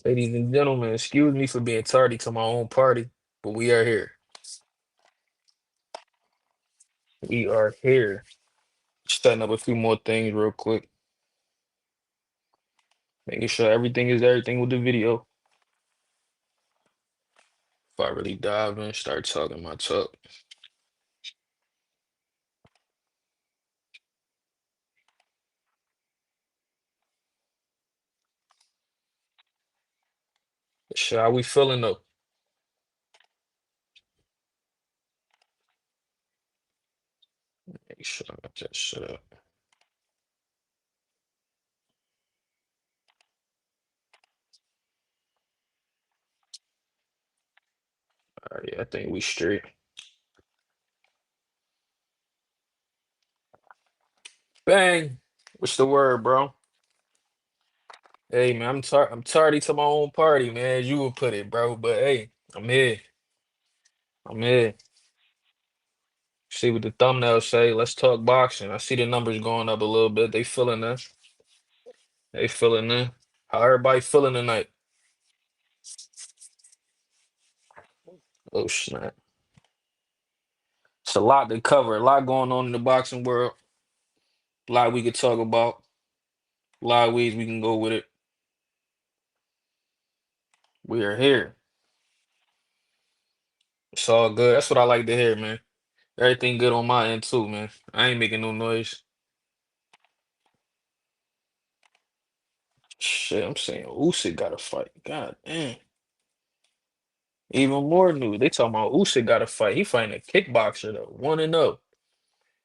Ladies and gentlemen, excuse me for being tardy to my own party, but we are here. We are here. Setting up a few more things real quick. Making sure everything is everything with the video. If I really dive in, start talking my talk. Shit, how we feeling though? Make sure I got that shit up. All right, yeah, I think we straight. Bang! What's the word, bro? Hey man, I'm tardy to my own party, man, as you would put it, bro. But hey, I'm here. I'm here. See what the thumbnail say. Let's talk boxing. I see the numbers going up a little bit. They feeling that. They feeling that. How everybody feeling tonight? Oh snap! It's a lot to cover. A lot going on in the boxing world. A lot we could talk about. A lot of ways we can go with it. We are here. It's all good. That's what I like to hear, man. Everything good on my end too, man. I ain't making no noise. Shit, I'm saying Usyk got to fight. God damn. Even more news. They talking about Usyk got to fight. He fighting a kickboxer though. 1-0.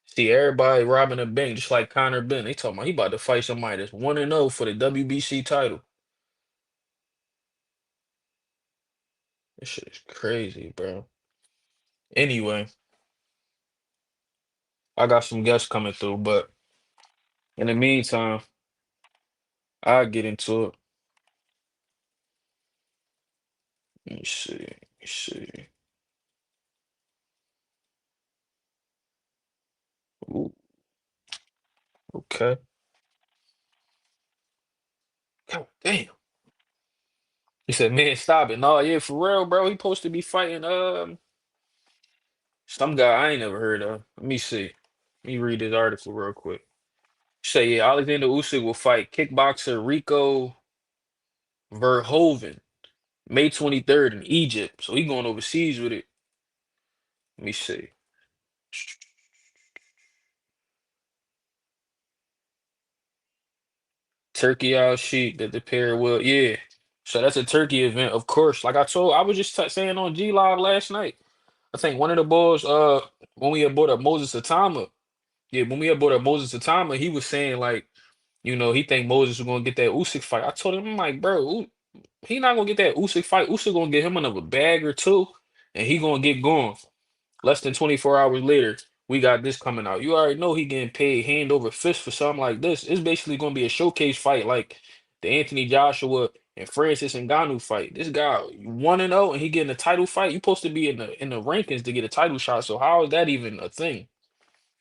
See everybody robbing a bank just like Conor Benn. They talking about he about to fight somebody that's 1-0 for the WBC title. This shit is crazy, bro. Anyway, I got some guests coming through, but in the meantime, I'll get into it. Let me see. Let me see. Ooh, okay. God damn. He said, man, stop it. No, yeah, for real, bro. He supposed to be fighting some guy I ain't never heard of. Let me see. Let me read this article real quick. Say, yeah, Alexander Usyk will fight kickboxer Rico Verhoeven May 23rd in Egypt. So he going overseas with it. Let me see. Turkey Al Sheik that the pair will. Yeah. So that's a Turkey event, of course. Like I told, I was just saying on G Live last night. I think one of the boys, when we had brought up Moses Atama, yeah, when we had brought up Moses Atama, he was saying like, he think Moses was gonna get that Usyk fight. I told him, I'm like, bro, he not gonna get that Usyk fight. Usyk gonna get him another bag or two, and he gonna get going. Less than 24 hours later, we got this coming out. You already know he getting paid hand over fist for something like this. It's basically gonna be a showcase fight like the Anthony Joshua and Francis Ngannou fight. This guy 1-0 and he getting a title fight. You supposed to be in the rankings to get a title shot. So how is that even a thing?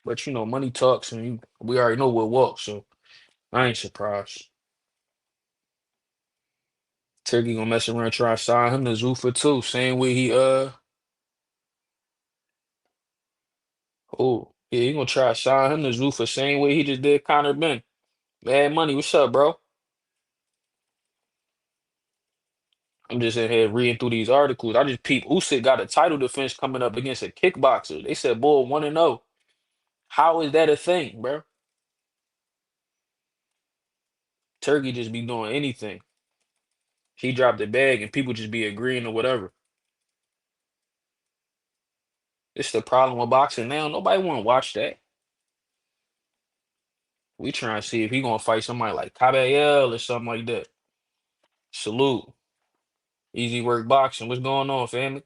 But money talks, and we already know what walks. So I ain't surprised. Turkey gonna mess around, try to sign him to Zuffa too. Same way he oh yeah, he gonna try to sign him to Zuffa same way he just did Conor Benn. Mad Money, what's up, bro? I'm just in here reading through these articles. I just peeped Usyk got a title defense coming up against a kickboxer. They said, boy, 1-0. How is that a thing, bro? Turkey just be doing anything. He dropped the bag and people just be agreeing or whatever. It's the problem with boxing now. Nobody want to watch that. We trying to see if he gonna fight somebody like Cabell or something like that. Salute. Easy work boxing. What's going on, family?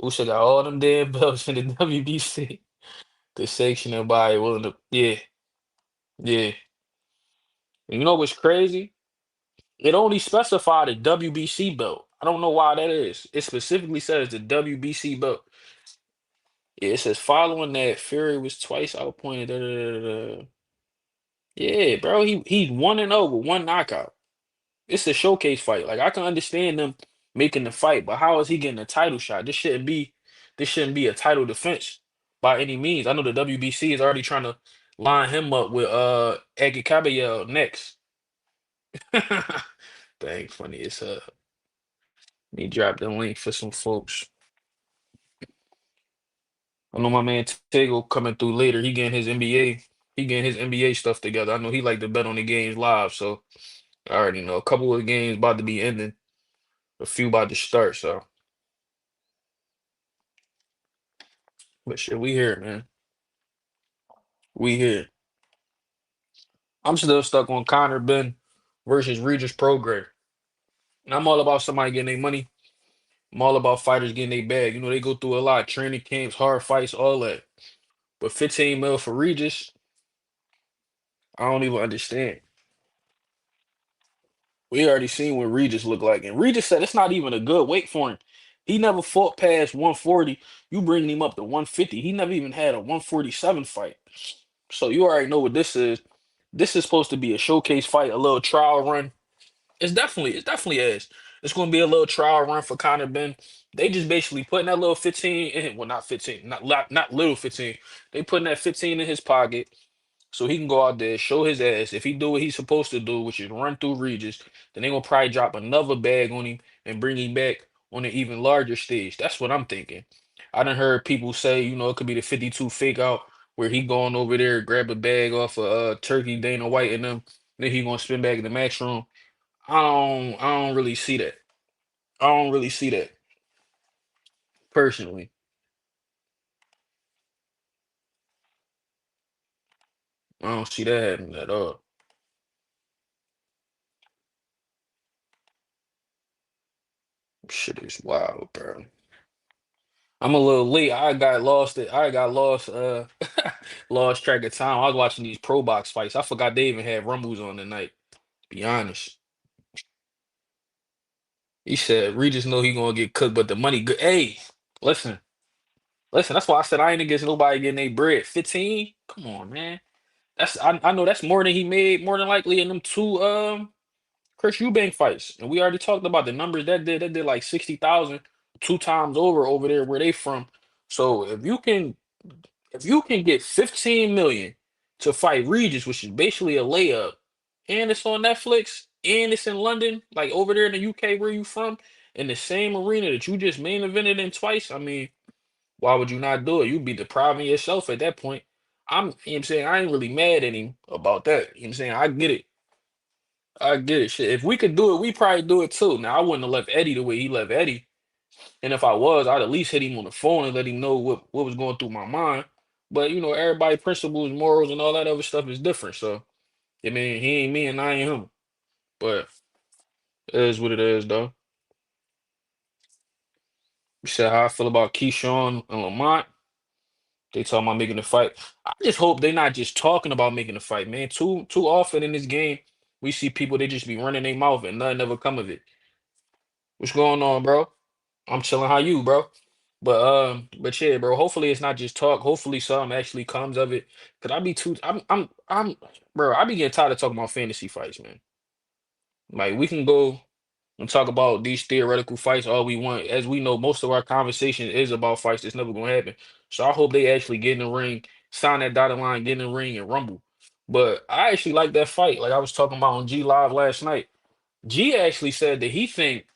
Usyk got all them damn belts in the WBC. The sanctioning body willing to, yeah, yeah. And you know what's crazy? It only specified a WBC belt. I don't know why that is. It specifically says the WBC belt. Yeah, it says following that Fury was twice outpointed. Da, da, da, da, da. Yeah, bro, he's 1-0 with one knockout. It's a showcase fight. Like I can understand them making the fight, but how is he getting a title shot? This shouldn't be a title defense by any means. I know the WBC is already trying to line him up with Edgar Caballero next. Dang, funny. It's me drop the link for some folks. I know my man Tego coming through later. He getting his NBA. He getting his NBA stuff together. I know he like to bet on the games live, so I already know a couple of games about to be ending, a few about to start. So, but shit, we here, man. We here. I'm still stuck on Conor Benn versus Regis Prograis. And I'm all about somebody getting their money. I'm all about fighters getting their bag. You know, they go through a lot, training camps, hard fights, all that. But 15 mil for Regis, I don't even understand. We already seen what Regis looked like. And Regis said it's not even a good weight for him. He never fought past 140. You bring him up to 150. He never even had a 147 fight. So you already know what this is. This is supposed to be a showcase fight, a little trial run. It's definitely is. It's going to be a little trial run for Conor Benn. They just basically putting that little 15 in, well, not 15, not little 15. They putting that 15 in his pocket so he can go out there, show his ass. If he do what he's supposed to do, which is run through Regis, then they gonna probably drop another bag on him and bring him back on an even larger stage. That's what I'm thinking. I done heard people say, it could be the 52 fake out where he going over there, grab a bag off of Turkey, Dana White and them, then he gonna spin back in the match room. I don't really see that. I don't really see that personally. I don't see that happening at all. Shit is wild, bro. I'm a little late. I got lost lost track of time. I was watching these pro box fights. I forgot they even had Rumbles on tonight. Be honest. He said Regis know he gonna get cooked, but the money good. Hey, listen, listen. That's why I said I ain't against nobody getting their bread. 15? Come on, man. I know that's more than he made, more than likely in them two Chris Eubank fights. And we already talked about the numbers that did like 60,000 two times over there where they from. So if you can get 15 million to fight Regis, which is basically a layup, and it's on Netflix, and it's in London, like over there in the UK where you from, in the same arena that you just main evented in twice, I mean, why would you not do it? You'd be depriving yourself at that point. I'm saying? I ain't really mad at him about that. You know what I'm saying? I get it. I get it. Shit. If we could do it, we probably do it too. Now I wouldn't have left Eddie the way he left Eddie. And if I was, I'd at least hit him on the phone and let him know what was going through my mind. But everybody principles, morals, and all that other stuff is different. So I mean, he ain't me and I ain't him. But it is what it is, though. You said how I feel about Keyshawn and Lamont. They talking about making the fight. I just hope they're not just talking about making the fight, man. Too often in this game, we see people they just be running their mouth and nothing ever come of it. What's going on, bro? I'm chilling. How you, bro? But yeah, bro. Hopefully it's not just talk. Hopefully something actually comes of it. Cause I be too. Bro. I be getting tired of talking about fantasy fights, man. Like we can go and talk about these theoretical fights all we want. As we know, most of our conversation is about fights that's never gonna happen. So I hope they actually get in the ring, sign that dotted line, get in the ring, and rumble. But I actually like that fight. Like I was talking about on G Live last night. G actually said that he think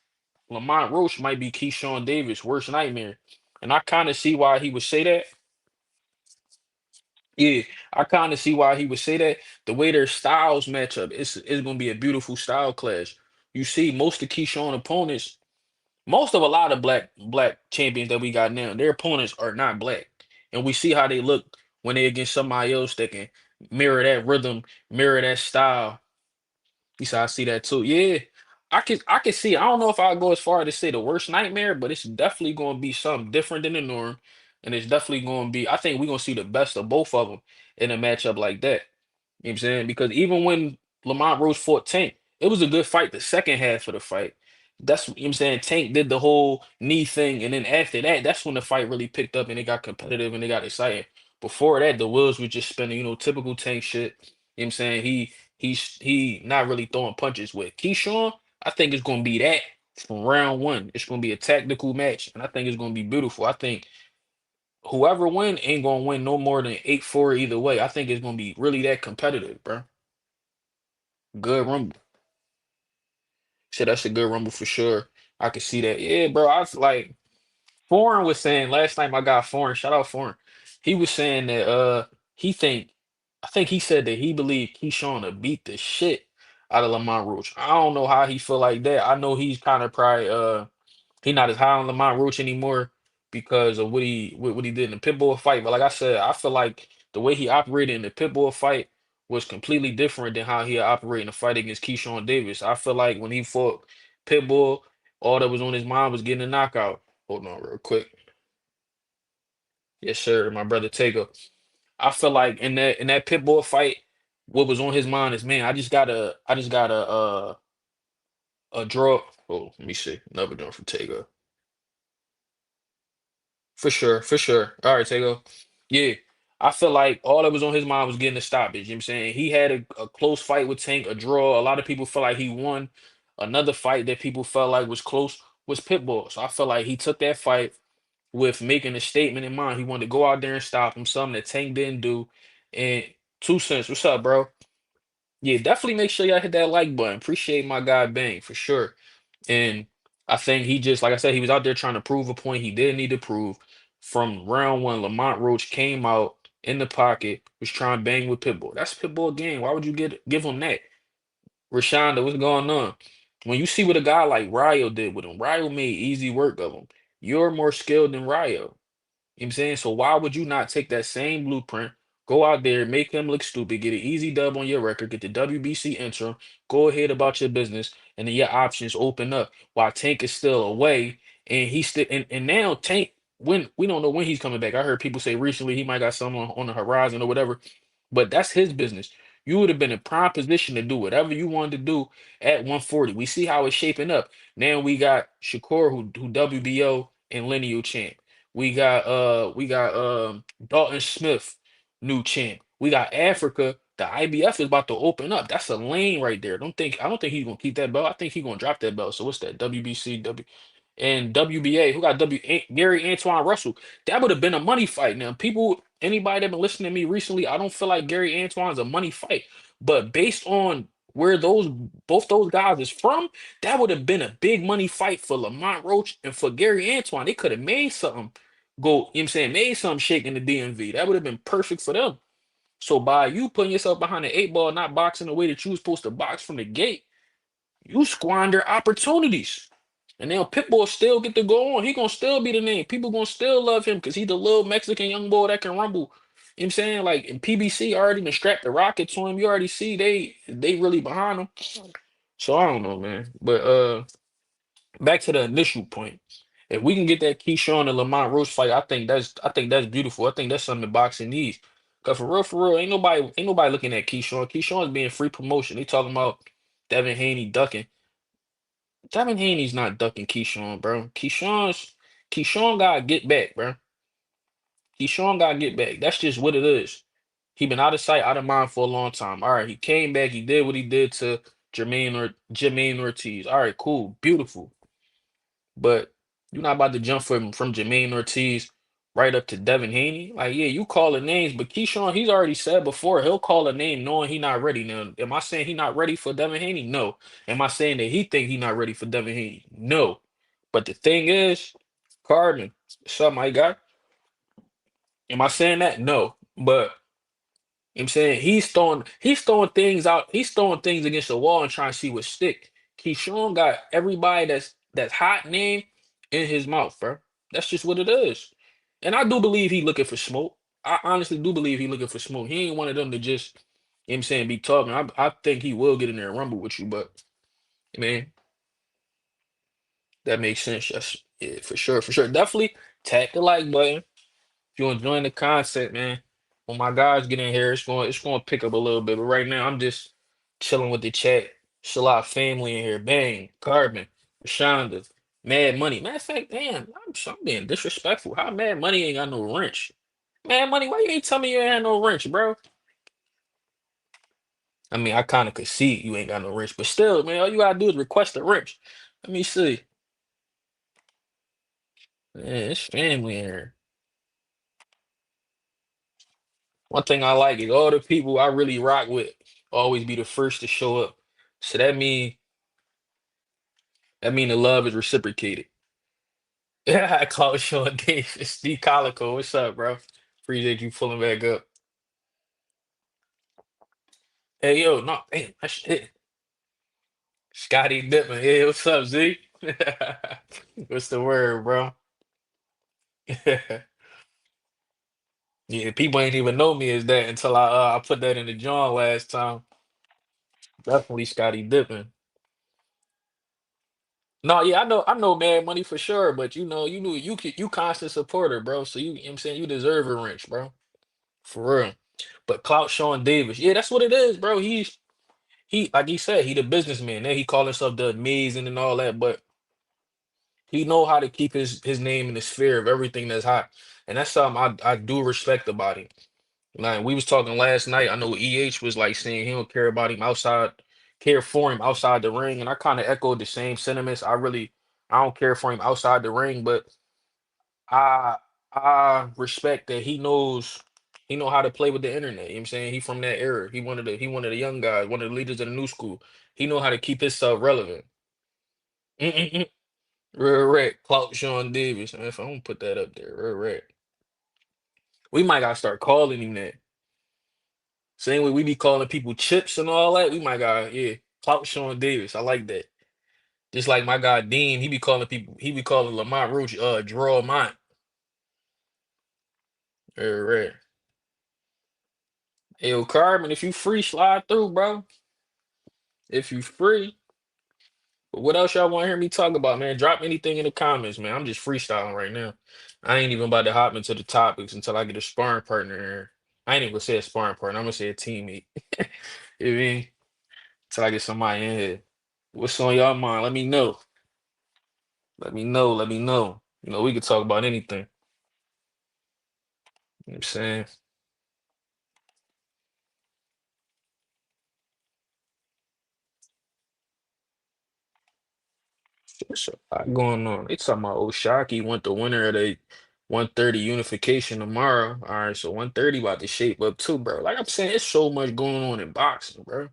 Lamont Roach might be Keyshawn Davis' worst nightmare. And I kind of see why he would say that. Yeah, I kind of see why he would say that. The way their styles match up, it's gonna be a beautiful style clash. You see, most of Keyshawn opponents, most of a lot of black champions that we got now, their opponents are not black. And we see how they look when they against somebody else that can mirror that rhythm, mirror that style. He said, I see that too. Yeah, I can see. I don't know if I'll go as far to say the worst nightmare, but it's definitely going to be something different than the norm, and it's definitely going to be. I think we're going to see the best of both of them in a matchup like that. You know what I'm saying? Because even when Lamont Rose fought Tank, it was a good fight. The second half of the fight, you know what I'm saying. Tank did the whole knee thing, and then after that, that's when the fight really picked up and it got competitive and it got exciting. Before that, the wheels were just spinning. Typical Tank shit. You know what I'm saying? He not really throwing punches with Keyshawn. I think it's gonna be that from round one. It's gonna be a tactical match, and I think it's gonna be beautiful. I think whoever win ain't gonna win no more than 8-4 either way. I think it's gonna be really that competitive, bro. Good rumble. So that's a good rumble for sure. I can see that. Yeah, bro. I was like Foreign was saying last time I got Foreign, shout out Foreign. He was saying that he think I think he said that he believed Keyshawn to beat the shit out of Lamont Roach. I don't know how he feel like that. I know he's kind of probably he not as high on Lamont Roach anymore because of what he did in the Pitbull fight. But like I said, I feel like the way he operated in the Pitbull fight was completely different than how he operated in the fight against Keyshawn Davis. I feel like when he fought Pitbull, all that was on his mind was getting a knockout. Hold on real quick. Yes, sir, my brother Taker. I feel like in that Pitbull fight, what was on his mind is, man, I just got a draw. Oh, let me see. Another draw for Taker. For sure, for sure. All right, Tego. Yeah. I feel like all that was on his mind was getting a stoppage. You know what I'm saying? He had a close fight with Tank, a draw. A lot of people feel like he won. Another fight that people felt like was close was Pitbull. So I feel like he took that fight with making a statement in mind. He wanted to go out there and stop him, something that Tank didn't do. And 2 cents, what's up, bro? Yeah, definitely make sure y'all hit that like button. Appreciate my guy Bang for sure. And I think he just, like I said, he was out there trying to prove a point he didn't need to prove. From round one, Lamont Roach came out in the pocket, was trying to bang with Pitbull. That's Pitbull game. Why would you give him that? Rashonda, what's going on? When you see what a guy like Ryo did with him, Ryo made easy work of him. You're more skilled than Ryo. You know what I'm saying? So why would you not take that same blueprint, go out there, make him look stupid, get an easy dub on your record, get the WBC interim, go ahead about your business, and then your options open up while Tank is still away and he's still and now Tank when we don't know when he's coming back. I heard people say recently he might got someone on the horizon or whatever, but that's his business. You would have been in prime position to do whatever you wanted to do at 140. We see how it's shaping up. Now we got Shakur who WBO and lineal champ. We got Dalton Smith, new champ. We got Africa. The IBF is about to open up. That's a lane right there. I don't think he's gonna keep that belt. I think he's gonna drop that belt. So what's that? WBC, and WBA. Who got Gary Antoine Russell? That would have been a money fight. Now, anybody that been listening to me recently, I don't feel like Gary Antoine's a money fight. But based on where both those guys is from, that would have been a big money fight for Lamont Roach and for Gary Antoine. They could have made something go, you know what I'm saying, made something shake in the DMV. That would have been perfect for them. So by you putting yourself behind the eight ball, not boxing the way that you was supposed to box from the gate, you squander opportunities. And now Pitbull still get to go on. He gonna still be the name. People gonna still love him because he's the little Mexican young boy that can rumble. You know what I'm saying? Like in PBC already been strapped the rocket to him. You already see they really behind him. So I don't know, man. But back to the initial point. If we can get that Keyshawn and Lamont Roach fight, I think that's beautiful. I think that's something boxing needs. Cause for real, ain't nobody looking at Keyshawn. Keyshawn's being free promotion. They talking about Devin Haney ducking. Devin Haney's not ducking Keyshawn, bro. Keyshawn gotta get back, bro. Keyshawn gotta get back. That's just what it is. He been out of sight, out of mind for a long time. All right, he came back. He did what he did to Jermaine Ortiz. All right, cool, beautiful. But you're not about to jump from Jermaine Ortiz right up to Devin Haney. Like, yeah, you calling names, but Keyshawn, he's already said before he'll call a name knowing he not ready. Now, am I saying he not ready for Devin Haney? No. Am I saying that he think he not ready for Devin Haney? No. But the thing is, Cardman, something I got. Am I saying that? No. But you know what I'm saying he's throwing things out, he's throwing things against the wall and trying to see what stick. Keyshawn got everybody that's hot name in his mouth, bro. That's just what it is. And I do believe he looking for smoke. I honestly do believe he looking for smoke. He ain't one of them to just, you know what I'm saying, be talking. I think he will get in there and rumble with you, but man, that makes sense. Yes, yeah, for sure, for sure. Definitely tap the like button. If you're enjoying the content, man, when my guys get in here, it's going to pick up a little bit. But right now, I'm just chilling with the chat. It's a lot of family in here. Bang, Carbon, Rashonda, Mad Money. Matter of fact, damn, I'm being disrespectful. How Mad Money ain't got no wrench? Mad Money, why you ain't tell me you ain't had no wrench, bro? I mean, I kind of could see you ain't got no wrench, but still, man, all you gotta do is request a wrench. Let me see. Man, it's family in here. One thing I like is all the people I really rock with always be the first to show up. So that mean the love is reciprocated. Yeah, I call Sean Davis. D Colico, what's up, bro? Appreciate you pulling back up. Hey, yo, no, damn, that shit. Scotty Dippin. Hey, what's up, Z? What's the word, bro? Yeah, people ain't even know me as that until I put that in the John last time. Definitely Scotty Dippin. No, yeah, I know Mad Money for sure, but you knew you constant supporter, bro. So you know what I'm saying, you deserve a wrench, bro. For real. But Clout Sean Davis, yeah, that's what it is, bro. He like he said, he the businessman. Then he call himself the amazing and all that, but he know how to keep his name in the sphere of everything that's hot. And that's something I do respect about him. Like we was talking last night. I know EH was like saying he don't care about him outside, care for him outside the ring, and I kind of echoed the same sentiments. I don't care for him outside the ring, but I I respect that he know how to play with the internet. You know what I'm saying? He from that era. He one of the young guys, one of the leaders of the new school. He know how to keep himself relevant. Mm-mm-mm. Real red, Clout Sean Davis. Man, if I don't put that up there, real red. We might gotta start calling him that. Same way we be calling people chips and all that. We might got yeah, Clout Sean Davis. I like that. Just like my guy Dean, he be calling Lamont Roach draw mine. Real red. Hey, yo, Carbon, if you free, slide through, bro. If you free. But what else y'all want to hear me talk about, man? Drop anything in the comments, man. I'm just freestyling right now. I ain't even about to hop into the topics until I get a sparring partner here. I ain't even gonna say a sparring partner. I'm gonna say a teammate. You know what I mean? Until I get somebody in here. What's on y'all mind? Let me know. Let me know. Let me know. We could talk about anything. You know what I'm saying? What's a lot going on? They talking about Oshaki went the winner of the 130 unification tomorrow. All right, so 130 about to shape up too, bro. Like I'm saying, it's so much going on in boxing, bro.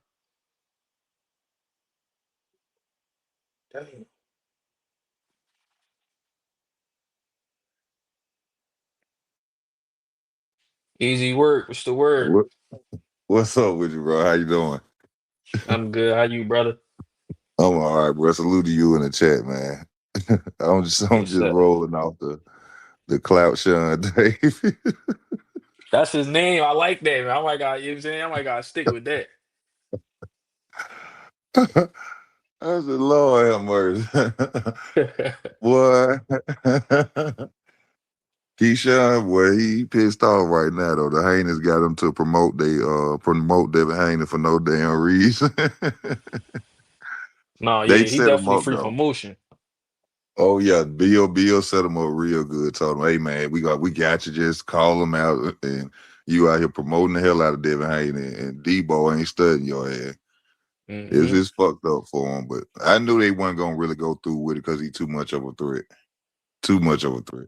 Damn. Easy work. What's the word? What what's up with you, bro? How you doing? I'm good. How you, brother? I'm all right, bro. Salute to you in the chat, man. I'm What's just up? rolling off the clout Sean Davis. That's his name. I like that, man. I might got, you know what I'm saying? I might got to stick with that. I said, Lord have mercy. Boy. Keyshawn, boy, he pissed off right now though. The Haney's got him to promote Devin Haney for no damn reason. No, They yeah, he set him definitely up free from though. motion. Oh yeah, Bill set him up real good. Told him, hey man, we got you. Just call him out, and you out here promoting the hell out of Devin Haney, and Debo ain't studying your ass. It's Hmm. just fucked up for him. But I knew they wasn't gonna really go through with it because he too much of a threat. Too much of a threat.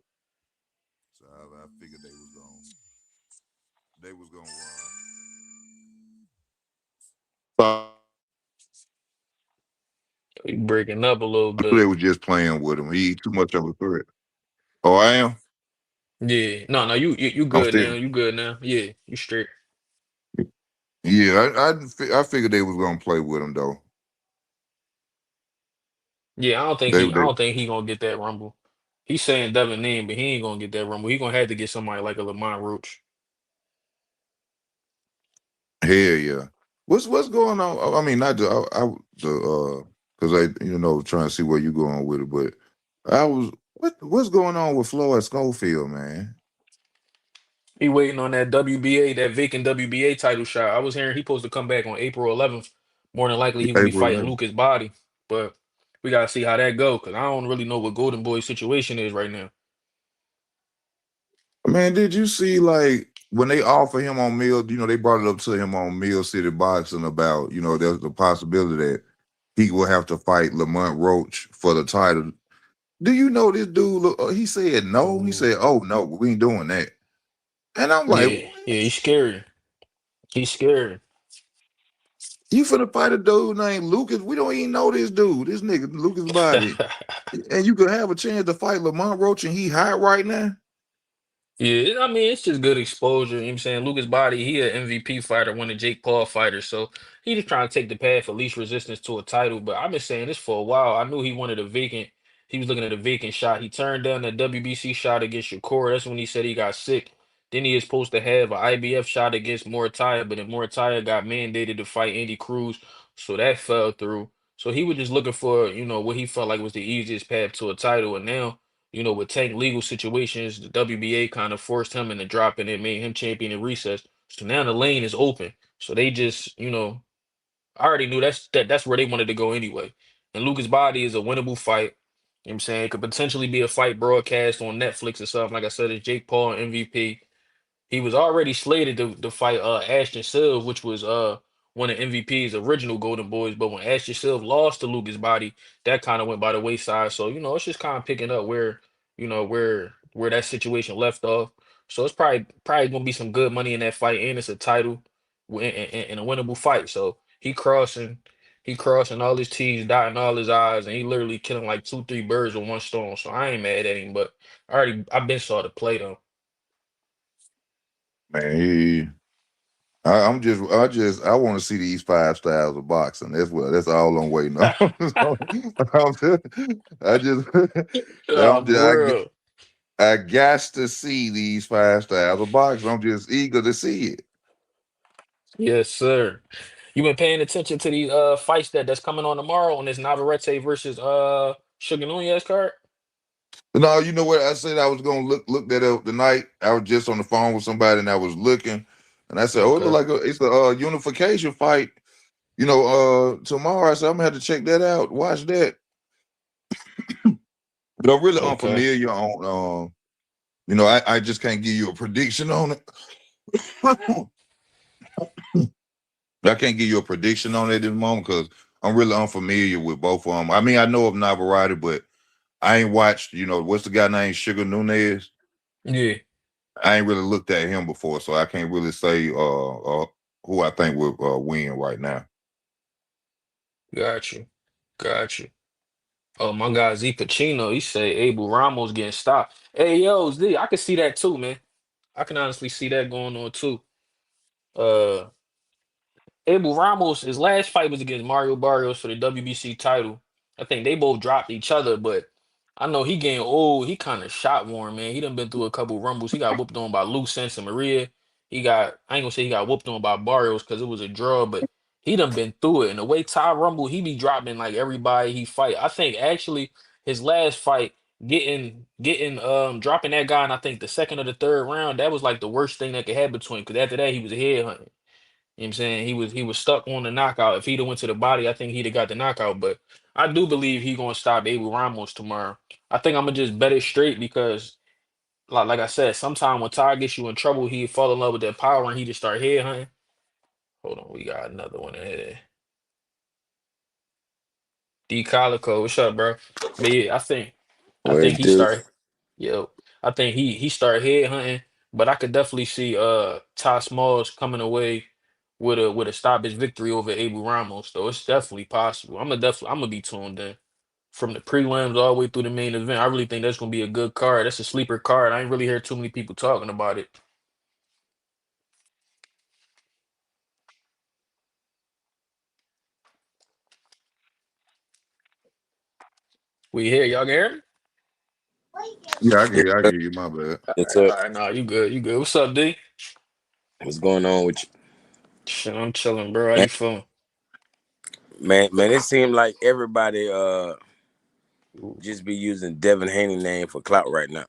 So I figured they was gonna run. He breaking up a little I knew bit. they was just playing with him. He too much of a threat. Oh, I am. Yeah. No, no, you I'm good now. still. You good now. Yeah, you straight. Yeah, I figured they was gonna play with him though. Yeah, They I they don't think he gonna get that rumble. He's saying Devin name, but he ain't gonna get that rumble. He gonna have to get somebody like a Lamont Roach. Hell yeah. What's going on? I mean, not the the because I trying to see where you going with it, but I was what's going on with Floyd Schofield, man? He waiting on that WBA, that vacant WBA title shot. I was hearing he supposed to come back on April 11th. More than likely, he gonna be April fighting 11th. Lucas Body, but we gotta see how that go because I don't really know what Golden Boy's situation is right now. Man, did you see like when they offer him on Mill, they brought it up to him on Mill City Boxing about, there's the possibility that he will have to fight Lamont Roach for the title. Do you know this dude? He said no. He Ooh. said, "Oh no, we ain't doing that." And I'm like, Yeah, "What? yeah, he's scary. He's scary. You finna fight a dude named Lucas? We don't even know this dude. This nigga Lucas Body, and you could have a chance to fight Lamont Roach, and he hot right now." Yeah, I mean, it's just good exposure. You know what I'm saying? Lucas Body, he an MVP fighter, one of Jake Paul fighters. So he just trying to take the path of least resistance to a title. But I've been saying this for a while. I knew he wanted a vacant. He was looking at a vacant shot. He turned down the WBC shot against Shakur. That's when he said he got sick. Then he is supposed to have an IBF shot against Morataya, but then Morataya got mandated to fight Andy Cruz. So that fell through. So he was just looking for, what he felt like was the easiest path to a title. And now with Tank legal situations, the WBA kind of forced him into dropping it, made him champion in recess. So now the lane is open. So they just, I already knew that's where they wanted to go anyway. And Lucas Body is a winnable fight. You know what I'm saying? It could potentially be a fight broadcast on Netflix or something. Like I said, it's Jake Paul and MVP. He was already slated to fight Ashton Silva, which was one of MVP's original Golden Boys. But when Ashton Silva lost to Lucas Body, that kind of went by the wayside. So it's just kind of picking up where that situation left off. So it's probably gonna be some good money in that fight, and it's a title and a winnable fight. So he crossing all his T's, dotting all his I's, and he literally killing like two, three birds with one stone. So I ain't mad at him, but I've been saw the play though. Man, I want to see these 5 styles of boxing. That's all I'm waiting on. I just, Oh, for real. I got to see these 5 styles of boxing. I'm just eager to see it. Yes, sir. You been paying attention to these fights that's coming on tomorrow on this Navarrete versus Sugar Nunez card? No, you know what? I said I was gonna look that up tonight. I was just on the phone with somebody and I was looking, and I said, "Oh, it look Okay. like it's a unification fight." Tomorrow. I said I'm gonna have to check that out. Watch that. But I'm really Okay. unfamiliar on. I just can't give you a prediction on it. I can't give you a prediction on it at this moment because I'm really unfamiliar with both of them. I mean, I know of Navarrete, but I ain't watched. What's the guy named Sugar Nunez? Yeah. I ain't really looked at him before, so I can't really say who I think will win right now. Got you. Got you. Oh, my guy Z Pacino, he say Abel Ramos getting stopped. Hey, yo, Z, I can see that too, man. I can honestly see that going on too. Uh, Abel Ramos, his last fight was against Mario Barrios for the WBC title. I think they both dropped each other, but I know he getting old. He kind of shot worn, man. He done been through a couple rumbles. He got whooped on by Luke Sansa Maria. I ain't gonna say he got whooped on by Barrios because it was a draw, but he done been through it. And the way Ty Rumble, he be dropping like everybody he fight. I think actually his last fight, getting dropping that guy in I think the second or the third round, that was like the worst thing that could happen between because after that he was a headhunter. You know what I'm saying? He was stuck on the knockout. If he'd have went to the body, I think he'd have got the knockout. But I do believe he gonna stop Abel Ramos tomorrow. I think I'm gonna just bet it straight because like I said, sometime when Ty gets you in trouble, he fall in love with that power and he just start headhunting. Hold on, we got another one in here. D Calico, what's up, bro? But yeah, I think What he do? start yo, I think he started headhunting, but I could definitely see Ty Smalls coming away with a stoppage victory over Abel Ramos, though. It's definitely possible. I'm gonna be tuned in. From the prelims all the way through the main event. I really think that's gonna be a good card. That's a sleeper card. I ain't really heard too many people talking about it. We here, y'all can hear me? Yeah, Yes, I sir. get you. My bad. Yes, sir. All right, nah, you good, you good. What's up, D? What's going on with you, Shit, I'm chilling, bro. How man? you feeling? Man, it seemed like everybody just be using Devin Haney name for clout right now,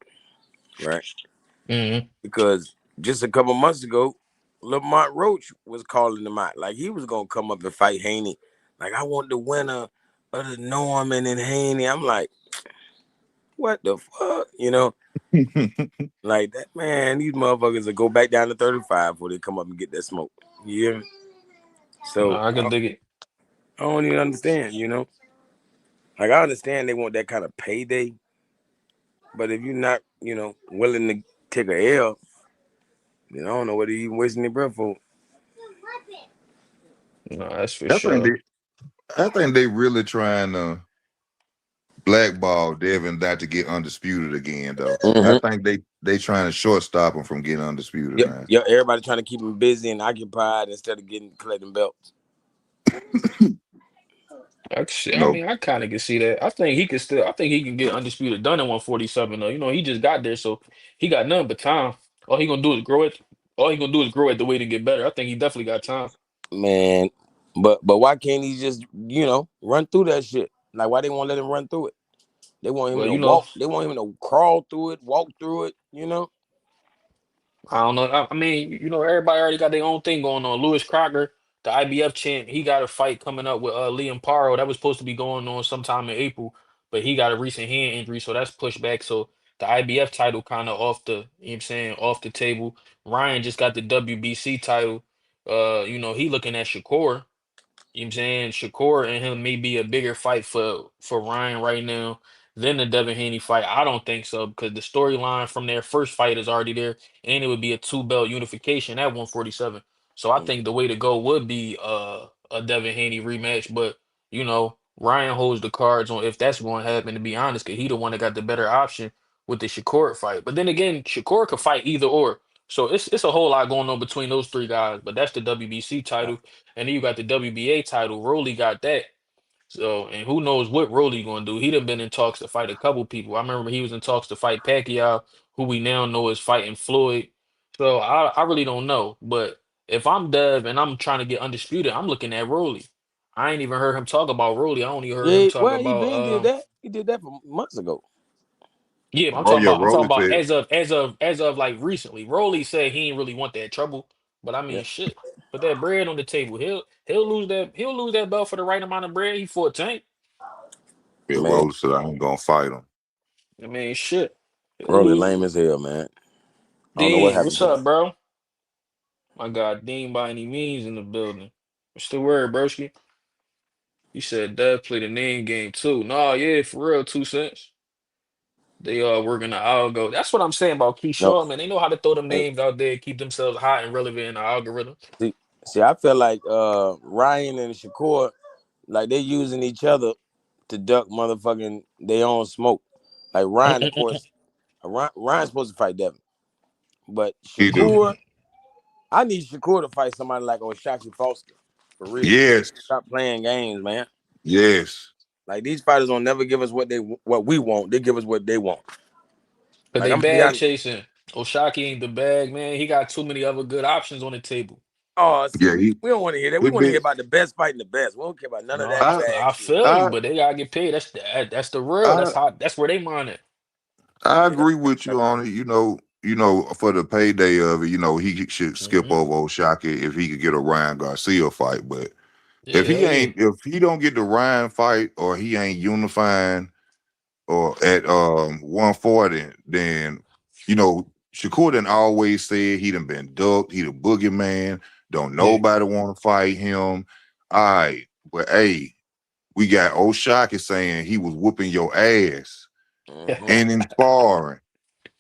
right? Mm-hmm. Because just a couple months ago, Lamont Roach was calling him out like he was gonna come up and fight Haney. Like I want the winner of the Norman and Haney. I'm like, what the fuck, Like that, man. These motherfuckers will go back down to 35 before they come up and get that smoke. You hear me? So I can dig it. I don't even understand. Like I understand they want that kind of payday, but if you're not, willing to take a L, then I don't know what they're even wasting their breath for. No, that's for I think sure. they really trying to blackball Devin not to get undisputed again, though. I Mm-hmm. think they trying to shortstop him from getting undisputed, Yep, man. yep. Everybody trying to keep him busy and occupied instead of collecting belts. I No, mean, I kind of can see that. I think he can still. I think he can get undisputed done at 147 though. He just got there, so he got nothing but time. All he gonna do is grow it. All he gonna do is grow at the weight and get better. I think he definitely got time. Man, but why can't he just run through that shit? Like why they won't let him run through it? They want him Well, to walk. They want him to crawl through it, walk through it. I don't know. I mean, everybody already got their own thing going on. Lewis Crocker, the IBF champ, he got a fight coming up with Liam Paro. That was supposed to be going on sometime in April, but he got a recent hand injury, so that's pushed back. So the IBF title kind of off the, what I'm saying, off the table. Ryan just got the WBC title. He looking at Shakur. You know what I'm saying? Shakur and him may be a bigger fight for Ryan right now than the Devin Haney fight. I don't think so because the storyline from their first fight is already there, and it would be a two-belt unification at 147. So I think the way to go would be a Devin Haney rematch. But Ryan holds the cards on if that's going to happen. To be honest, because he the one that got the better option with the Shakur fight. But then again, Shakur could fight either or. So it's a whole lot going on between those three guys. But that's the WBC title. And then you got the WBA title. Rolly got that. So, and who knows what Rolly gonna do? He done been in talks to fight a couple people. I remember he was in talks to fight Pacquiao, who we now know is fighting Floyd. So I really don't know. But if I'm Dev and I'm trying to get undisputed, I'm looking at Rolly. I ain't even heard him talk about Rolly. I only heard him Yeah, talk well, he about been did that. He did that for months ago. yeah, but oh yeah, I'm talking Rolly about said, as of like recently. Rolly said he ain't really want that trouble. But I Yeah, mean shit. Put that bread on the table. He'll lose that belt for the right amount of bread. He fought Tank. yeah, man, Rolly said I ain't gonna fight him. I mean shit. He'll Rolly lose. lame as hell, man. I don't know what Dean, happened what's to him. up, bro? My God, Dean by any means in the building. What's the word, broski? You said Dev played the name game too. Nah, yeah, for real, 2 cents. They are working the algo. That's what I'm saying about No, Keyshawn, man. They know how to throw them hey, names out there, keep themselves hot and relevant in the algorithm. see, I feel like Ryan and Shakur, like they using each other to duck motherfucking their own smoke. Like Ryan, of course, Ryan's supposed to fight Devin, but He do. Shakur, I need Shakur to fight somebody like Oshaki Foster for real. Yes, Stop playing games, man. yes. Like these fighters don't never give us what we want. They give us what they want. But Like they I'm gonna be bag honest. chasing. Oshaki ain't the bag, man. He got too many other good options on the table. Oh, see, Yeah, we don't want to hear that. We he want to hear big. about the best fighting the best. We don't care about none of No, that I, bag I shit. feel you, I but they gotta get paid. That's the real. That's I how. That's where they mind it. I Yeah, agree with you on it. For the payday of it, he should skip Hmm. over Oshaki if he could get a Ryan Garcia fight. But Yeah, hell yeah. if he don't get the Ryan fight or he ain't unifying or at 140, then Shakur done always said he done been ducked, he the boogeyman. Don't Yeah. nobody want to fight him. All right, but hey, we got Oshaki saying he was whooping your ass mm-hmm, and in sparring.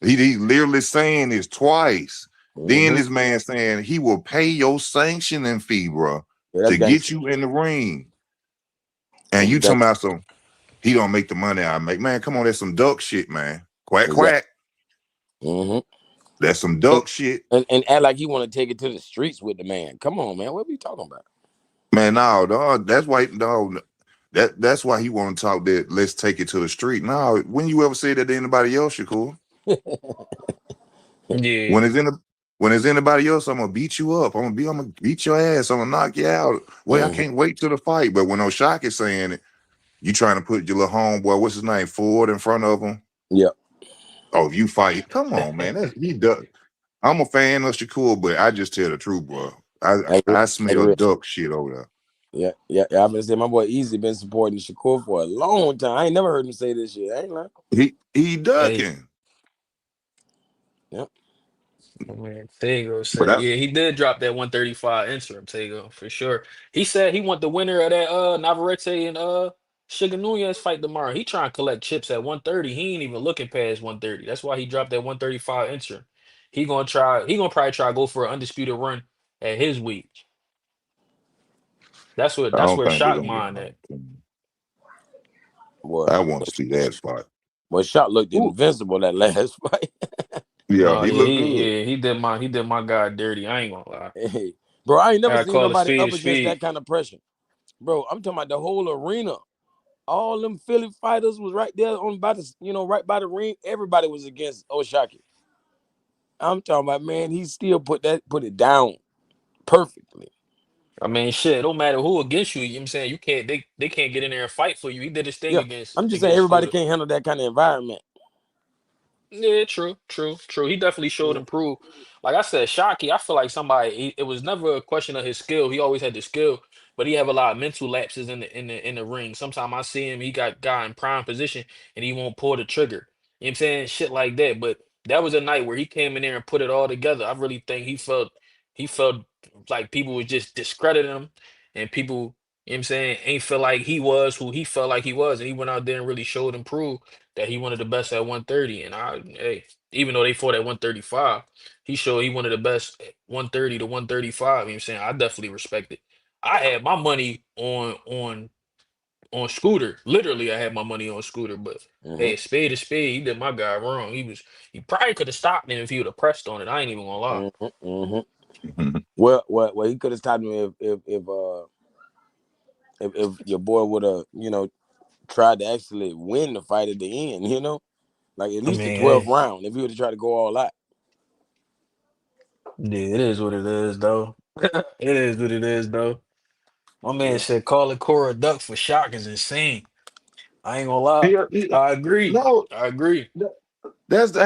He literally saying this twice. Then mm-hmm. this man saying he will pay your sanctioning fee, bro, Yeah, that's to get gangster. you in the ring. And That's you talking gangster. about some he don't make the money I make. Man, come on, that's some duck shit, man. Quack Exactly. quack. Mm-hmm. That's some And, duck shit. and act like you want to take it to the streets with the man. Come on, man. What are we talking about? Man, no, dog. That's why that's why he want to talk that let's take it to the street. No, when you ever say that to anybody else, Shakur? Yeah. When it's in the when it's anybody else, I'm gonna beat you up. I'm gonna beat your ass. I'm gonna knock you out. Well, I Mm-hmm. can't wait till the fight. But when Oshak is saying it, you trying to put your little homeboy, what's his name, Ford in front of him. Yeah. Oh, if you fight, come on, man. He does. I'm a fan of Shakur, but I just tell the truth, bro. I Hey, smell real. duck shit over there. Yeah. I'm gonna say my boy Easy been supporting Shakur for a long time. I ain't never heard him say this shit. I ain't lying. He Hey, ducking. Yep. Man, Tego But said, yeah, he did drop that 135 interim, Tego, for sure. He said he want the winner of that Navarrete and Sugar Nunez fight tomorrow. He trying to collect chips at 130. He ain't even looking past 130. That's why he dropped that 135 interim. He gonna probably try to go for an undisputed run at his weight. I That's don't where think they're Shock gonna get mine no. at. Boy, I want to see that fight. Shot looked Ooh. invincible that last fight. Yeah, No, he looked good. he did my guy dirty. I ain't gonna lie. Hey, bro, I ain't I never gotta seen call a nobody spade up a against spade. that kind of pressure. Bro, I'm talking about the whole arena. All them Philly fighters was right there on by the, right by the ring. Everybody was against O'Shaquie. I'm talking about, man, he still put it down perfectly. I mean, shit, it don't matter who against you. You know what I'm saying? You can't they can't get in there and fight for you. He did his thing Yeah, I'm just saying against everybody Florida. can't handle that kind of environment. Yeah, true. He definitely showed Yeah. improve. Like I said, Shockey, I feel like it was never a question of his skill. He always had the skill, but he have a lot of mental lapses in the ring. Sometimes I see him, he got guy in prime position and he won't pull the trigger. You know what I'm saying? Shit like that. But that was a night where he came in there and put it all together. I really think he felt like people was just discrediting him and people, you know what I'm saying, ain't feel like he was who he felt like he was. And he went out there and really showed and proved that he wanted the best at 130. And hey, even though they fought at 135, he showed he wanted the best at 130 to 135. You know what I'm saying? I definitely respect it. I had my money on Scooter. Literally, I had my money on Scooter, but Mm-hmm. hey, spade to spade, he did my guy wrong. He probably could have stopped him if he would have pressed on it. I ain't even gonna lie. Mm-hmm. Mm-hmm. Well, he could have stopped him if your boy would have, tried to actually win the fight at the end, like at I least the mean, 12th hey, round, if he would have tried to go all out. yeah, it is what it is, though. It is what it is, though. My man Yeah. said calling Cora Duck for shock is insane. I ain't gonna lie. Yeah, I agree. no, I agree. that's the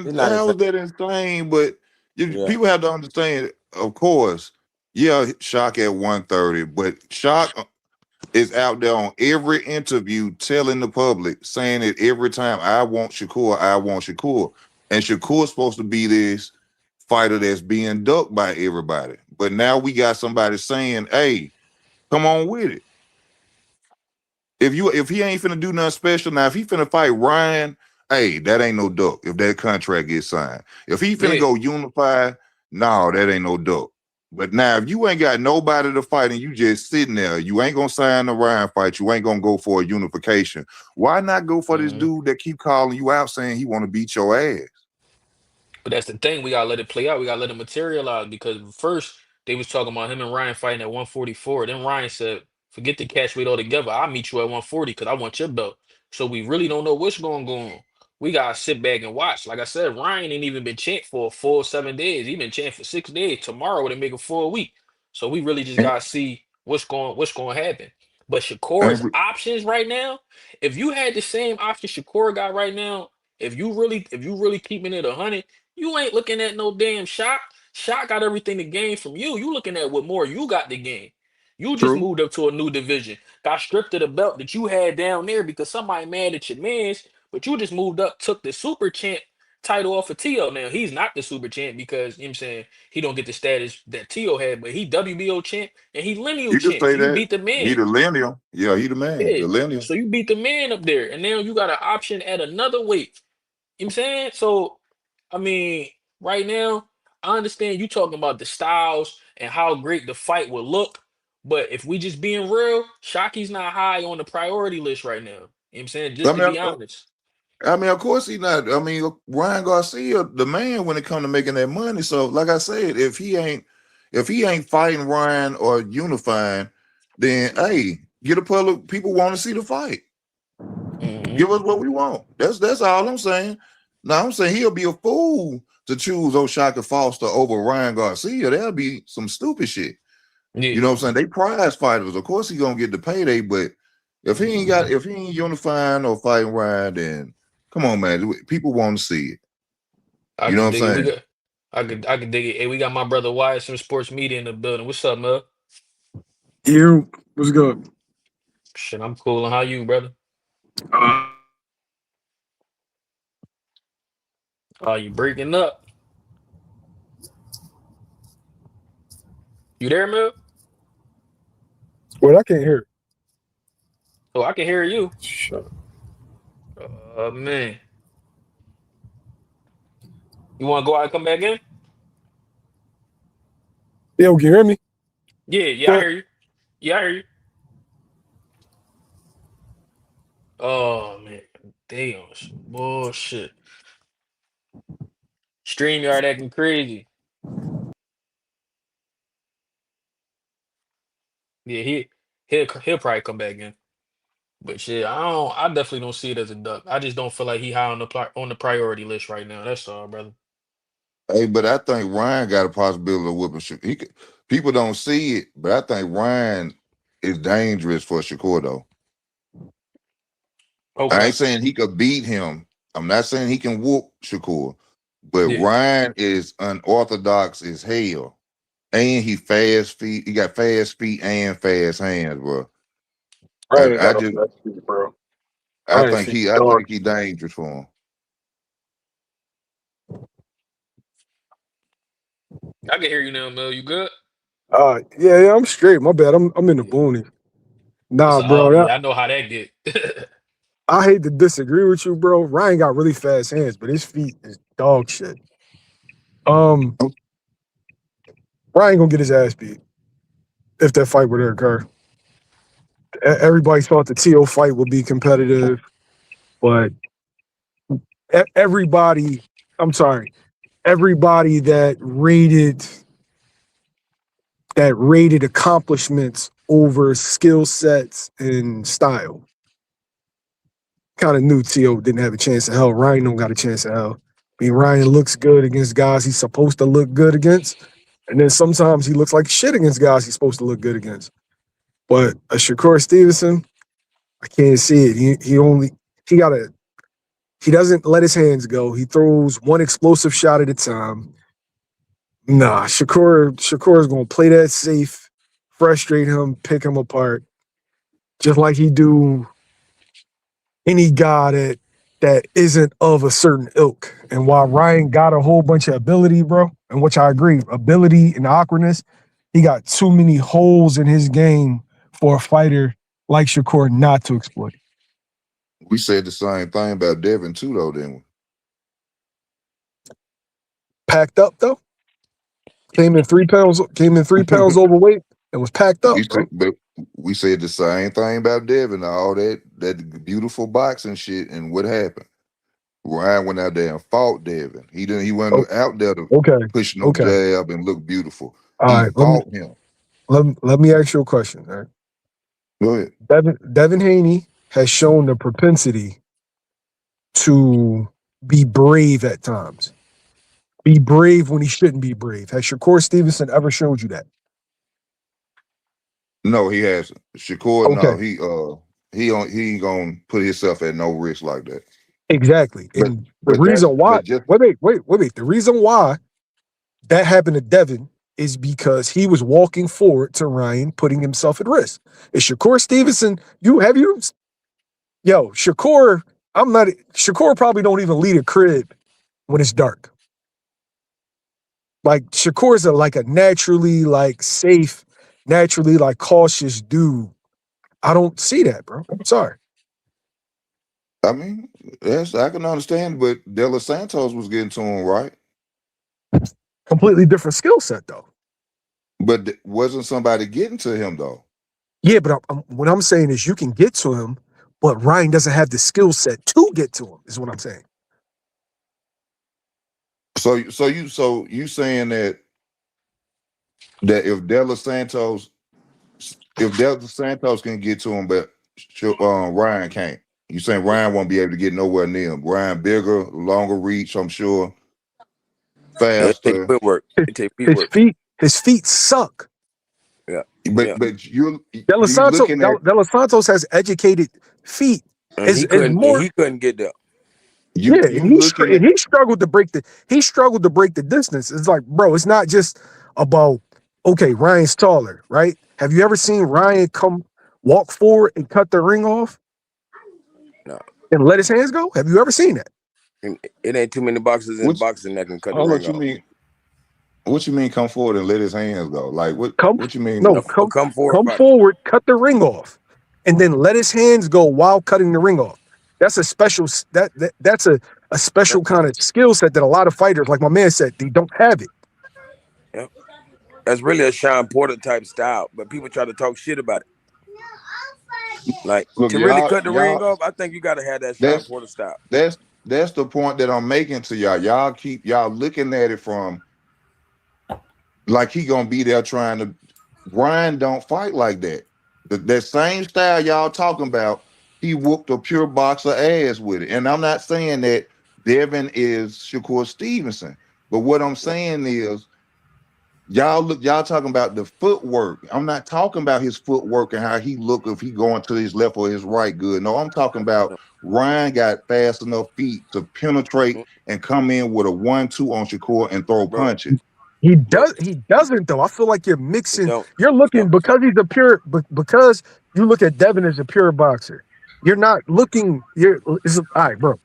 It's not how insane. is that insane? But Yeah. people have to understand. Of course, yeah, Shock at 130, but Shock is out there on every interview telling the public, saying it every time. I want Shakur. I want Shakur. And Shakur's supposed to be this fighter that's being ducked by everybody. But now we got somebody saying, "Hey, come on with it." If he ain't finna do nothing special now, if he finna fight Ryan, hey, that ain't no duck. If that contract gets signed, if he finna Yeah. go unify, no, that ain't no duck. But now, if you ain't got nobody to fight and you just sitting there, you ain't gonna sign the Ryan fight. You ain't gonna go for a unification. Why not go for this Mhm. dude that keep calling you out saying he want to beat your ass? But that's the thing. We gotta let it play out. We gotta let it materialize because first they was talking about him and Ryan fighting at 144. Then Ryan said, "Forget the catch weight altogether. I'll meet you at 140 because I want your belt." So we really don't know what's going to go on. We gotta sit back and watch. Like I said, Ryan ain't even been champ for a full 7 days. He been champ for 6 days. Tomorrow would make a full week. So we really just And, gotta see what's going to happen. But Shakur's and options right now, if you had the same option Shakur got right now, if you really keeping it 100. You ain't looking at no damn shot. Shot got everything to gain from you. You looking at what more you got to gain. You just true. moved up to a new division. Got stripped of the belt that you had down there because somebody mad at your mans, but you just moved up, took the super champ title off of Tio. Now he's not the super champ because you know what I'm saying he don't get the status that Tio had, but he WBO champ and he lineal You can champ. say So you that. beat the He man. the lineal. Yeah, he the man. Yeah. The lineal. So you beat the man up there. And now you got an option at another weight. You know what I'm saying? So I mean, right now, I understand you talking about the styles and how great the fight would look, but if we just being real, Shocky's not high on the priority list right now. You know what I'm saying? I Just to mean, be honest. of course he not. I mean, Ryan Garcia, the man when it come to making that money. So, like I said, if he ain't fighting Ryan or unifying, then hey, get a public. People want to see the fight. Hmm. Give us what we want. That's all I'm saying. Now I'm saying he'll be a fool to choose O'Shaka Foster over Ryan Garcia. That'll be some stupid shit. You Yeah. know what I'm saying? They prize fighters. Of course he gonna get the payday, but if he ain't unifying or fighting Ryan, then come on, man. People want to see it. I You know could what dig it. I'm saying? I could dig it. Hey, we got my brother Wyatt from sports media in the building. What's up, man? You, what's good? Shit, I'm cool. And how you, brother? Uh, Oh, you breaking up? You there, Mel? Well, I can't hear it. Oh, I can hear you. Shut up. Man, you want to go out and come back in? Yo, can you hear me? Yeah, yeah, I Yeah. hear you. Yeah, I hear you. Oh man, they on some bullshit. StreamYard acting crazy. Yeah, he'll probably come back in. But shit, I definitely don't see it as a duck. I just don't feel like he high on on the priority list right now. That's all, brother. Hey, but I think Ryan got a possibility of whooping Shakur. People don't see it, but I think Ryan is dangerous for Shakur though. I Okay. ain't saying he could beat him. I'm not saying he can whoop Shakur, but Yeah. Ryan is unorthodox as hell. And he fast feet. He got fast feet and fast hands, bro. I ain't I got no just fast feet, bro. I I ain't think feet he I dog. think he dangerous for him. I can hear you now, Mel. You good? Yeah, I'm straight. My bad. I'm in the Yeah. boonies. It's Nah, bro. yeah, I know how that get. I hate to disagree with you, bro. Ryan got really fast hands, but his feet is dog shit. Um, Ryan gonna get his ass beat if that fight were to occur. Everybody thought the TO fight would be competitive, but everybody, I'm sorry, everybody that rated accomplishments over skill sets and style kind of knew TO didn't have a chance in hell. Ryan don't got a chance in hell. I mean, Ryan looks good against guys he's supposed to look good against. And then sometimes he looks like shit against guys he's supposed to look good against. But a Shakur Stevenson, I can't see it. He doesn't let his hands go. He throws one explosive shot at a time. Nah, Shakur is gonna play that safe, frustrate him, pick him apart, just like he do any guy that isn't of a certain ilk. And while Ryan got a whole bunch of ability, bro, and which I agree, ability and awkwardness, he got too many holes in his game for a fighter like Shakur not to exploit. We said the same thing about Devin too, though, didn't we? Packed up though, came in 3 pounds overweight, and was packed up, bro. But we said the same thing about Devin, all that beautiful boxing shit, and what happened? Ryan went out there and fought Devin. He Oh, wasn't out there to okay, push no okay. jab and look beautiful. All He right, fought him. let me ask you a question. All right? Go ahead. Devin Haney has shown the propensity to be brave at times. Be brave when he shouldn't be brave. Has Shakur Stevenson ever showed you that? No, he hasn't. Shakur, Okay, no, he ain't gonna put himself at no risk like that. exactly. But And the but reason why, just wait. The reason why that happened to Devin is because he was walking forward to Ryan, putting himself at risk. Is Shakur Stevenson, Shakur, Shakur probably don't even leave a crib when it's dark. Like Shakur's like a naturally like safe, naturally like cautious dude. I don't see that, bro. I'm sorry. I mean, yes, I can understand, but De Los Santos was getting to him, right? Completely different skill set though. But wasn't somebody getting to him though? Yeah, but what I'm saying is you can get to him, but Ryan doesn't have the skill set to get to him. Is what I'm saying. So you saying that if De Los Santos can get to him, but Ryan can't. You saying Ryan won't be able to get nowhere near him? Ryan bigger, longer reach, I'm sure, It take faster. footwork. His, It take his footwork. feet suck. Yeah, But yeah. but you you De looking at Los Santos has educated feet. And Is more. he couldn't get there. you Yeah, you looking at he struggled to break the distance. It's like, bro, it's not just about okay, Ryan's taller, right? Have you ever seen Ryan walk forward and cut the ring off No. and let his hands go? Have you ever seen that? It ain't too many boxers in Which, boxing that can cut the hold on, ring you off. mean? What you mean? Come forward and let his hands go? Like what? Come, What you mean? no, Come forward, come fighter. forward, cut the ring off, and then let his hands go while cutting the ring off. That's a special that's a special kind of skill set that a lot of fighters, like my man said, they don't have it. Yep. That's really a Sean Porter type style, but people try to talk shit about it. Like Look, to really cut the ring y'all. off, I think you got to have that Sean That's Porter style. that's the point that I'm making to y'all. Y'all keep looking at it from like he gonna be there trying to. Ryan don't fight like that. That same style y'all talking about, he whooped a pure boxer ass with it. And I'm not saying that Devin is Shakur Stevenson, but what I'm saying is y'all talking about the footwork. I'm not talking about his footwork and how he look if he going to his left or his right good. No, I'm talking about Ryan got fast enough feet to penetrate and come in with a 1-2 on Shakur and throw punches. He doesn't though. I feel like you're mixing. Don't. You're looking because he's a pure. Because you look at Devin as a pure boxer. You're not looking. All right, bro.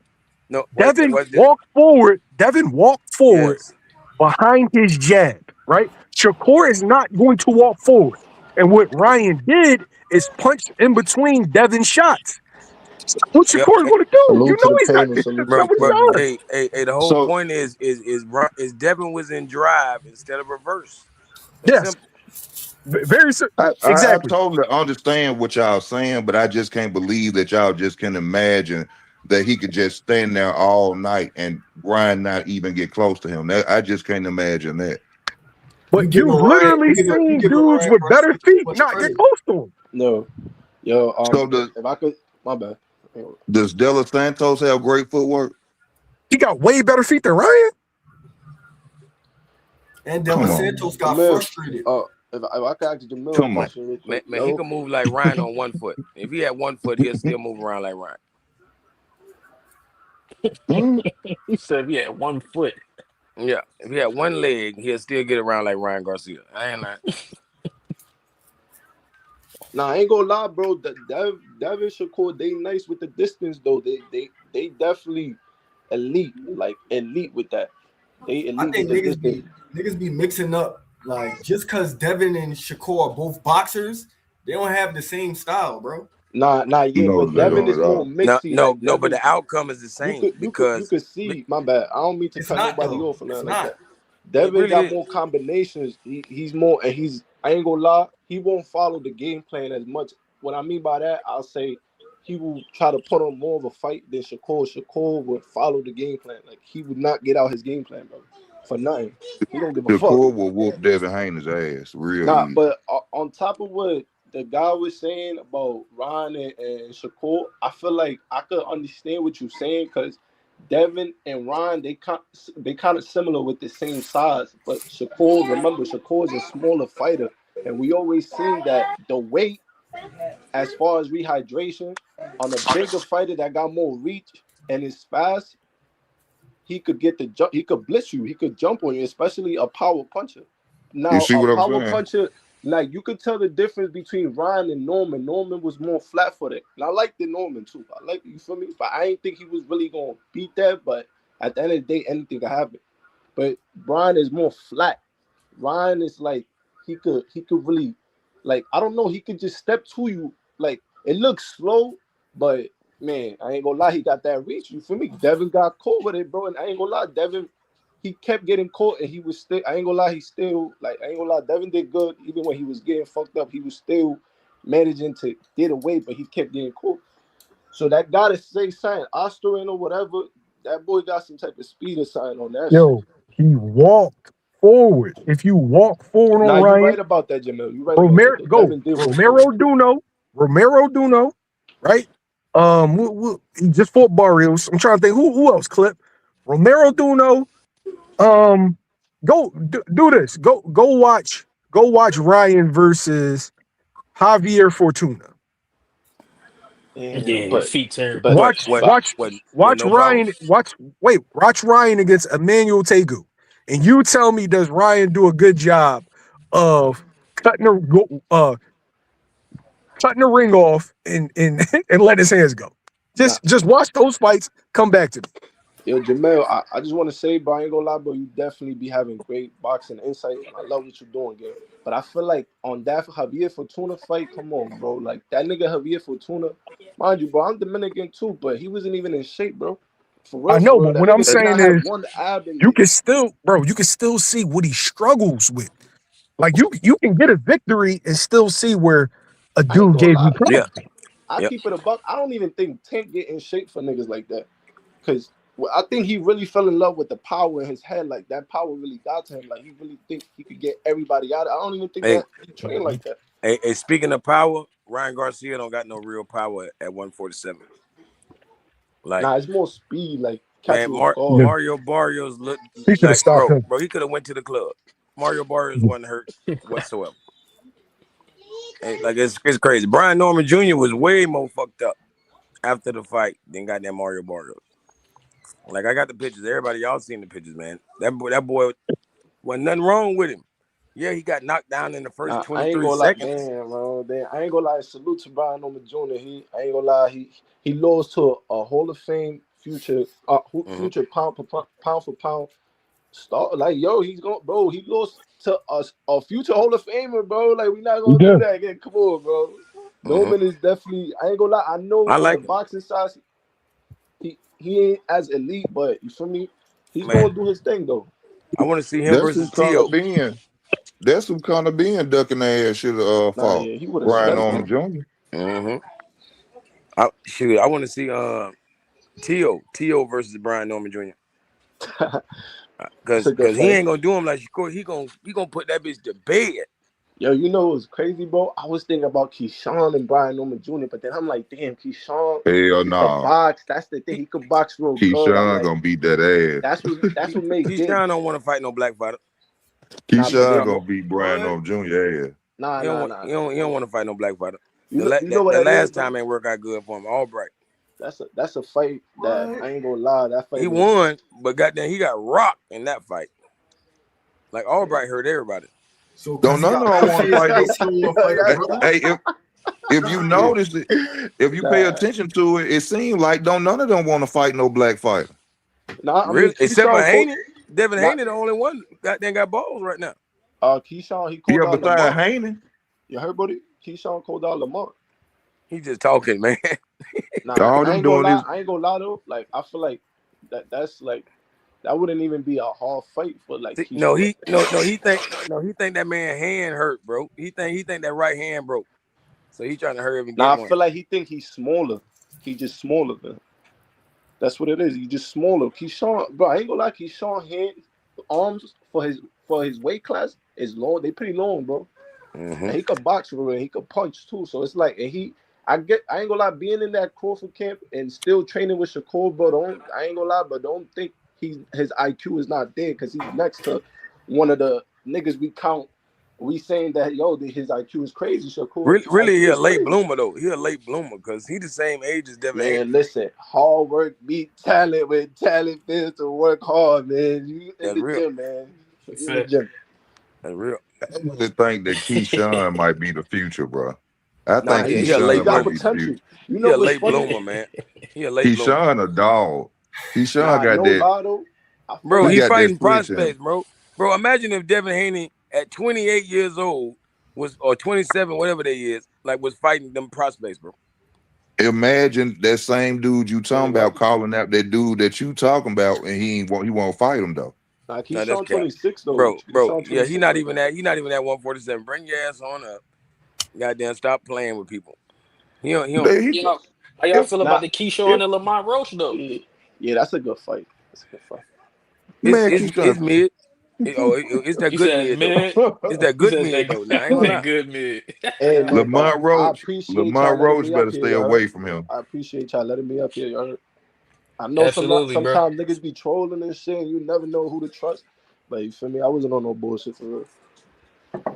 No, Devin walked forward. Devin walked forward Yes. behind his jab. Right. Shakur is not going to walk forward. And what Ryan did is punch in between Devin's shots. What Shakur is going to do? Salute You to know the he's not. panel. That's Salute to not the what panel. he does. Hey, the whole point is Devin was in drive instead of reverse. That's Yes. simple. Very I exactly. totally understand what y'all saying, but I just can't believe that y'all just can imagine that he could just stand there all night and Ryan not even get close to him. I just can't imagine that. But you've literally seen dudes with better feet not get close to him. No, yo, So if I could, my bad. does De Los Santos have great footwork? He got way better feet than Ryan. And De Los Santos got frustrated. If I could ask Jamil Come a on. question real quick. Man, he can move like Ryan on 1 foot. If he had 1 foot, he'll still move around like Ryan. He said he had 1 foot. Yeah, if he had 1 leg, he'll still get around like Ryan Garcia. I ain't lying. Nah, I ain't gonna lie, bro. Devin Shakur, they nice with the distance though. They definitely elite, like elite with that. They elite I think with the distance. niggas be mixing up, like, just because Devin and Shakur are both boxers, they don't have the same style, bro. Yeah, No, but they Devin don't is at all. more mixy. No, Devin, but the outcome is the same you because could see. My bad. I don't mean to It's cut not, nobody though. off or nothing It's like not. that. Devin really got is. more combinations. He's more, and I ain't gonna lie, he won't follow the game plan as much. What I mean by that, I'll say he will try to put on more of a fight than Shakur. Shakur would follow the game plan. Like, he would not get out his game plan, bro, for nothing. He don't give a fuck. Shakur will whoop Devin Haney's ass real Nah, easy. but on top of what the guy was saying about Ryan and Shakur, I feel like I could understand what you're saying because Devin and Ryan, they kind of similar with the same size. But remember, Shakur is a smaller fighter, and we always seen that the weight, as far as rehydration, on a bigger fighter that got more reach and is fast, he could get the jump. He could blitz you. He could jump on you, especially a power puncher. You Now, see a what I'm power saying? puncher, like, you could tell the difference between Ryan and Norman. Norman was more flat-footed. And I like the Norman too. I like, you feel me? But I didn't think he was really gonna beat that. But at the end of the day, anything can happen. But Brian is more flat. Ryan is like he could really, like, I don't know, he could just step to you. Like, it looks slow, but man, I ain't gonna lie, he got that reach. You feel me? Devin got caught with it, bro. And I ain't gonna lie, Devin, he kept getting caught, and he was still. I ain't gonna lie, I ain't gonna lie, Devin did good even when he was getting fucked up. He was still managing to get away, but he kept getting caught. So that gotta say something. Osterman or whatever, that boy got some type of speed or something on that shit. Yo, he walked forward. If you walk forward Nah, on you Ryan, right about that, Jamil. You right about that. Devin did walk Romero Duno, right? He just fought Barrios. I'm trying to think who else. Clip Romero Duno. Do this. Go watch Ryan versus Javier Fortuna. Yeah, but feet terrible. Watch no Ryan. bounce. Watch Ryan against Emmanuel Tegu, and you tell me, does Ryan do a good job of cutting the ring off and and let his hands go? Just watch those fights. Come back to me. Yo, Jamel, I just want to say, bro, I ain't gonna lie, bro, you definitely be having great boxing insights, and I love what you're doing, gang. But I feel like on that Javier Fortuna fight, come on, bro. Like, that nigga Javier Fortuna, mind you, bro, I'm Dominican too, but he wasn't even in shape, bro. I For know, real, but that what I'm nigga did saying not have is one ab in you there. can still, bro, you can still see what he struggles with. Like you can get a victory and still see where a I ain't dude gonna gave you lie. Yeah, problems. I yeah. keep it a buck. I don't even think Tank get in shape for niggas like that. Because I think he really fell in love with the power in his head. Like, that power really got to him. Like, he really think he could get everybody out. I don't even think Hey, that he trained like that. hey, speaking of power, Ryan Garcia don't got no real power at 147. Like, Nah, it's more speed, like man, catching off guard. Yeah, Mario Barrios look he could have like, stopped him. bro, he could have went to the club. Mario Barrios wasn't hurt whatsoever. Like, it's crazy. Brian Norman Jr. was way more fucked up after the fight than goddamn Mario Barrios. Like, I got the pictures. Everybody, y'all seen the pictures, man. That boy wasn't nothing wrong with him. Yeah, he got knocked down in the first Nah, I ain't 23 gonna lie, seconds. damn, bro. Damn, I ain't gonna lie. Salute to Brian Norman Jr. I ain't gonna lie. He lost to a Hall of Fame future pound for pound star. Like, yo, he's going, bro. He lost to a future Hall of Famer, bro. Like, we not He gonna do did. that again. Come on, bro. Mm-hmm. Norman is definitely. I ain't gonna lie. I know I on the like him, boxing side, he ain't as elite, but you feel me? He's man. gonna do his thing though. I want to see him That's who versus Conor Tio. Benn. That's who Conor Benn ducking their ass should have Nah, fought. yeah, he would have Ryan smoked Norman him. Jr. Mm-hmm. I want to see Tio versus Brian Norman Jr. That's a good Cause he fight. ain't gonna do him like Shakur. He gonna put that bitch to bed. Yo, you know what's crazy, bro? I was thinking about Keyshawn and Brian Norman Jr., but then I'm like, damn, Keyshawn, Hell he could nah. box. That's the thing. He, He could box real good. I'm Keyshawn like, gonna beat that ass. that's what made Keyshawn Gibbs. don't want to fight no black fighter. Nah, but Keyshawn then gonna beat Brian What? Norman Jr. ass. nah, He don't nah, want nah, he nah. don't, he don't want to fight no black fighter. You know what The that is, last bro? time ain't work out good for him. Albright. That's a fight that What? I ain't gonna lie. That He fight was won, but goddamn, he got rocked in that fight. Like Albright hurt everybody. So Don't because he none got of them want to Patriots fight though. face, he don't want to fight a Hey, brother? if you notice it, if you pay nah, attention to it, it seems like don't none of them want to fight no black fighter. nah. I mean, Really, except for Keyshawn called Haney. Devin not Haney, the only one goddamn got balls right now. Keyshawn. He called Yeah, out besides Lamont. Haney, You heard, buddy? Keyshawn called out Lamont. He just talking, man. Nah, all I them ain't gonna doing lie. is I ain't gonna lie though. Like, I feel like that's like that wouldn't even be a hard fight for like See, no, Keyshawn. he think that man hand hurt, bro. He think that right hand broke. So he trying to hurry up and get Now I one. feel like he think he's smaller. He just smaller than. That's what it is. He just smaller. Keyshawn, bro, I ain't gonna lie. Keyshawn hand arms for his weight class is long. They pretty long, bro. Mm-hmm. And he could box for real. He could punch too. So it's like, and I ain't gonna lie. Being in that Crawford camp and still training with Shakur, bro. I ain't gonna lie, but don't think his IQ is not there because he's next to one of the niggas we count. We saying that his IQ is crazy. Shakur Really, he IQ a is late crazy. bloomer though. He a late bloomer because he the same age as Devin Haney. Man, listen, hard work beat talent when talent fails to work hard, man. You in That's the real. gym, man. You in the Fact. gym. That's real. I really think that Keyshawn might be the future, bro. I Nah, think He a he Keyshawn late got might bloomer. be the potential. future. You He know a what's late funny? bloomer, man. He a late bloomer. Keyshawn a dog. Keyshawn Nah, got no that. lie though. I feel Bro, He he like got that fighting switch in him. prospects, bro. Bro, imagine if Devin Haney at 28 years old or 27, whatever they is, like was fighting them prospects, bro. Imagine that same dude you talking 21. about calling out that dude that you talking about, and he won't fight him though. Nah, No, that's Keyshawn cap. 26 though. Bro. Keyshawn Yeah, 26 right now. he not even at 147. Bring your ass on up. Goddamn, stop playing with people. He don't He, Y'all, how y'all if feel about Nah, the Keyshawn if and Lamont Roach though? yeah, that's a good fight. That's a good fight. man it's Keyshawn, mid. It's that You good said mid though. mid. It's that You good said mid though. Now I ain't gonna that lie. good mid. Hey, no, but I appreciate y'all Lamont letting Roach me up better here. stay You heard? away from him. I appreciate y'all letting me up here. You heard? I know Absolutely, bro. sometimes niggas be trolling and shit, and you never know who to trust. But you feel me? I wasn't on no bullshit for real.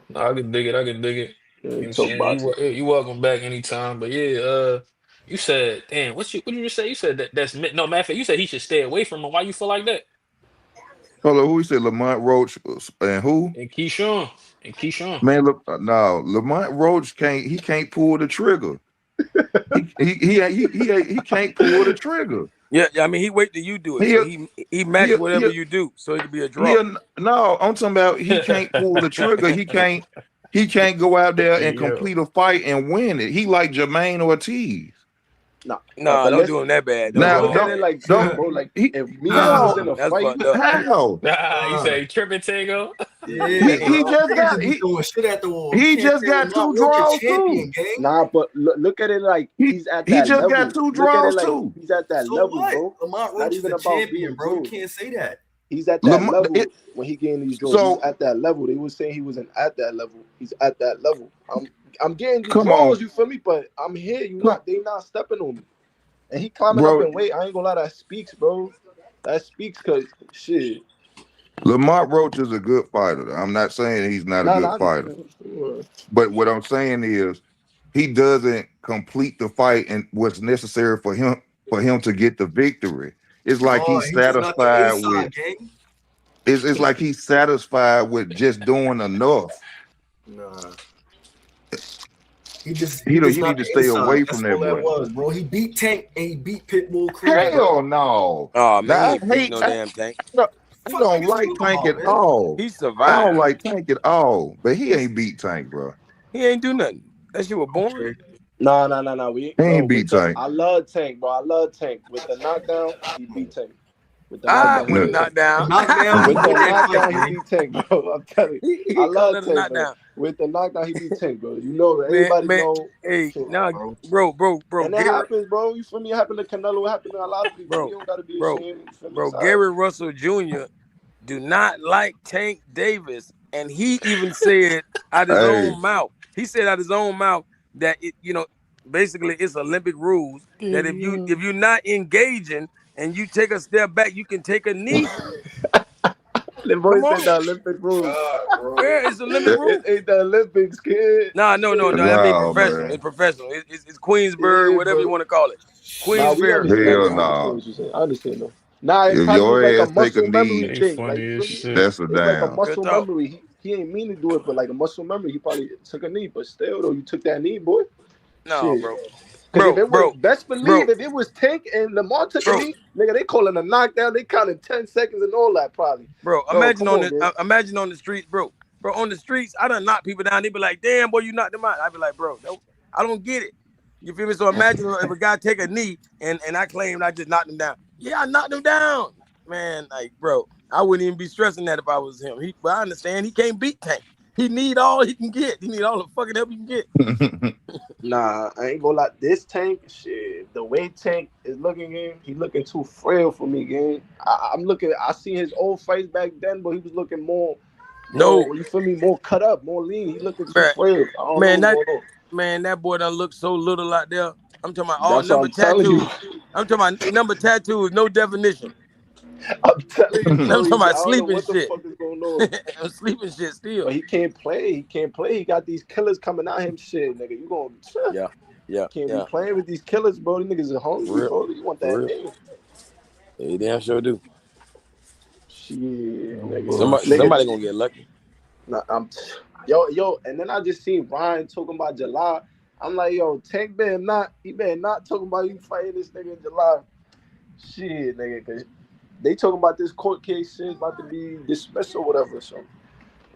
No, I can dig it. I can dig it. You know what I'm Talk saying? boxing. You welcome back anytime. But yeah, you said, damn, what you just say? You said that's mid. No, matter of fact, you said he should stay away from him. Why you feel like that? Hold on, who he said Lamont Roach and who? And Keyshawn. And Keyshawn. Man, look, no, Lamont Roach can't pull the trigger. He can't pull the trigger. Yeah, I mean, he wait till you do it, so he match whatever you do, so it could be a draw. No, I'm talking about he can't pull the trigger. He can't go out there and complete a fight and win it. He like Jermaine Ortiz. No, don't do him that bad. Look at it like this, bro. Like if me was in a that's fight, fucked up. How? You say tripping Tango? He just got doing shit at the wall. He just got 2 draws too. Nah, but look at it like he's at that He just level. got 2 draws like too. He's at that level, bro. Lamont Roach Not is even the about champion, bro. You can't say that. He's at that level when he getting these draws. So, he's at that level. They were saying he wasn't at that level. He's at that level. I'm getting the Come draws, on. you feel me? But I'm here. They not stepping on me. And he climbing up in weight. I ain't gonna lie, that speaks, bro. That speaks because shit. Lamont Roach is a good fighter. I'm not saying he's not a good fighter. But what I'm saying is he doesn't complete the fight and what's necessary for him to get the victory. It's like he's satisfied with it's like he's satisfied with just doing enough. Nah. He need to stay away from that boy. Bro. He beat Tank and he beat Pitbull Creek. Hell no. Oh man, he ain't no damn Tank. I don't like Tank at all. He survived. I don't like Tank at all. But he ain't beat Tank, bro. He ain't do nothing. That shit was boring. No. He ain't beat Tank. I love Tank, bro. I love Tank. With the knockdown, he beat Tank. With the knockdown, with the knockdown, he beat Tank, bro. I'm telling you. I love Tank, bro. With the knockdown, he beat Tank, bro. You know that. Everybody know. Hey, now, bro. And that happens, bro. You feel me? It happened to Canelo. It happened to a lot of people. You don't gotta be ashamed. Bro, Gary Russell Jr. do not like Tank Davis, and he even said out his own mouth. He said out his own mouth that basically it's Olympic rules that if you're not engaging and you take a step back, you can take a knee. The boy said the Olympic rules. Where is the Olympic rules? It ain't the Olympics, kid. No. That ain't professional. Man. It's professional. It's Queensbury, whatever you want to call it. Queensbury. Hell no. I understand though. Nah, it's if your like ass a muscle take a memory knee, thing. That's a damn. Like a muscle memory. He ain't mean to do it, but like a muscle memory, he probably took a knee. But still, though, you took that knee, boy. No, bro. Best believe if it was Tank and Lamont took a knee, nigga, they calling a knockdown. They counted 10 seconds and all that probably. Bro, imagine on the streets, bro. Bro, on the streets, I done knock people down. They be like, damn, boy, you knocked them out. I be like, bro, no, I don't get it. You feel me? So imagine if a guy take a knee and I claimed I just knocked him down. Yeah, I knocked him down. Man, like, bro, I wouldn't even be stressing that if I was him. But I understand he can't beat Tank. He need all he can get. He need all the fucking help he can get. Nah, I ain't gonna lie. This Tank, shit, the way Tank is looking in, he looking too frail for me, gang. I seen his old fights back then, but he was looking more, you feel me, more cut up, more lean. He looking too frail. Man, that boy done look so little out there. I'm talking about all number tattoos. I'm talking about number tattoos, no definition. I'm telling you, I'm talking about sleeping what shit. The fuck is going on? I'm sleeping shit still. But he can't play. He got these killers coming at him. Shit, nigga, you gonna can't be playing with these killers, bro. These niggas are hungry, bro. You want that name? They damn sure do. Shit, nigga. Somebody gonna get lucky. Nah, yo, and then I just seen Ryan talking about July. I'm like, yo, Tank better not talking about you fighting this nigga in July. Shit, nigga, cause they talking about this court case shit about to be dismissed or whatever. So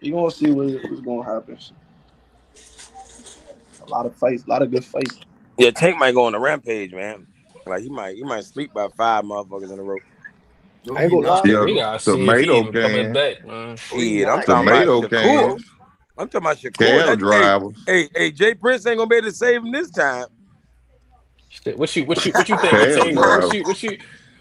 you gonna see what's gonna happen. A lot of fights, a lot of good fights. Yeah, Tank might go on a rampage, man. Like he might sleep by 5 motherfuckers in a row. I ain't gonna lie. We gotta see if he even coming back, man. Shit, I'm talking about Shakur. I'm talking about Shakur. Hey, Jay Prince ain't gonna be able to save him this time. What you think, Tango?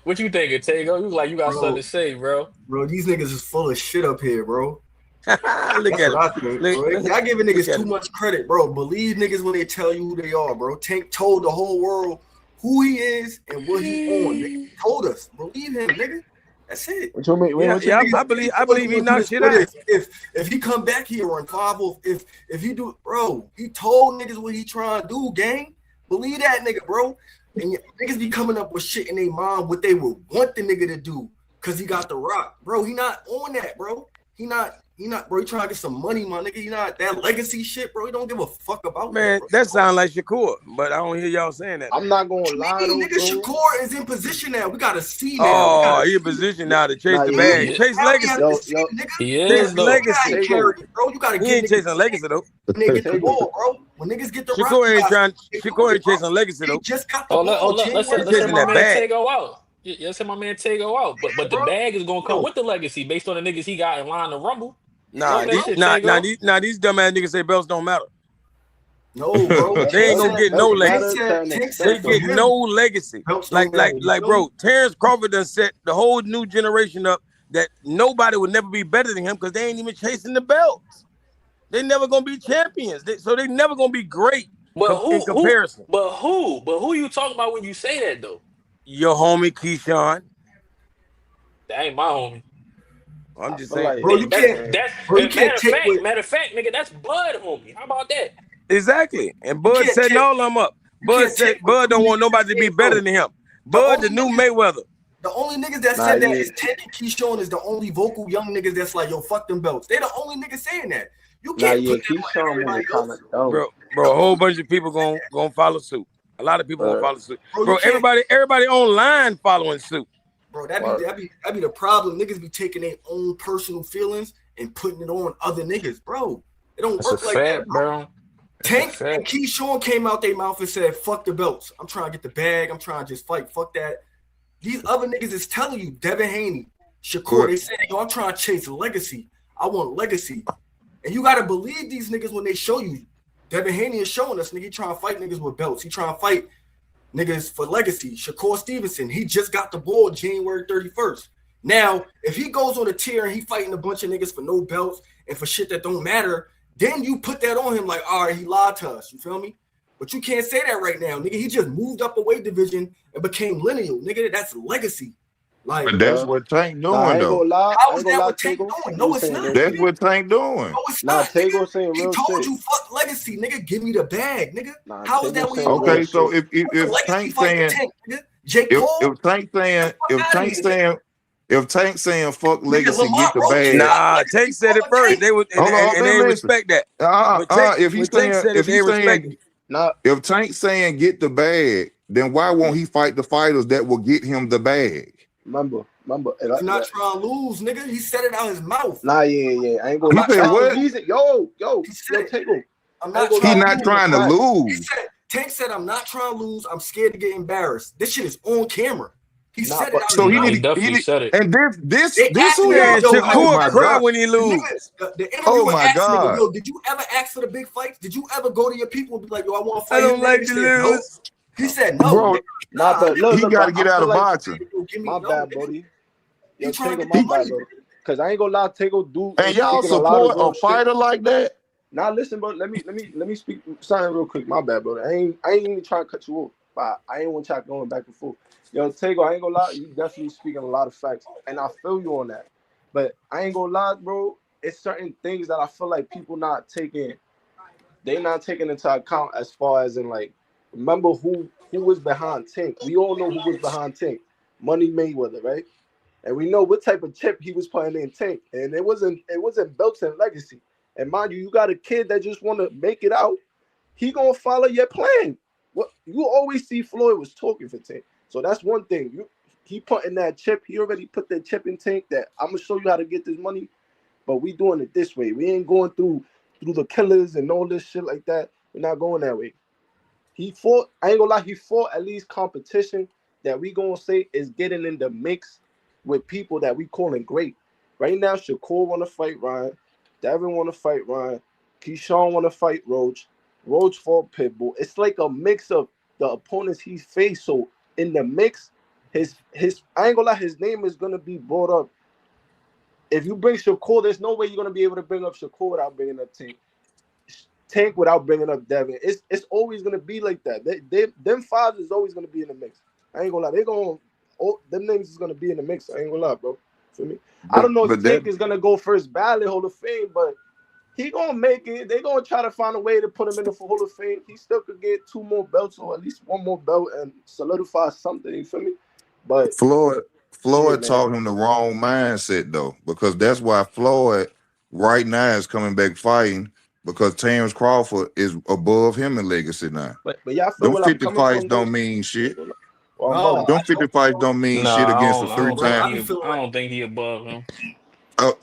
What you think, Tango? You like you got something to say, bro? Bro, these niggas is full of shit up here, bro. Look at it. Y'all giving niggas too much credit, bro. Believe niggas when they tell you who they are, bro. Tank told the whole world who he is and what he on. Nigga. He told us. Believe him, nigga. That's it. I believe he knocked shit out. If he come back here on 5-0, if he do, bro, he told niggas what he trying to do, gang. Believe that nigga, bro. And niggas be coming up with shit in their mind what they would want the nigga to do because he got the rock. Bro, he not on that, bro. He not, bro. He trying to get some money, my nigga. He not that legacy shit, bro. He don't give a fuck about Man, that sounds like Shakur, but I don't hear y'all saying that. I'm not gonna lie, though, nigga. bro. Shakur is in position now. We gotta see now. Oh, he in position now to chase the bag. Chase legacy. He is, though. Legacy. Bro, you gotta he ain't chasing legacy, though. When they get the ball, bro. When niggas get the Shakur ain't chasing legacy, though. He just got the ball. Let's say my man Tego out. Yeah, say my man Tego out. But the bag is gonna come with the legacy based on the niggas he got in line to rumble. Nah, these dumbass niggas say belts don't matter. No, bro. They ain't gonna get no legacy. They get no legacy. Like, bro, Terrence Crawford done set the whole new generation up that nobody would never be better than him because they ain't even chasing the belts. They never gonna be champions. So they never gonna be great in comparison. But who you talking about when you say that though? Your homie Keyshawn. That ain't my homie. I'm just saying, bro. You can't. Matter of fact, nigga, that's Bud homie. How about that? Exactly. And Bud setting all of them up. Bud said Bud don't want nobody to be better than him. Bud, the new Mayweather. The only niggas that said that is Tank and Keyshawn is the only vocal young niggas that's like, yo, fuck them belts. They the only niggas saying that. You can't put that on everybody else. Bro, a whole bunch of people gonna follow suit. A lot of people gonna follow suit. Bro, everybody online following suit. Bro, that be the problem. Niggas be taking their own personal feelings and putting it on other niggas, bro. It don't work like that, bro. Tank and Keyshawn came out their mouth and said, fuck the belts. I'm trying to get the bag. I'm trying to just fight. Fuck that. These other niggas is telling you, Devin Haney, Shakur, they said, yo, I'm trying to chase legacy. I want legacy. And you got to believe these niggas when they show you. Devin Haney is showing us, nigga, he trying to fight niggas with belts. He trying to fight niggas for legacy. Shakur Stevenson, he just got the ball January 31st. Now, if he goes on a tier and he fighting a bunch of niggas for no belts and for shit that don't matter, then you put that on him like, all right, he lied to us. You feel me? But you can't say that right now, nigga. He just moved up a weight division and became lineal, nigga. That's legacy. Like, but that's what Tank doing, though. How is that what Tank doing? No, it's not. That's what Tank doing. No, it's not. Tank saying real shit. He told you, fuck legacy, nigga. Give me the bag, nigga. How is that what you okay, so if Tank saying, if Tank saying fuck legacy, get the bag. Nah, Tank said it first. They would, and they respect that. If Tank saying get the bag, then why won't he fight the fighters that will get him the bag? Remember. He's not trying to lose, nigga. He said it out his mouth. Nah, yeah. I ain't gonna lie. Yo, I'm not trying to lose. Tank said, I'm not trying to lose. I'm scared to get embarrassed. This shit is on camera. He said it out. So he definitely said it. And this who y'all Shakur cry when he lose. Oh my God. Yo, did you ever ask for the big fights? Did you ever go to your people and be like, yo, I want to fight? I don't like to lose. He said no. Bro, he got to get out of boxing. My bad, buddy. Yo, Tego, my bad, bro. Because I ain't gonna lie, Tego do. And y'all support a fighter like that? Now listen, bro. Let me speak something real quick. My bad, bro. I ain't even trying to cut you off, but I ain't want to try going back and forth. Yo, Tego, I ain't gonna lie. You definitely speaking a lot of facts, and I feel you on that. But I ain't gonna lie, bro. It's certain things that I feel like people not taking. They not taking into account as far as in like. Remember who was behind Tank. We all know who was behind Tank. Money Mayweather, right? And we know what type of chip he was putting in Tank. And it wasn't belts and legacy. And mind you got a kid that just want to make it out. He gonna follow your plan. What you always see Floyd was talking for Tank. So that's one thing. He putting that chip. He already put that chip in Tank that I'm gonna show you how to get this money. But we doing it this way. We ain't going through the killers and all this shit like that. We're not going that way. He fought, I ain't gonna lie, he fought at least competition that we gonna say is getting in the mix with people that we calling great. Right now, Shakur wanna fight Ryan, Devin wanna fight Ryan, Keyshawn wanna fight Roach, Roach fought Pitbull. It's like a mix of the opponents he faced. So in the mix, his I ain't gonna lie, his name is gonna be brought up. If you bring Shakur, there's no way you're gonna be able to bring up Shakur without bringing up Tank without bringing up Devin. It's always gonna be like that. Them five is always gonna be in the mix. I ain't gonna lie. Them names is gonna be in the mix. I ain't gonna lie, bro. For me, I don't know if Tank is gonna go first ballot Hall of Fame, but he gonna make it. They gonna try to find a way to put him in the Hall of Fame. He still could get 2 more belts or at least 1 more belt and solidify something. You feel me? But Floyd Floyd man. taught him the wrong mindset though, because that's why Floyd right now is coming back fighting, because Terrence Crawford is above him in legacy now. But y'all feel Them what I'm 50 coming fights from, though? don't mean shit. Well, I'm No, bugging. Them I 50 don't, fights don't mean Nah, shit against a I don't think bro. he. I be feeling I don't think he above him.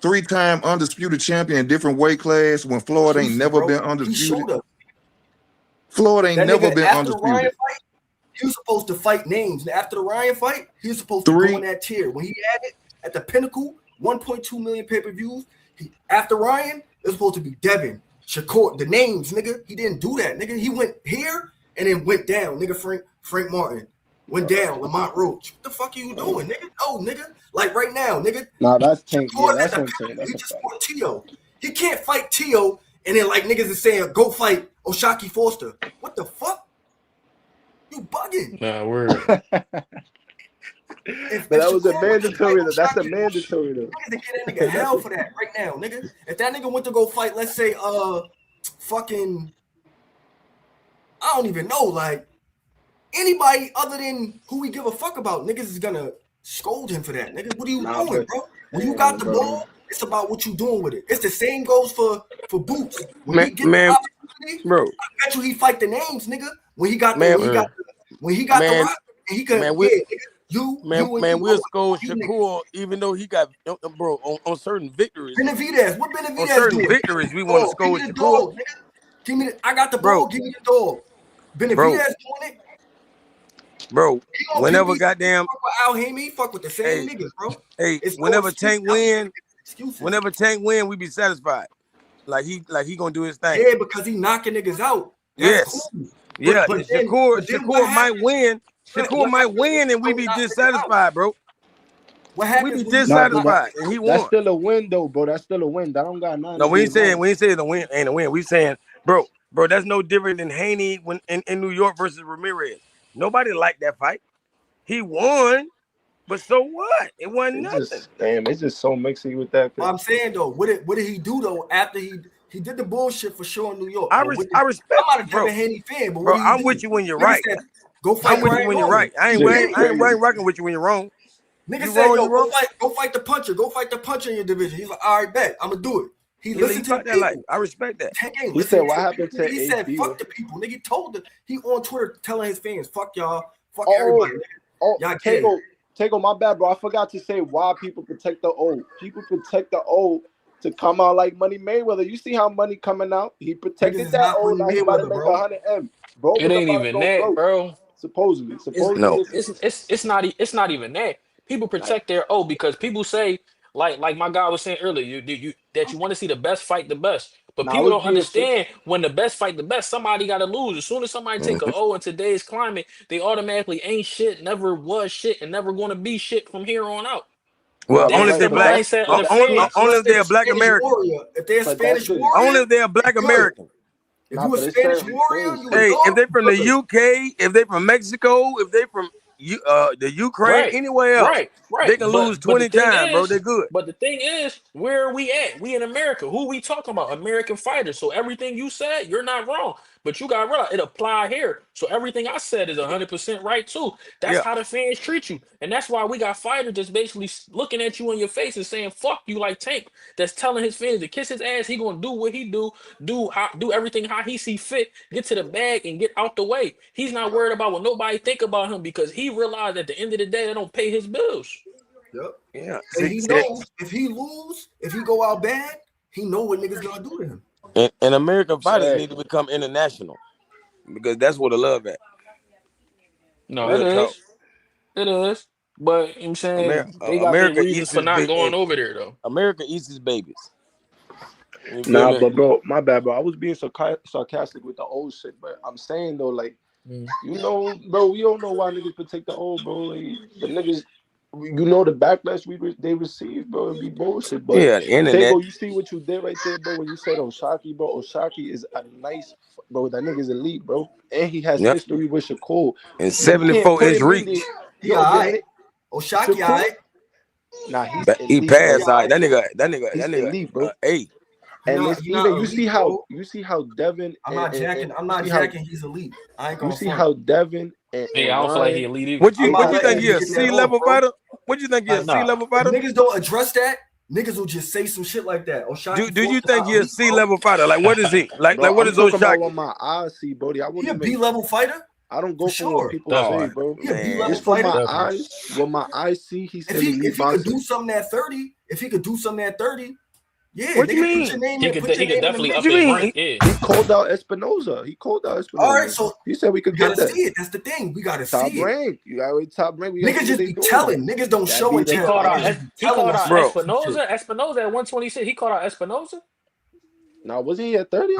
three-time undisputed champion in different weight class when Floyd ain't juicy, never bro. been He undisputed. showed us. Floyd ain't That never nigga been after the Ryan undisputed. fight, he was supposed to fight names. After the Ryan fight, he was supposed to go in Three. that tier. When he had it at the pinnacle, 1.2 million pay-per-views. After Ryan, it was supposed to be Devin, Shakur, the names, nigga. He didn't do that, nigga. He went here and then went down, nigga. Frank Martin went down. Lamont Roach. What the fuck are you doing, nigga? No, nigga. Like right now, nigga. Nah, that's Tank. Yeah, Shakur's that's at the him, Tank. pinnacle. That's He a just fact. fought Tio. He can't fight Tio and then like niggas is saying go fight Oshaki Foster. What the fuck? You bugging. Nah, word. If But that was a Shakur went to fight mandatory. That's a Oshaki mandatory, though. Foster, niggas to get that nigga hell for that right now, nigga. If that nigga went to go fight, let's say, fucking, I don't even know, like anybody other than who we give a fuck about, niggas is gonna scold him for that, nigga. What are you doing, bro? When you got the ball, it's about what you doing with it. It's the same goes for Boots. When he get the opportunity, bro, I bet you he fight the names, nigga. When he got the rock, and he could, we'll scold Shakur even though he got, bro, on certain victories. Benavidez, what Benavidez on certain doing? victories, we want to scold Shakur. Give me I got the ball. Give me the dog. Benavidez doing it. Bro, whenever goddamn fuck with Al Haney, fuck with the same niggas, bro. Hey, whenever Tank win, we be satisfied. Like he gonna do his thing. Yeah, because he knocking niggas out. That's cool. Yeah, but Shakur might win. Shakur might win, and we be dissatisfied, bro. What happens? We be dissatisfied, and he won. That's still a win, though, bro. That's still a win. That don't got nothing. No, we ain't saying the win ain't a win. We saying, bro, that's no different than Haney when in New York versus Ramirez. Nobody liked that fight. He won, but so what? It wasn't nothing. It's just so mixy with that. I'm saying though, what did he do though after he did the bullshit for sure in New York? I respect. I'm not a Devin Haney fan, but bro, I'm with you when you're right. Go fight. I'm with you when you're right. I ain't rocking with you when you're wrong. Nigga said, yo, go fight the puncher. Go fight the puncher in your division. He's like, all right, bet. I'm gonna do it. He listened to the people. Life. I respect that. He said, what happened to He said, fuck the people. Nigga told he on Twitter telling his fans, fuck y'all, fuck everybody. Y'all Tego, my bad, bro. I forgot to say why people protect the O. People protect the O to come out like Money Mayweather. You see how money coming out? He protected that O. Now he about to make 100 M. Bro, it ain't even that, bro. Supposedly, it's not even that. People protect their O because people say, like my guy was saying earlier, you want to see the best fight the best. But people don't understand when the best fight the best, somebody got to lose. As soon as somebody take an O in today's climate, they automatically ain't shit, never was shit, and never going to be shit from here on out. Well, only if they're black. Only if they're Black American. If they're Spanish warrior, only if they're Black American. If you a Spanish warrior, if they from the UK, if they from Mexico, if they from the Ukraine, anywhere else, they can lose 20 times, bro. They're good. But the thing is, where are we at? We in America. Who we talking about? American fighters. So everything you said, you're not wrong. But you got to realize it apply here. So everything I said is 100% right too. That's how the fans treat you. And that's why we got fighters just basically looking at you in your face and saying, fuck you, like Tank. That's telling his fans to kiss his ass. He going to do what he do everything how he see fit, get to the bag and get out the way. He's not worried about what nobody think about him because he realized at the end of the day, they don't pay his bills. Yep. Yeah. And he knows if he lose, if he go out bad, he know what niggas gonna do to him. And American fighters need to become international because that's where the love at. No, it is. It is. But I'm saying they got their reasons for not going over there though. America eats his babies. Nah, but bro, my bad, bro. I was being sarcastic with the old shit, but I'm saying though, like, you know, bro, we don't know why niggas protect the old, bro. Like, the niggas, you know, the backlash they receive, bro, it'd be bullshit. But yeah, the internet. Tego, you see what you did right there, bro, when you said Oshaki, bro. Oshaki is a nice, bro. That nigga's elite, bro, and he has history with Shakur and 74-inch reach. Yeah, Oshaki, all right. Nah, he passed. That nigga, elite, bro. Hey. And you see how Devin. I'm not jacking. He's elite. I ain't gonna. You see how Devin. I don't feel like he elite. What you think he is? C-level fighter? What you think? You're a C-level fighter? Niggas don't address that. Niggas will just say some shit like that. Do you think he's a C-level fighter? Like, what is he? Like what is Oshaki? What my eyes see, Brody. He a B-level fighter? I don't go for what people say, bro. He a B-level Just for fighter. my eyes, what my eyes see, he's if he could do something at 30, yeah. What do you mean? He could definitely up his rank. Yeah. He called out Espinoza. All right, so he said we could get that. See it. That's the thing. We gotta top see rank. You gotta top rank. Niggas just be telling. Niggas don't show and tell. He called out Espinoza. Espinoza at 126. He called out Espinoza. Now was he at 30?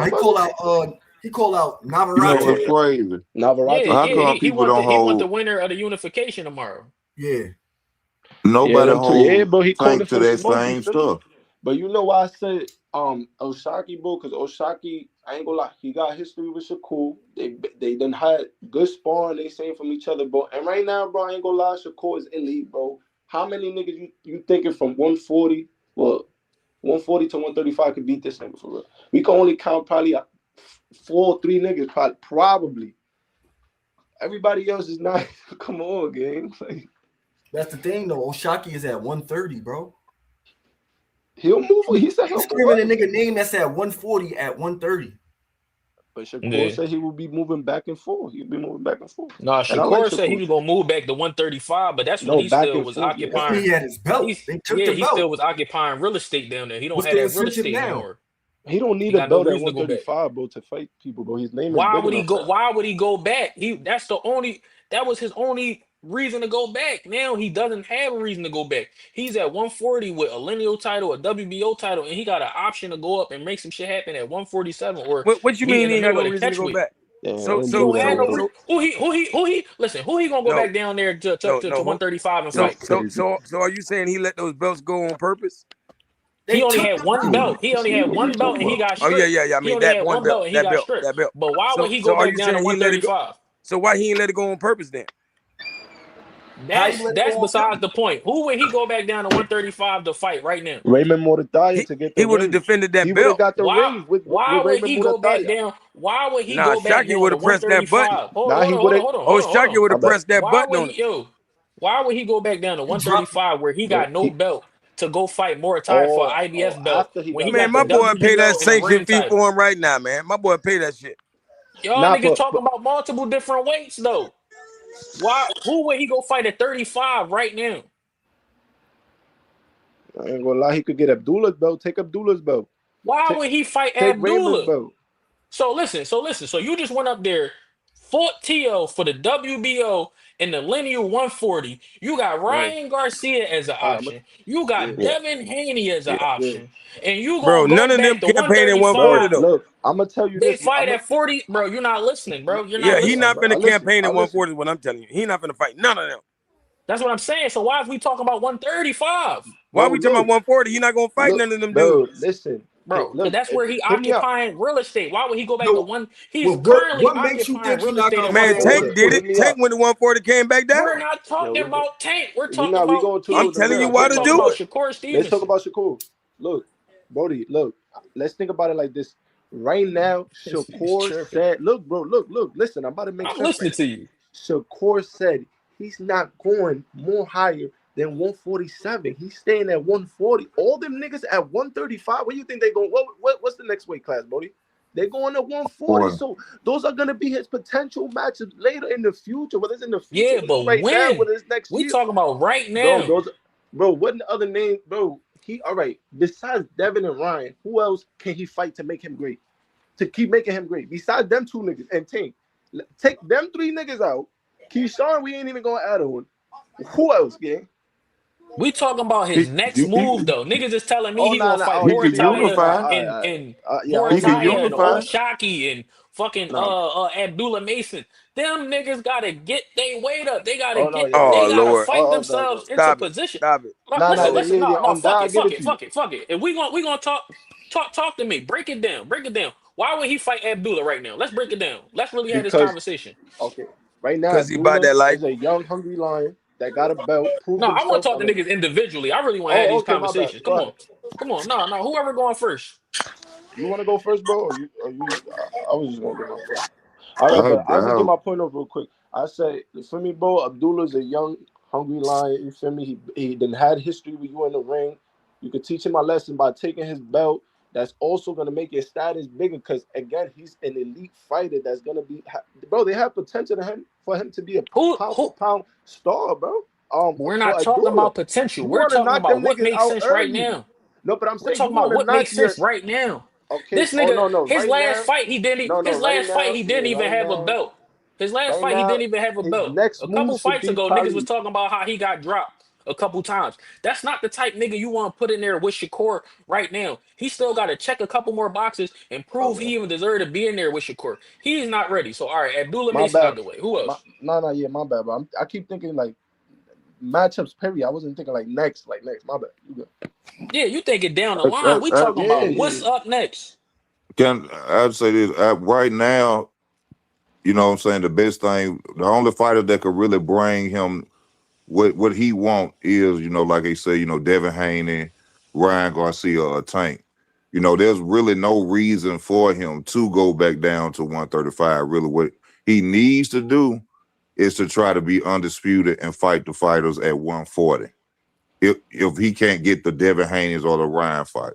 He called out Navarrete. Navarrete. How come people don't hold? He want the winner of the unification tomorrow. Yeah. Nobody holds but he called to that same stuff. But you know why I said Oshaki, bro? Because Oshaki, I ain't gonna lie, he got history with Shakur. They done had good sparring. They saying from each other, bro. And right now, bro, I ain't gonna lie, Shakur is elite, bro. How many niggas you thinking from 140? Well, 140 to 135 could beat this nigga for real. We can only count probably 4 or 3 niggas, probably. Everybody else is not. Come on, gang. Like, that's the thing, though. Oshaki is at 130, bro. He'll move. He said he'll screaming a nigga name that's at 140 at 130. But Shakur said he will be moving back and forth. He'll be moving back and forth. No, Shakur said he was gonna move back to 135, but that's when he still was occupying. He had his belt. He still was occupying real estate down there. He don't have that real estate anymore. He don't need a belt at 135, bro, to fight people, bro. His name is. Why would he go? Why would he go back? That was his only reason to go back. Now he doesn't have a reason to go back. He's at 140 with a lineal title, a WBO title, and he got an option to go up and make some shit happen at 147. Or what you mean he got no reason to go back? Who he gonna go back down there to 135 and fight? So are you saying he let those belts go on purpose? He only had one belt. He only had one belt and he got stripped. Oh yeah. I mean that one belt. That belt. But why would he go back down to 135? So why he ain't let it go on purpose then? That's besides the point. Who would he go back down to 135 to fight right now? Raymond Mortadaya to get the He would have defended that belt. Got the ring why would he go back down? Why would he go back down to 135? Hold on. Shaki would have pressed that button on it. Why would he go back down to 135 where he got no belt to go fight Muay for IBF belt? Man, my boy pay that sanction fee for him right now, man. My boy pay that shit. Y'all niggas talking about multiple different weights though. Why? Who would he go fight at 35 right now? I ain't gonna lie, he could get Abdullah's belt. Take Abdullah's belt. Why would he fight Abdullah? So listen. So you just went up there, fought Tio for the WBO in the Lineal 140. You got Ryan Garcia as an option. You got Devin Haney as an option. And you bro, none of them campaign in 140 though. Look, I'm gonna tell you they fight at 40, bro. You're not listening, bro. You're not listening. He's not finna campaign in 140 is what I'm telling you. He's not finna fight none of them. That's what I'm saying. So why is we talking about 135? Why are we talking about 140? He's not gonna fight none of them dudes. Listen, bro, that's where he occupying real estate. Why would he go back to one? He's currently occupying real estate. Man, Tank did it. Tank when the 140 came back down. We're not talking about Tank. We're talking about. I'm telling you why to do it. Shakur Stevenson. Let's talk about Shakur. Look, Brody. Look, let's think about it like this. Right now, Shakur said, "Look, bro. Look. Listen, I'm about to make. I'm listening to you." Shakur said he's not going more higher than 147. He's staying at 140. All them niggas at 135. What do you think they going? What's the next weight class, Brody? They're going to 140. So those are gonna be his potential matches later in the future. Whether it's in the future, but right when? now, whether it's next year. We talking about right now, bro. What other name, bro? All right. Besides Devin and Ryan, who else can he fight to make him great? To keep making him great. Besides them 2 niggas and Tank, take them 3 niggas out. Keyshawn, we ain't even gonna add on. Who else, gang? We talking about his next move though. Niggas is telling me he gonna fight Mortadaya and Oshaki and fucking Abdullah Mason. Them niggas gotta get their weight up. They gotta gotta fight themselves into position. Stop it. Listen, fuck it. If we gonna talk to me. Break it down. Why would he fight Abdullah right now? Let's break it down. Let's really have this conversation. Okay. Right now, because he bought that life. He's a young, hungry lion that got a belt. No, I want to talk to niggas individually. I really want to have these conversations. Come on. No. Whoever going first. You want to go first, bro? Or you? I was just gonna go first. All right, but I'll just get my point over real quick. I say, for me, bro, Abdullah's a young, hungry lion. You feel me? He done had history with you in the ring. You could teach him a lesson by taking his belt. That's also gonna make your status bigger because again, he's an elite fighter. That's gonna be, bro. They have potential for him to be a pound for pound star, bro. We're For not talking Abdullah, about potential. you We're want to talking knock about them what niggas makes out sense right early. now. No, but I'm We're saying you talking want about to what knock makes your. sense right now. Okay. This Oh nigga, no. his Right last now. fight, he didn't. No. His Right last fight, now. he Yeah. didn't even Right have a now. belt. His last Right fight, he now. didn't even have a His belt. next A move couple should fights be ago, niggas was probably. talking about how he got dropped a couple times. That's not the type nigga you want to put in there with Shakur right now. He still got to check a couple more boxes and prove Okay. he even deserved to be in there with Shakur. He's not ready. So, all right, Abdullah My Mason bad. out the way. Who else? Yeah, my bad, bro. I keep thinking like matchups. Period. I wasn't thinking like next. My bad. You good? Yeah, you thinking down the line. We talking about what's up next. I'd say this right now, you know what I'm saying? The best thing, the only fighter that could really bring him what he want is, you know, like they say, you know, Devin Haney, Ryan Garcia, or Tank. You know, there's really no reason for him to go back down to 135. Really, what he needs to do is to try to be undisputed and fight the fighters at 140. If he can't get the Devin Haney's or the Ryan fight,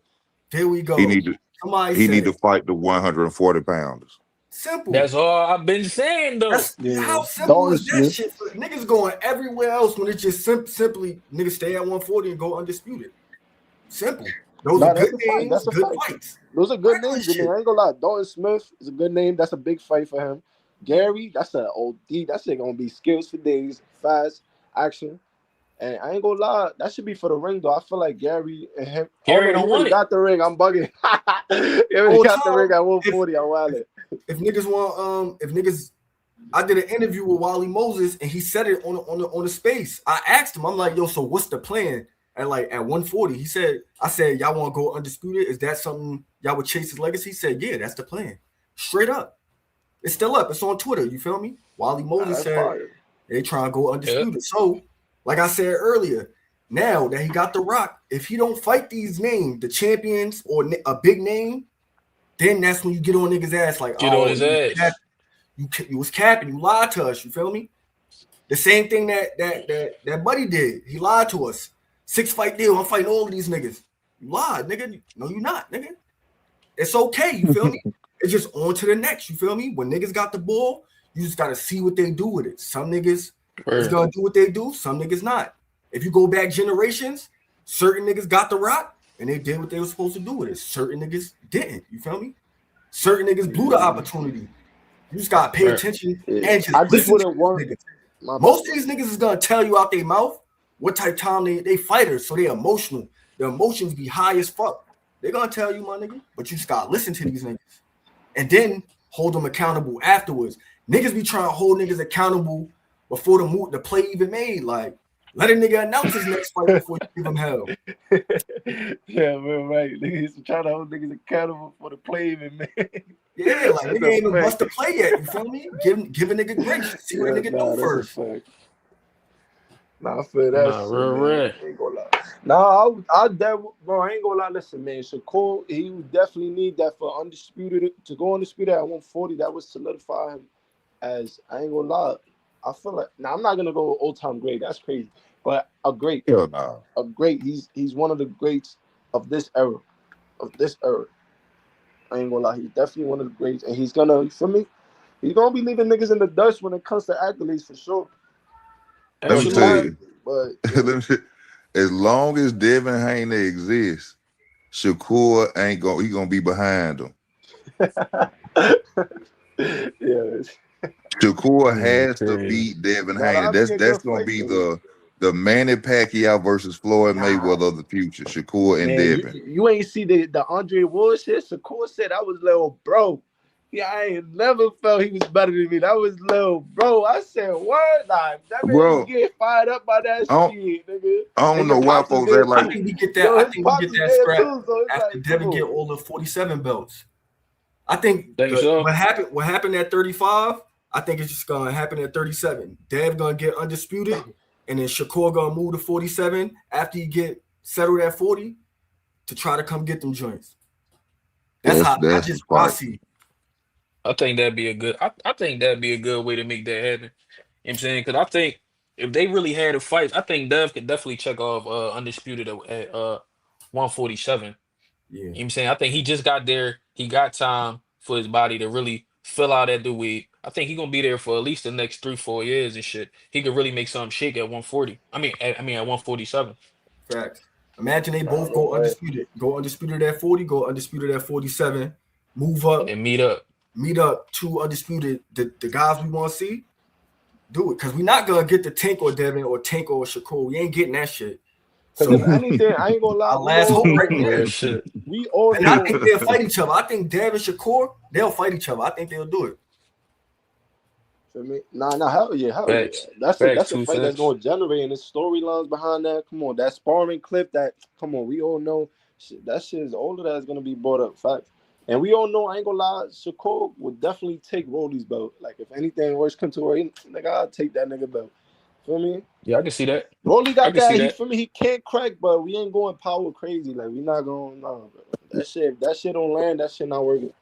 there we go. he need to fight the 140 pounders. Simple. That's all I've been saying, though. How simple is that shit? For niggas going everywhere else when it's just simply niggas stay at 140 and go undisputed. Simple. Those are good names, good fights. Those are good names. I ain't gonna lie. Dalton Smith is a good name. That's a big fight for him. Gary, that's an OD. That shit gonna be skills for days, fast action. And I ain't gonna lie, that should be for the ring though. I feel like Gary and him. Gary don't want it. Got the ring. I'm bugging. He already got the ring at 140. I'm wilding. If niggas want, I did an interview with Wally Moses and he said it on the space. I asked him, I'm like, yo, so what's the plan? At 140, I said, y'all want to go undisputed? Is that something y'all would chase his legacy? He said, yeah, that's the plan. Straight up. It's still up. It's on Twitter. You feel me? Wally Moses said they trying to go undisputed. Yep. So, like I said earlier, now that he got the Rock, if he don't fight these names, the champions or a big name, then that's when you get on niggas' ass like, get on his ass. You was capping. You lied to us. You feel me? The same thing that Buddy did. He lied to us. 6-fight deal. I'm fighting all of these niggas. You lied, nigga. No, you not, nigga. It's okay. You feel me? It's just on to the next. You feel me? When niggas got the ball, you just gotta see what they do with it. Some niggas is gonna do what they do. Some niggas not. If you go back generations, certain niggas got the Rock and they did what they were supposed to do with it. Certain niggas didn't. You feel me? Certain niggas blew the opportunity. You just gotta pay attention and just listen to niggas. Most of these niggas is gonna tell you out their mouth what type of time they fighters, so they emotional. Their emotions be high as fuck. They're gonna tell you, my nigga, but you just gotta listen to these niggas. And then hold them accountable afterwards. Niggas be trying to hold niggas accountable before the play even made. Like, let a nigga announce his next fight before you give him hell. Yeah, man, right. Niggas trying to hold niggas accountable for the play even made. Yeah, like nigga ain't even bust the play yet. You feel me? Give a nigga grace. See what a nigga do first. Nah, I feel that shit, man. I ain't gonna lie. Nah, bro, I ain't gonna lie. Listen, man, Shakur, he would definitely need that for undisputed to go undisputed at 140. That would solidify him as, I ain't gonna lie. I feel like I'm not gonna go all time great. That's crazy, but a great, a great. He's one of the greats of this era, I ain't gonna lie. He's definitely one of the greats, and he's gonna, you feel me? He's gonna be leaving niggas in the dust when it comes to accolades for sure. Let me tell you, as long as Devin Haney exists, Shakur he gonna be behind him. Shakur has to beat Devin Haney. That's gonna be the Manny Pacquiao versus Floyd Mayweather of the future. Shakur and Devin. You ain't see the Andre Ward shit. Shakur said I was little bro. Yeah, I ain't never felt he was better than me. That was little bro. I said, what? Nah, that man get fired up by that shit, nigga. I don't know why folks act like. I think we get that. I think we get that scrap after Devin get all the 47 belts. I think what happened at 35. I think it's just gonna happen at 37. Dev gonna get undisputed, and then Shakur gonna move to 47 after you get settled at 40 to try to come get them joints. That's how I see. I think that'd be a good. I think that'd be a good way to make that happen. You know what I'm saying? Because I think if they really had a fight, I think Dev could definitely check off undisputed at 147. Yeah, You know what I'm saying? I think he just got there. He got time for his body to really fill out at the weight. I think he's gonna be there for at least the next 3-4 years and shit. He could really make something shake at 140. At 147. facts. Imagine they both go undisputed. Go undisputed at 40, go undisputed at 47, move up, And meet up. to undisputed, the guys we want to see. Do it. Because we're not going to get the Tank or Devin or Tank or Shakur. We ain't getting that shit. So if anything, I ain't gonna lie. Our last hope right there. Real shit. We all And know. I think they'll fight each other. I think Devin and Shakur, they'll fight each other. I think they'll do it. For me, hell yeah. Facts. That's Facts, a two fight that's cents. gonna generate, and the storylines behind that. Come on, that sparring clip. Come on, we all know that shit is all of that is gonna be brought up. Facts. And we all know, I ain't gonna lie, Shakur would definitely take Rolly's belt. Like, if anything worse come to her, nigga, I'll take that nigga belt. Feel me? Yeah, I can see that. Rolly I got can see that. that. For me, he can't crack, but we ain't going power crazy. Like, we not going, no, bro. That shit don't land, that shit not working.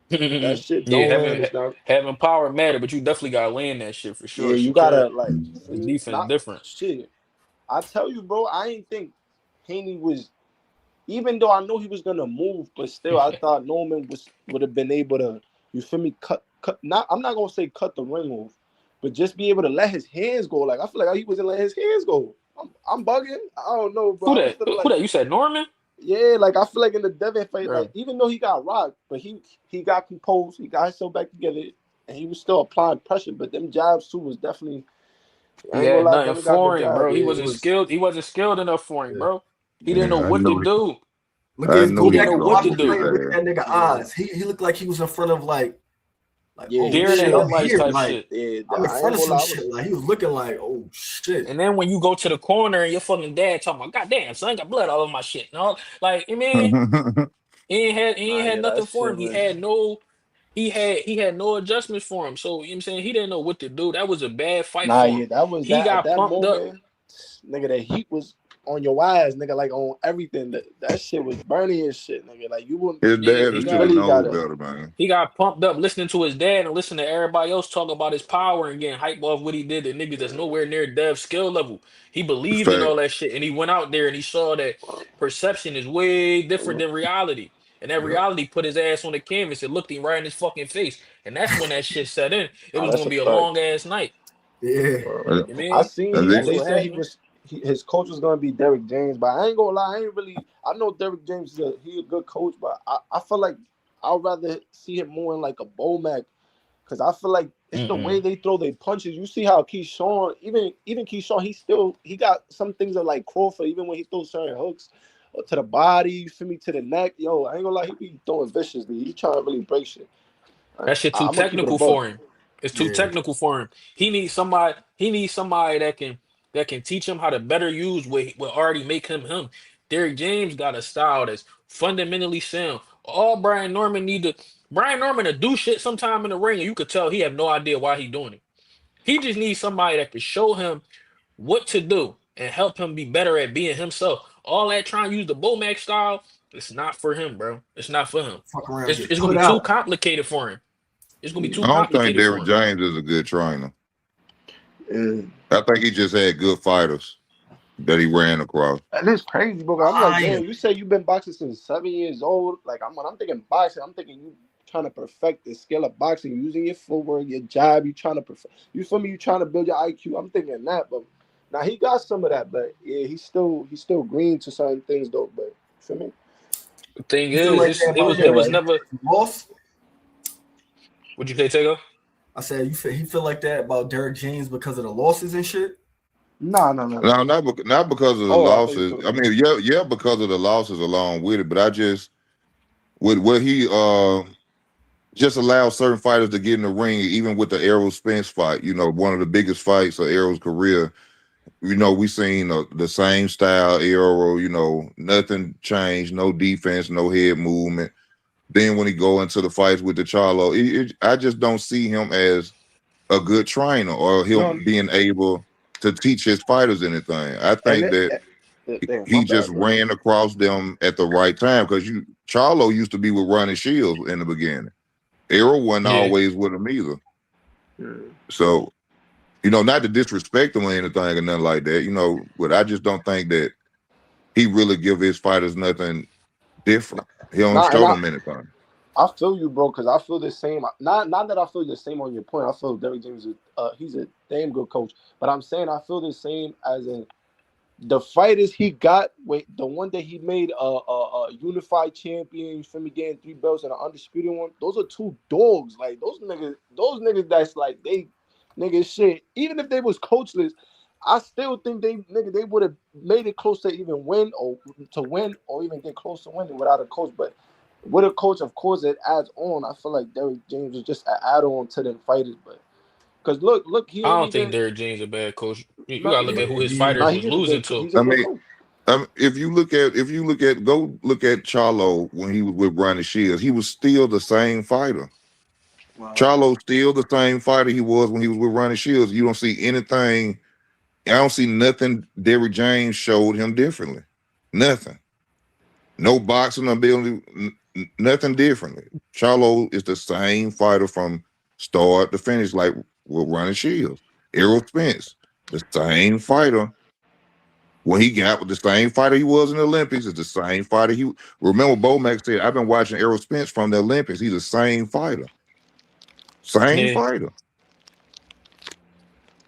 That shit don't land. It's not. Having power matter, but you definitely gotta land that shit for sure. Yeah, you Shakur, gotta, like, his defense not different. shit. I tell you, bro, I ain't think Haney was, even though I know he was gonna move, but still, I thought Norman would have been able to, you feel me, cut. Not, I'm not gonna say cut the ring off, but just be able to let his hands go. Like, I feel like he wasn't letting his hands go. I'm bugging. I don't know, bro. Who that? Who that? You said Norman? Yeah, like, I feel like in the Devin fight, Bro. like, even though he got rocked, but he got composed, he got himself back together, and he was still applying pressure. But them jabs too was definitely. He I ain't gonna had lie, nothing Devin got for good him, jabs. bro. He Yeah, wasn't skilled. He wasn't skilled enough for him, Yeah. bro. He didn't know what to do. Look at his know he back didn't and know what watch to him do. play. Look at that nigga eyes. He looked like he was in front of like Yeah, oh Deer in the shit, I'm headlights here. type Like shit. yeah, I'm in I front ain't of gonna some lie. shit. Like he was looking like, oh shit. And then when you go to the corner and your fucking dad talking about, God damn, son, got blood all over my shit. No, like, I mean, he ain't had nothing That for shit him. was. He had no adjustments for him. So, you know what I'm saying? He didn't know what to do. That was a bad fight Nah, for yeah, him. that was He that at got that pumped up. moment, nigga. The heat was on your eyes, nigga. Like on everything. That shit was burning and shit, nigga. Like you wouldn't. His Yeah, dad he should have got Really known gotta. better, man. he got pumped up listening to his dad and listening to everybody else talk about his power and getting hyped off what he did to niggas that's nowhere near Dev's skill level. He believed in Fact. all that shit and he went out there and he saw that perception is way different than reality. And that Yep. reality put his ass on the canvas and looked him right in his fucking face. And that's when that shit set in. It Nah, was that's gonna a be a fact. long ass night. Yeah. And, You I mean? seen and That's they what said happened. his coach was gonna be Derrick James, but I ain't gonna lie, I know Derrick James is he a good coach, but I feel like I'd rather see him more in like a Bomac, because I feel like it's the way they throw their punches. You see how Keyshawn, even Keyshawn, he got some things that like Crawford, even when he throws certain hooks to the body, you feel me, to the neck. Yo, I ain't gonna lie, he be throwing viciously. He trying to really break shit. That shit too I'm gonna keep it a technical buck. for him. It's too Yeah. technical for him. He needs somebody. He needs somebody that can teach him how to better use what already make him him. Derrick James got a style that's fundamentally sound. All Brian Norman to do shit sometime in the ring, and you could tell he have no idea why he doing it. He just needs somebody that can show him what to do and help him be better at being himself. All that trying to use the Bomac style, it's not for him, bro. It's not for him. Fuck around, get It's gonna put be too out. complicated for him. It's gonna be Yeah. too I don't think complicated for Derrick him. James is a good trainer. Yeah. I think he just had good fighters that he ran across. That is crazy, bro. I'm like, Iron. damn, you say you've been boxing since 7 years old. Like, when I'm thinking boxing, I'm thinking you trying to perfect the skill of boxing, using your footwork, your jab. You trying to perfect. You feel me? You trying to build your IQ. I'm thinking that, but now he got some of that, but yeah, he's still green to certain things though. But you feel me? The thing You feel like is, that about it him, was right? never. Lost. Would you say, Tego? I said he feel like that about Derrick James because of the losses and shit. No. No, not because of the Oh, I thought you losses. were I mean, yeah, because of the losses along with it. But I just with what he just allowed certain fighters to get in the ring, even with the Errol Spence fight. You know, one of the biggest fights of Errol's career. You know, we seen the same style Errol. You know, nothing changed, no defense, no head movement. Then when he go into the fights with the Charlo, I just don't see him as a good trainer or him no, being able to teach his fighters anything. I and think that damn, my he just bad, bro. ran across them at the right time because Charlo used to be with Ronnie Shields in the beginning. Errol wasn't Yeah. always with him either. Yeah. So You know, not to disrespect him or anything or nothing like that, you know, but I just don't think that he really give his fighters nothing different. He don't show them anything. I feel you, bro, because I feel the same. Not that I feel the same on your point. I feel Derrick James is he's a damn good coach. But I'm saying I feel the same as in the fighters he got. Wait, the one that he made a unified champion, you feel me, getting 3 belts and an undisputed one. Those are 2 dogs. Like those niggas that's like they niggas shit. Even if they was coachless, I still think they would have made it close to even win or even get close to winning without a coach. But with a coach, of course, it adds on. I feel like Derrick James is just an add-on to them fighters, but because look, he I ain't don't think even. Derrick James a bad coach. You Nah, gotta look at who his fighters was losing to. He's a good coach. If you look at go look at Charlo when he was with Ronnie Shields, he was still the same fighter. Wow. Charlo's still the same fighter he was when he was with Ronnie Shields. You don't see anything. I don't see nothing Derrick James showed him differently. Nothing. No boxing ability, nothing differently. Charlo is the same fighter from start to finish, like with Ronnie Shields. Errol Spence, the same fighter. When he got with the same fighter he was in the Olympics, is the same fighter he. Remember, Bomac said, "I've been watching Errol Spence from the Olympics. He's the same fighter, same fighter."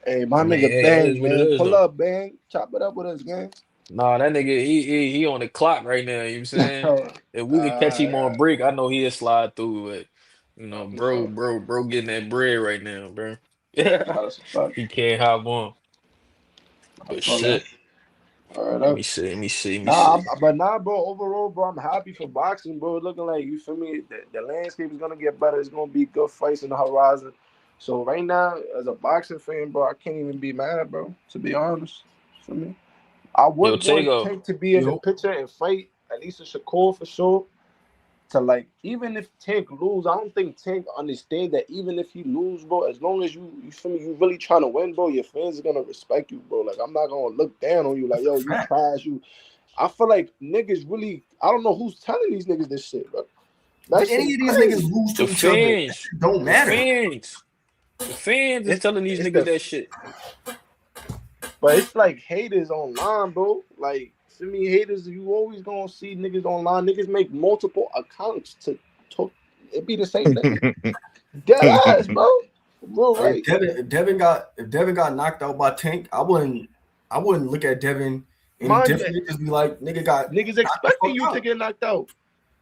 Hey, my nigga Bang, man, pull up, Bang, chop it up with us, gang. Nah, that nigga, he on the clock right now. You know what I'm saying? If we could catch him on break, I know he'll slide through it. You know, bro, getting that bread right now, bro. Yeah, he can't hop on. But shit. Let me see. But bro, overall, bro, I'm happy for boxing, bro. It's looking like, you feel me, the landscape is gonna get better. It's gonna be good fights in the horizon. So right now, as a boxing fan, bro, I can't even be mad, bro. To be honest, for me, I would want Tank to be in the picture and fight at least a Shakur for sure. To like, even if Tank lose, I don't think Tank understand that even if he lose, bro, as long as you feel me, you really trying to win, bro, your fans are gonna respect you, bro. Like, I'm not gonna look down on you like, yo, you trash, you. I feel like niggas really, I don't know who's telling these niggas this shit, bro. Any of these niggas lose to each other, it don't matter. The fans is telling these niggas that shit. But it's like haters online, bro. Like, to me, haters, you always gonna see niggas online. Niggas make multiple accounts to it be the same thing. Dead ass, bro. Real right. If Devin got knocked out by Tank, I wouldn't look at Devin any differently. Just be like, niggas expecting you to get knocked out.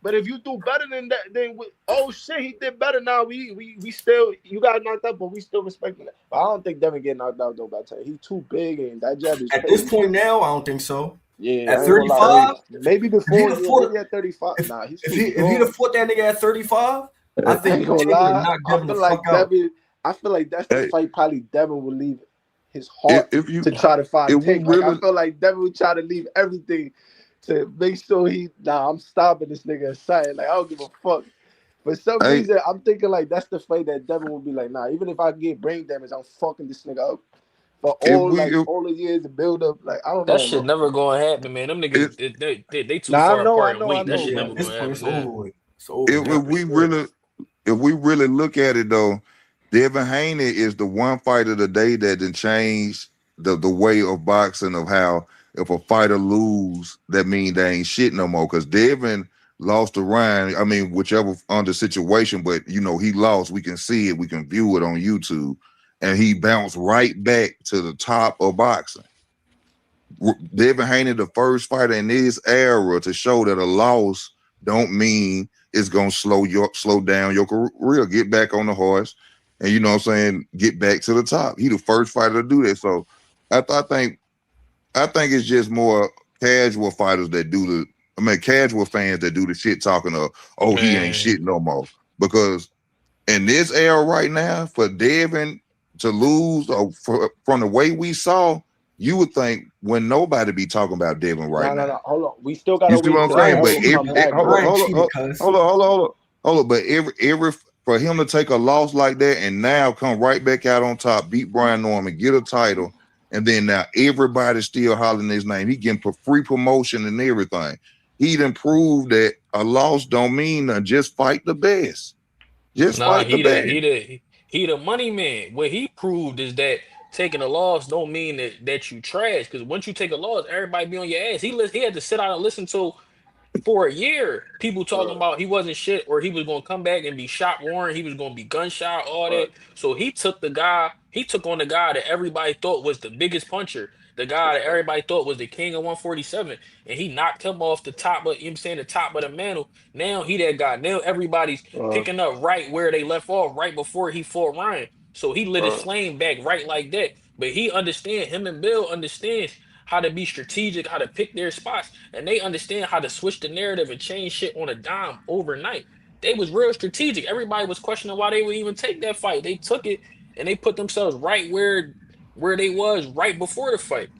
But if you do better than that, then oh shit, he did better. Now we still, you got knocked out, but we still respecting that. But I don't think Devin get knocked out though. By Tank, he's too big and that jab is at crazy. This point now. I don't think so. Yeah, at 35, maybe before. Maybe at 35. If he'd have fought that nigga at 35, I think he would have knocked Devin the fuck out. I feel like that's the fight probably Devin would leave his heart to try to fight Tank. Like, I feel like Devin would try to leave everything to make sure I'm stopping this nigga aside. Like, I don't give a fuck. For some reason, I'm thinking like that's the fight that Devin would be like, nah, even if I get brain damage, I'm fucking this nigga up. For all the years to build up, like, I don't know. That shit never gonna happen, man. Them niggas, they too far apart in weight. That shit never gonna happen. If we really look at it though, Devin Haney is the one fighter today that done changed the way of boxing, of how if a fighter lose, that mean they ain't shit no more. Because Devin lost to Ryan. I mean, whichever under situation, but you know, he lost. We can see it, we can view it on YouTube. And he bounced right back to the top of boxing. Devin Haney, the first fighter in this era to show that a loss don't mean it's gonna slow down your career. Get back on the horse, and you know what I'm saying, get back to the top. He the first fighter to do that. So I think it's just more casual fighters that do casual fans that do the shit talking of, oh, he ain't shit no more. Because in this era right now, for Devin to lose, or from the way we saw, you would think when nobody be talking about Devin right now. No, hold on. We still got to wait. You see what I'm saying? But hold on. But every for him to take a loss like that and now come right back out on top, beat Brian Norman, get a title, and then now everybody's still hollering his name. He getting free promotion and everything. He done proved that a loss don't mean just fight the best. Just fight the best. He the money man. What he proved is that taking a loss don't mean that you trash. Because once you take a loss, everybody be on your ass. He had to sit out and listen to for a year, people talking Right, about he wasn't shit or he was gonna come back and be shot warrant, he was gonna be gunshot, all that. right. So he took on the guy that everybody thought was the biggest puncher, the guy That's that right. everybody thought was the king of 147, and he knocked him off the top of, you know what I'm saying, the top of the mantle. Now he that guy. Now everybody's picking up right where they left off, right before he fought Ryan. So he lit his Right. flame back right like that. But him and Bill understands how to be strategic, how to pick their spots, and they understand how to switch the narrative and change shit on a dime overnight. They was real strategic. Everybody was questioning why they would even take that fight. They took it and they put themselves right where they was right before the fight.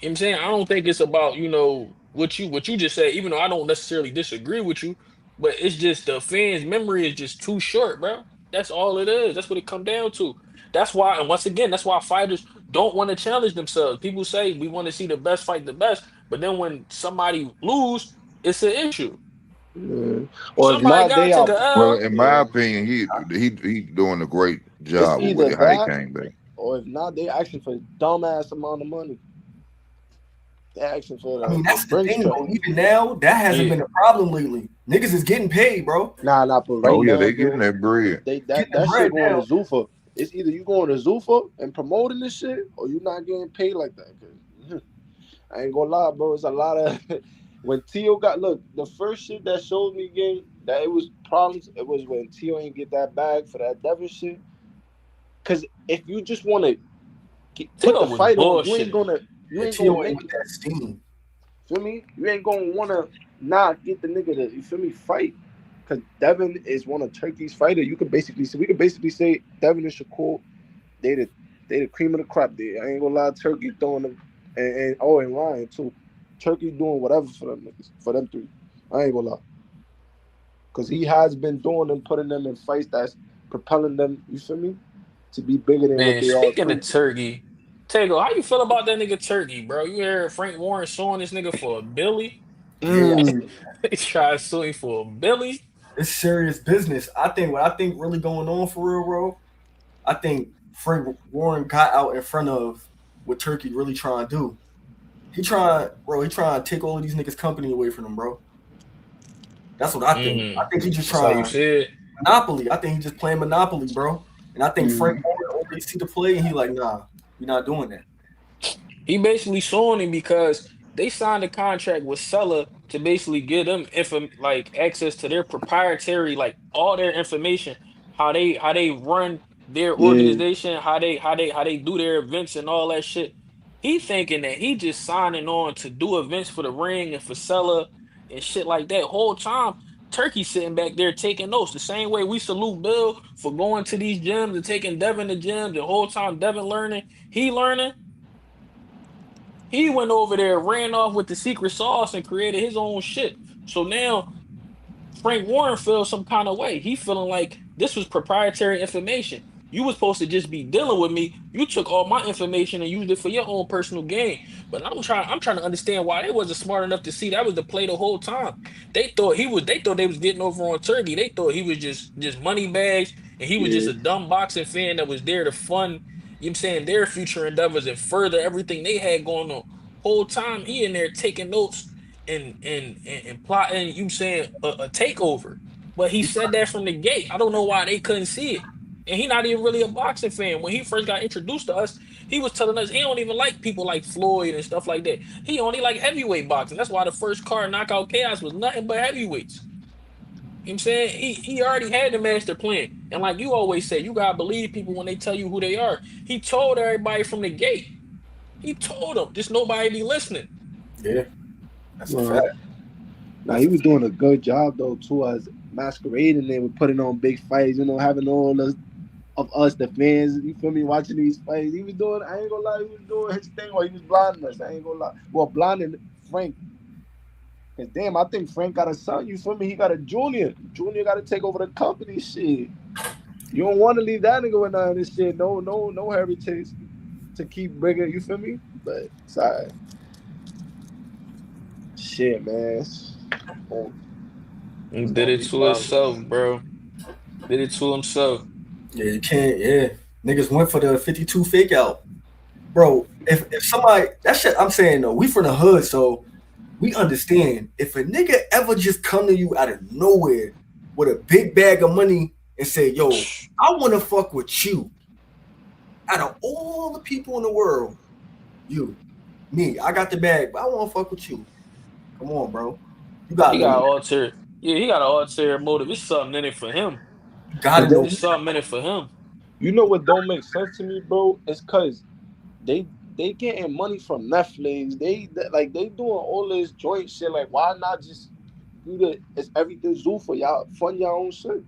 You know what I'm saying? I don't think it's about, what you just said, even though I don't necessarily disagree with you, but it's just the fans' memory is just too short, bro. That's all it is. That's what it come down to. That's why, and once again, that's why fighters don't want to challenge themselves. People say we want to see the best fight the best, but then when somebody lose, it's an issue. Yeah. Or if Somebody not, gotta they take are. a Well, L. in my Yeah. opinion, he doing a great It's job either with how he that, came back. or if not, they asking for a dumbass amount of money. They asking for I mean, the that's the Brinks thing, check. though. Even now, that hasn't Yeah. been a problem lately. Niggas is getting paid, bro. Nah, but right Oh yeah, now they getting though, that bread. they Getting the that shit bread going to now. Zuffa. It's either you going to Zuffa and promoting this shit, or you not getting paid like that. 'Cause, I ain't gonna lie, bro. It's a lot of when Tio got the first shit that showed me game that it was problems. It was when Tio ain't get that bag for that Devin shit. Cause if you just want to put Tito the was fight on, you ain't bullshitting. gonna T.O. ain't make with that steam. feel me. You ain't gonna wanna not get the nigga to, you feel me, fight. Cause Devin is one of Turkey's fighter. We could basically say Devin and Shakur, they the cream of the crop there. I ain't gonna lie, Turkey throwing them and Ryan too. Turkey doing whatever for them niggas, for them three. I ain't gonna lie. Cause he has been doing them, putting them in fights that's propelling them, you feel me, to be bigger than what Man, they are speaking too. of Turkey, Tego, how you feel about that nigga Turkey, bro? You heard Frank Warren suing this nigga for a Billy? Yeah, Mm. He tried suing for a Billy. it's serious business. What I think really going on for real, bro. I think Frank Warren got out in front of what Turkey really trying to do. He trying to take all of these niggas' company away from them, bro. That's what I think. I think he just That's how you trying said. Monopoly. I think he just playing Monopoly, bro. And I think Frank Mm. Warren already see the play, and he like, nah, we're not doing that. He basically suing him because they signed a contract with Sella to basically give them like access to their proprietary, like all their information, how they run their Yeah. organization, how they do their events and all that shit. He thinking that he just signing on to do events for the ring and for Sella and shit like that. Whole time Turkey sitting back there taking notes. The same way we salute Bill for going to these gyms and taking Devin to gyms. The whole time Devin learning, he learning. He went over there, ran off with the secret sauce, and created his own shit. So now Frank Warren feels some kind of way. He feeling like this was proprietary information. You was supposed to just be dealing with me. You took all my information and used it for your own personal gain. But I'm trying to understand why they wasn't smart enough to see that was the play the whole time. They thought they was getting over on Turkey. They thought he was just money bags and he was just Yeah. a dumb boxing fan that was there to fund, you know what I'm saying, their future endeavors and further everything they had going on. Whole time he in there taking notes and plotting, you saying a takeover. But he said that from the gate. I don't know why they couldn't see it. And he not even really a boxing fan. When he first got introduced to us, he was telling us he don't even like people like Floyd and stuff like that. He only like heavyweight boxing. That's why the first card Knockout Chaos was nothing but heavyweights. You know what I'm saying? He already had the master plan. And like you always say, you gotta believe people when they tell you who they are. He told everybody from the gate. He told them, just nobody be listening. Yeah, that's a Well, fact. now he was doing a good job though too, as masquerading there with putting on big fights. Having all of us, the fans. You feel me? Watching these fights, he was doing. I ain't gonna lie, he was doing his thing while he was blinding us. I ain't gonna lie. Well, blinding Frank. Cause damn, I think Frank got a son. You feel me? He got a junior. Junior got to take over the company. Shit. You don't want to leave that nigga with none of this shit. No heritage to keep bringing. You feel me? But sorry. Shit, man. He It's did gonna it be to fun. himself, bro. Did it to himself. Yeah, you can't. Yeah, Niggas went for the 52 fake out. Bro, if somebody, that shit, I'm saying, though, we from the hood, so we understand. If a nigga ever just come to you out of nowhere with a big bag of money and say, yo, I want to fuck with you. Out of all the people in the world, me, I got the bag, but I want to fuck with you. Come on, bro. He got he got an ulterior motive. It's something in it for him. You gotta know. It's something in it for him. You know what don't make sense to me, bro? It's cause they getting money from Netflix. They doing all this joint shit. Like, why not just do the it's everything Zuffa, y'all fund your own shit?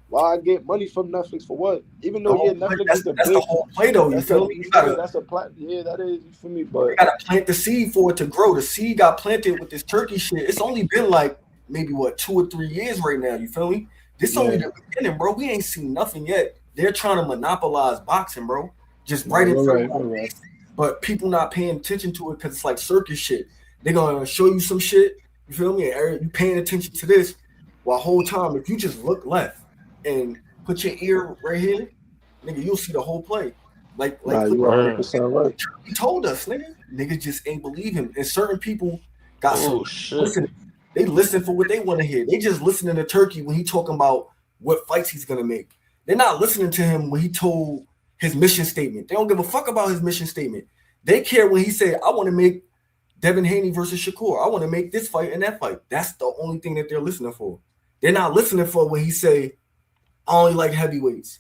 Why I get money from Netflix for what? Even though Netflix is that's the whole play though. You feel me? That's a plan. Yeah, that is for me. But you gotta plant the seed for it to grow. The seed got planted with this turkey shit. It's only been like maybe 2 or 3 years right now. You feel me? This only the beginning, bro. We ain't seen nothing yet. They're trying to monopolize boxing, bro. Just right in front of us. But people not paying attention to it because it's like circus shit. They're gonna show you some shit. You feel me? And you paying attention to this while whole time if you just look left and put your ear right here, nigga, you'll see the whole play. Like you 100% right. He told us, nigga. Niggas just ain't believe him. And certain people got listening. They listen for what they want to hear. They just listening to Turkey when he talking about what fights he's gonna make. They're not listening to him when he told his mission statement. They don't give a fuck about his mission statement. They care when he said, I want to make Devin Haney versus Shakur. I want to make this fight and that fight. That's the only thing that they're listening for. They're not listening for when he say, I only like heavyweights.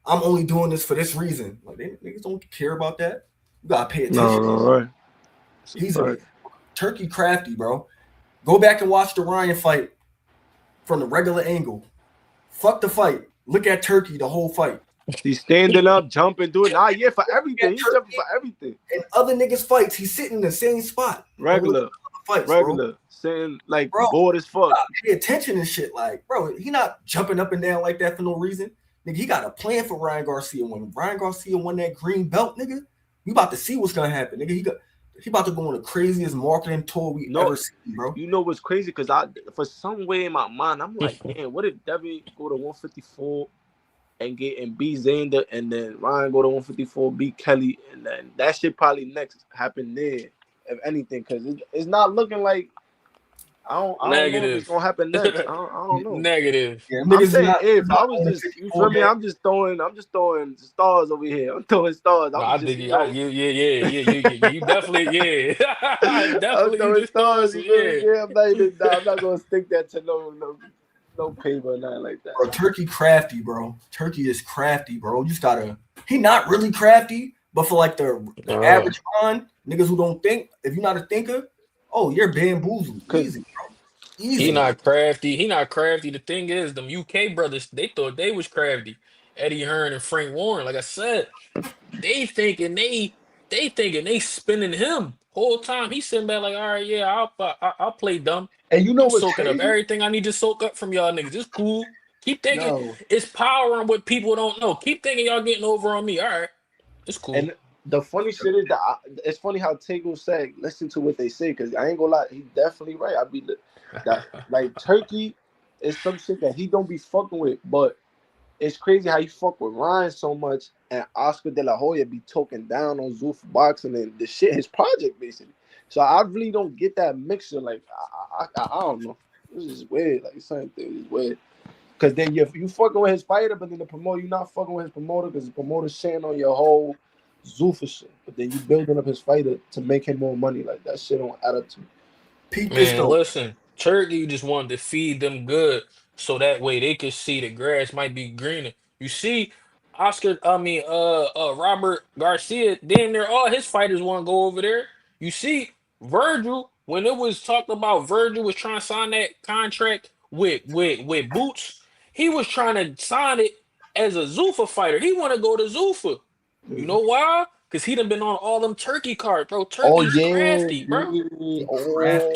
I'm only doing this for this reason. Like, niggas don't care about that. You gotta pay attention. No, right. He's a Turkey crafty, bro. Go back and watch the Ryan fight from the regular angle. Fuck the fight. Look at Turkey the whole fight. He's standing up, jumping, doing for everything. He's jumping for everything. And other niggas' fights, he's sitting in the same spot. Regular fights, bro. Sitting like bored as fuck. Pay attention and shit. Like, bro, he not jumping up and down like that for no reason. Nigga, he got a plan for Ryan Garcia. When Ryan Garcia won that green belt, nigga, we about to see what's gonna happen. Nigga, he about to go on the craziest marketing tour we ever seen, bro. You know what's crazy? Because for some way in my mind, I'm like, man, what if Devin go to 154 and beat Zander, and then Ryan go to 154, beat Kelly, and then that shit probably next happen there, if anything, because it's not looking like I don't know if it's gonna happen next. I don't know. Negative. Yeah, I'm saying if I was just, you feel me? I'm just throwing stars over here. I'm throwing stars. No, I think you definitely, I'm throwing stars. I'm not gonna stick that to no paper or nothing like that. Bro, Turkey crafty, bro. Turkey is crafty, bro. You just gotta. He not really crafty, but for like the average mind, niggas who don't think. If you're not a thinker, oh, you're bamboozled. Easy, bro. Easy. He not crafty. The thing is, them UK brothers, they thought they was crafty. Eddie Hearn and Frank Warren. Like I said, they thinking they spinning him whole time. He's sitting back like, all right, yeah, I'll play dumb. And you know what's soaking crazy? Up everything I need to soak up from y'all niggas. It's cool. Keep thinking it's power on what people don't know. Keep thinking y'all getting over on me. All right, it's cool. And the funny shit is that it's funny how Tego said, listen to what they say, because I ain't gonna lie, he's definitely right. Like Turkey is some shit that he don't be fucking with, but it's crazy how he fuck with Ryan so much, and Oscar De La Hoya be talking down on Zuffa boxing and the shit, his project basically. So I really don't get that mixture. Like I don't know. This is weird. Like something is weird. Because then you fucking with his fighter, but then the promoter, you're not fucking with his promoter because the promoter's sharing on your whole Zuffa shit. But then you building up his fighter to make him more money. Like that shit don't add up to me. Man, listen, Turkey just wanted to feed them good so that way they could see the grass might be greener. You see, Robert Garcia, damn near all his fighters want to go over there. You see, Virgil, when it was talked about Virgil was trying to sign that contract with Boots, he was trying to sign it as a Zuffa fighter. He want to go to Zuffa. You know why? Because he done been on all them Turkey cards, bro. Turkey's crafty, bro.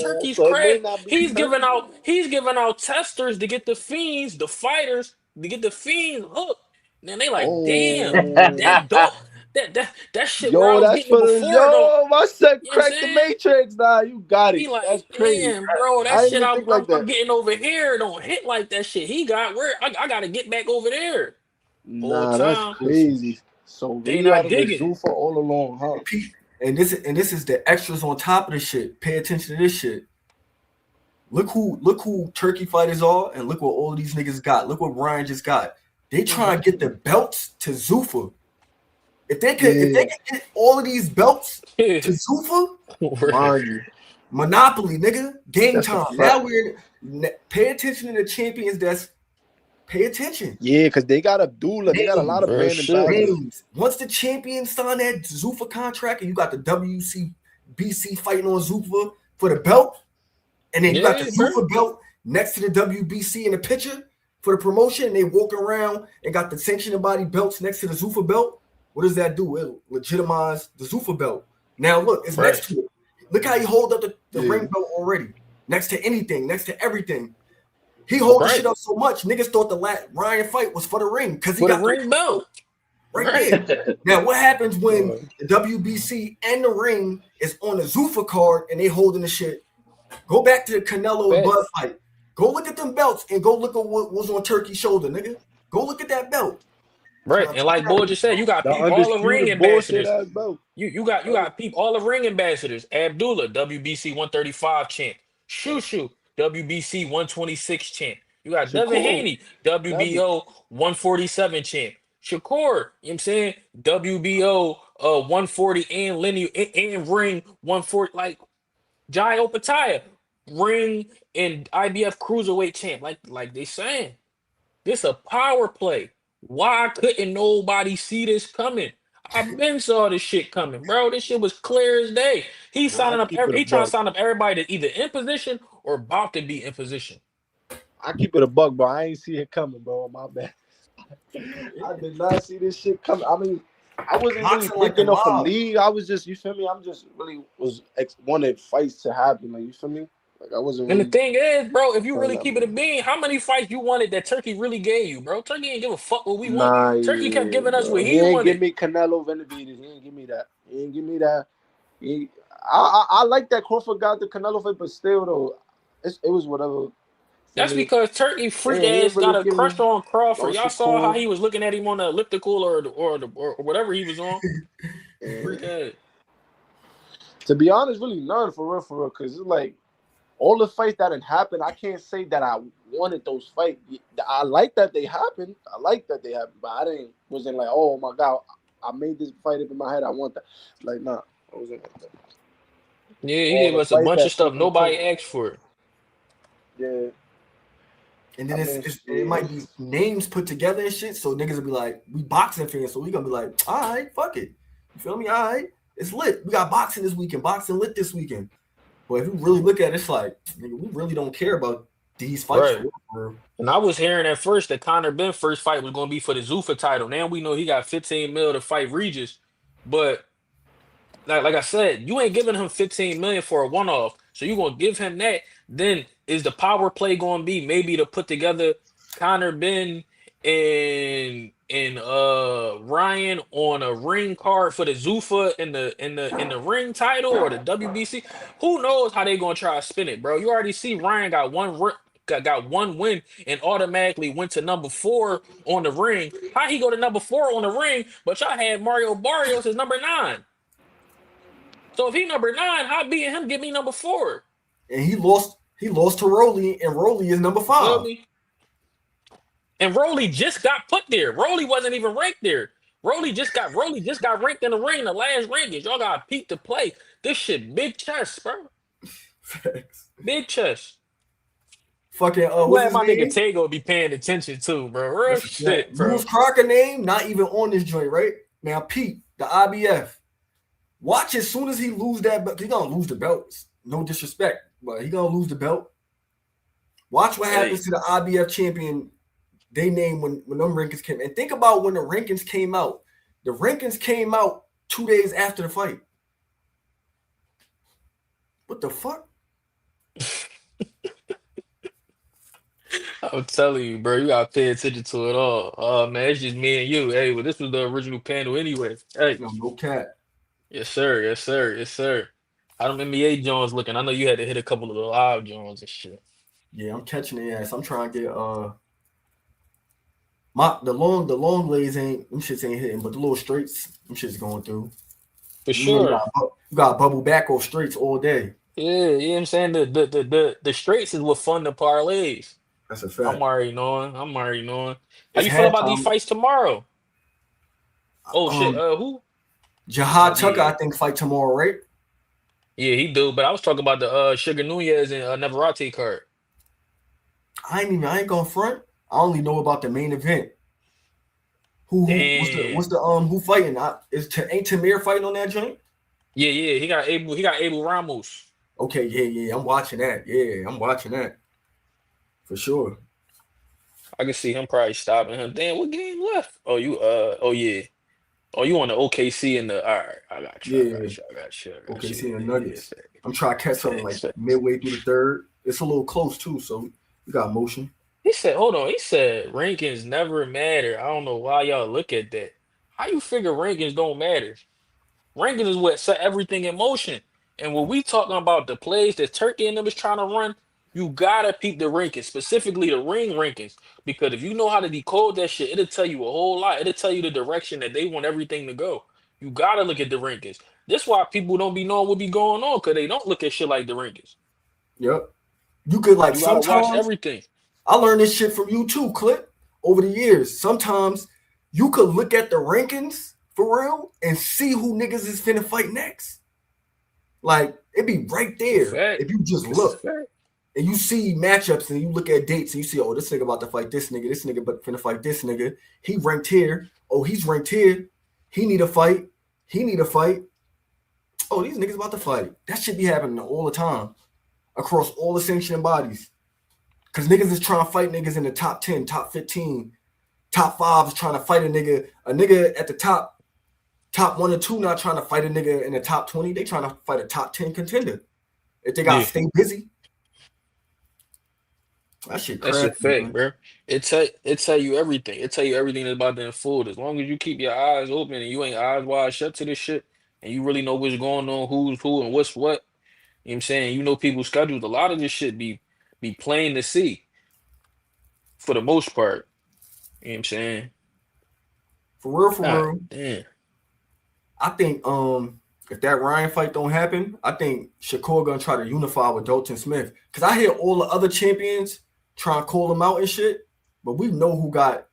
Turkey's crafty. He's giving out testers to get the fiends, the fighters, to get the fiends hooked. And they like, damn, that dog. That shit. Yo, that's for my son cracked the matrix. Nah, you got it. He like, that's crazy, damn, bro. That shit I'm getting over here don't hit like that shit he got. Where I gotta get back over there. Nah, that's crazy. So They really not out of the digging. Zuffa all along, huh? And this is the extras on top of the shit. Pay attention to this shit. Look who Turkey fighters are, and look what all these niggas got. Look what Ryan just got. They trying to get the belts to Zuffa. If they could get all of these belts to Zuffa, Mind you, Monopoly, nigga, game that's a time. fact. Now pay attention to the champions. Pay attention. Yeah, because they got Abdullah. They got a lot of brand ambassadors. Once the champions sign that Zuffa contract, and you got the WBC fighting on Zuffa for the belt, and then you got the Zuffa belt next to the WBC in the picture for the promotion, and they walk around and got the sanctioned body belts next to the Zuffa belt. What does that do? It legitimize the Zuffa belt. Now look, it's next to it. Look how he hold up the ring belt already. Next to anything, next to everything. He hold the shit up so much, niggas thought the Ryan fight was for the ring because he got the ring belt right there. Now, what happens when the WBC and the ring is on the Zuffa card and they holding the shit? Go back to the Canelo and Bud fight. Go look at them belts and go look at what was on Turkey's shoulder, nigga. Go look at that belt. Right, and like Boy just said, you got people all the ring ambassadors. You got people all the ring ambassadors. Abdullah, WBC 135 champ. Shushu, WBC 126 champ. You got Devin Haney, WBO 147 champ. Shakur, you know what I'm saying? WBO 140 and lineal and ring 140. Like Jai Opataya, ring and IBF cruiserweight champ. Like they saying, this a power play. Why couldn't nobody see this coming? I've been saw this shit coming, bro. This shit was clear as day. He's signing up. He trying to sign up everybody that's either in position or about to be in position. I keep it a buck, bro. I ain't see it coming, bro. My bad. I did not see this shit coming. I mean, I wasn't really thinking of a league. I was just, you feel me? I'm just really wanted fights to happen. Like, you feel me? Like I wasn't. And the thing is, bro, if you really keep it a bean, how many fights you wanted that Turkey really gave you, bro? Turkey ain't give a fuck what we want. Turkey kept giving us what he wanted. He ain't give me Canelo Benavidez. He ain't give me that. He ain't give me that. I like that Crawford got the Canelo fight, but still though, it was whatever. That's because Turkey freak ass really got a crush on Crawford. Y'all saw how he was looking at him on the elliptical or whatever he was on. Freak ass. To be honest, really none for real, because it's like. All the fights that had happened, I can't say that I wanted those fights. I like that they happened. But I wasn't like, oh my God, I made this fight up in my head. I want that. Like, nah, I wasn't like that. Yeah, he gave us a bunch of stuff. Nobody asked for it. Yeah. And then it might be names put together and shit. So niggas will be like, we boxing fans, so we gonna be like, all right, fuck it. You feel me? All right, it's lit. We got boxing this weekend. Boxing lit this weekend. But if you really look at it, it's like, nigga, we really don't care about these fights. Right. And I was hearing at first that Conor Benn first fight was going to be for the Zuffa title. Now we know he got 15 mil to fight Regis. But like I said, you ain't giving him 15 million for a one-off. So you're going to give him that. Then is the power play going to be maybe to put together Conor Benn and Ryan on a ring card for the Zuffa in the ring title or the WBC? Who knows how they gonna try to spin it, bro? You already see Ryan got one win and automatically went to number 4 on the ring. How he go to number 4 on the ring? But y'all had Mario Barrios as number 9. So if he number 9, how beating him give me number 4? And he lost to Rolly, and Rolly is number 5. And Rolly just got put there. Rolly wasn't even ranked there. Rolly just got ranked in the ring, the last rankings. Y'all got peak to play. This shit big chest, bro. Facts. Big chest. Fucking glad my nigga Tego be paying attention too, bro. Real shit, bro. Bruce Crocker name not even on this joint, right? Now Pete, the IBF. Watch as soon as he lose that belt. He gonna lose the belt. No disrespect, but he gonna lose the belt. Watch what happens to the IBF champion. They named when them rankings came. And think about when the rankings came out. The rankings came out 2 days after the fight. What the fuck? I'm telling you, bro, you gotta pay attention to it all. Oh man, it's just me and you. Hey, well, this was the original panel anyway. Hey, no cat. Yes, sir. Yes, sir. Yes, sir. How them NBA Jones looking? I know you had to hit a couple of the live Jones and shit. Yeah, I'm catching the ass. I'm trying to get The long legs ain't them shits ain't hitting, but the little straights, them shits going through. For You know, sure. you got bubble back off straights all day. Yeah, you know what I'm saying? The straights is what fund the parlays. That's a I'm fact. already knowing. I'm already knowing. How It's you feel about these halftime. fights tomorrow? Oh shit, who? Jihad Tucker, Yeah. I think, fight tomorrow, right? Yeah, he do. But I was talking about the Sugar Nunez and Navarrete card. I ain't going front. I only know about the main event. Damn. Who fighting? Ain't Tamir fighting on that joint? Yeah. He got Abel Ramos. Okay, yeah. I'm watching that. Yeah, I'm watching that. For sure. I can see him probably stopping him. Damn, what game left? Oh, yeah. Oh, you on the OKC and the all right. I got you. Yeah. Okay, Yeah, seeing the yeah. Nuggets. I'm trying to catch something like midway through the third. It's a little close too, so we got motion. He said, hold on. He said rankings never matter. I don't know why y'all look at that. How you figure rankings don't matter? Rankings is what set everything in motion. And when we talking about the plays that Turkey and them is trying to run, you gotta peep the rankings, specifically the ring rankings. Because if you know how to decode that shit, it'll tell you a whole lot. It'll tell you the direction that they want everything to go. You gotta look at the rankings. This why people don't be knowing what be going on, because they don't look at shit like the rankings. Yep. You could You gotta watch sometimes everything. I learned this shit from you too, Clip, over the years. Sometimes you could look at the rankings for real and see who niggas is finna fight next. Like, it be right there if you just look. And you see matchups and you look at dates and you see, oh, this nigga about to fight this nigga but finna fight this nigga. He ranked here. Oh, he's ranked here. He need a fight. Oh, these niggas about to fight. That shit be happening all the time across all the sanctioning bodies. Because niggas is trying to fight niggas in the top 10, top 15, top 5 is trying to fight a nigga at the top 1 or 2 not trying to fight a nigga in the top 20. They trying to fight a top 10 contender. If they got to stay busy. That shit crazy. That's a fact, bro. It tell you everything. It tell you everything that's about to unfold. As long as you keep your eyes open and you ain't eyes wide shut to this shit, and you really know what's going on, who's who and what's what. You know what I'm saying? You know people's schedules. A lot of this shit be plain to see. For the most part. You know what I'm saying? For real. Damn. I think if that Ryan fight don't happen, I think Shakur gonna try to unify with Dalton Smith. Cause I hear all the other champions trying to call him out and shit, but we know who got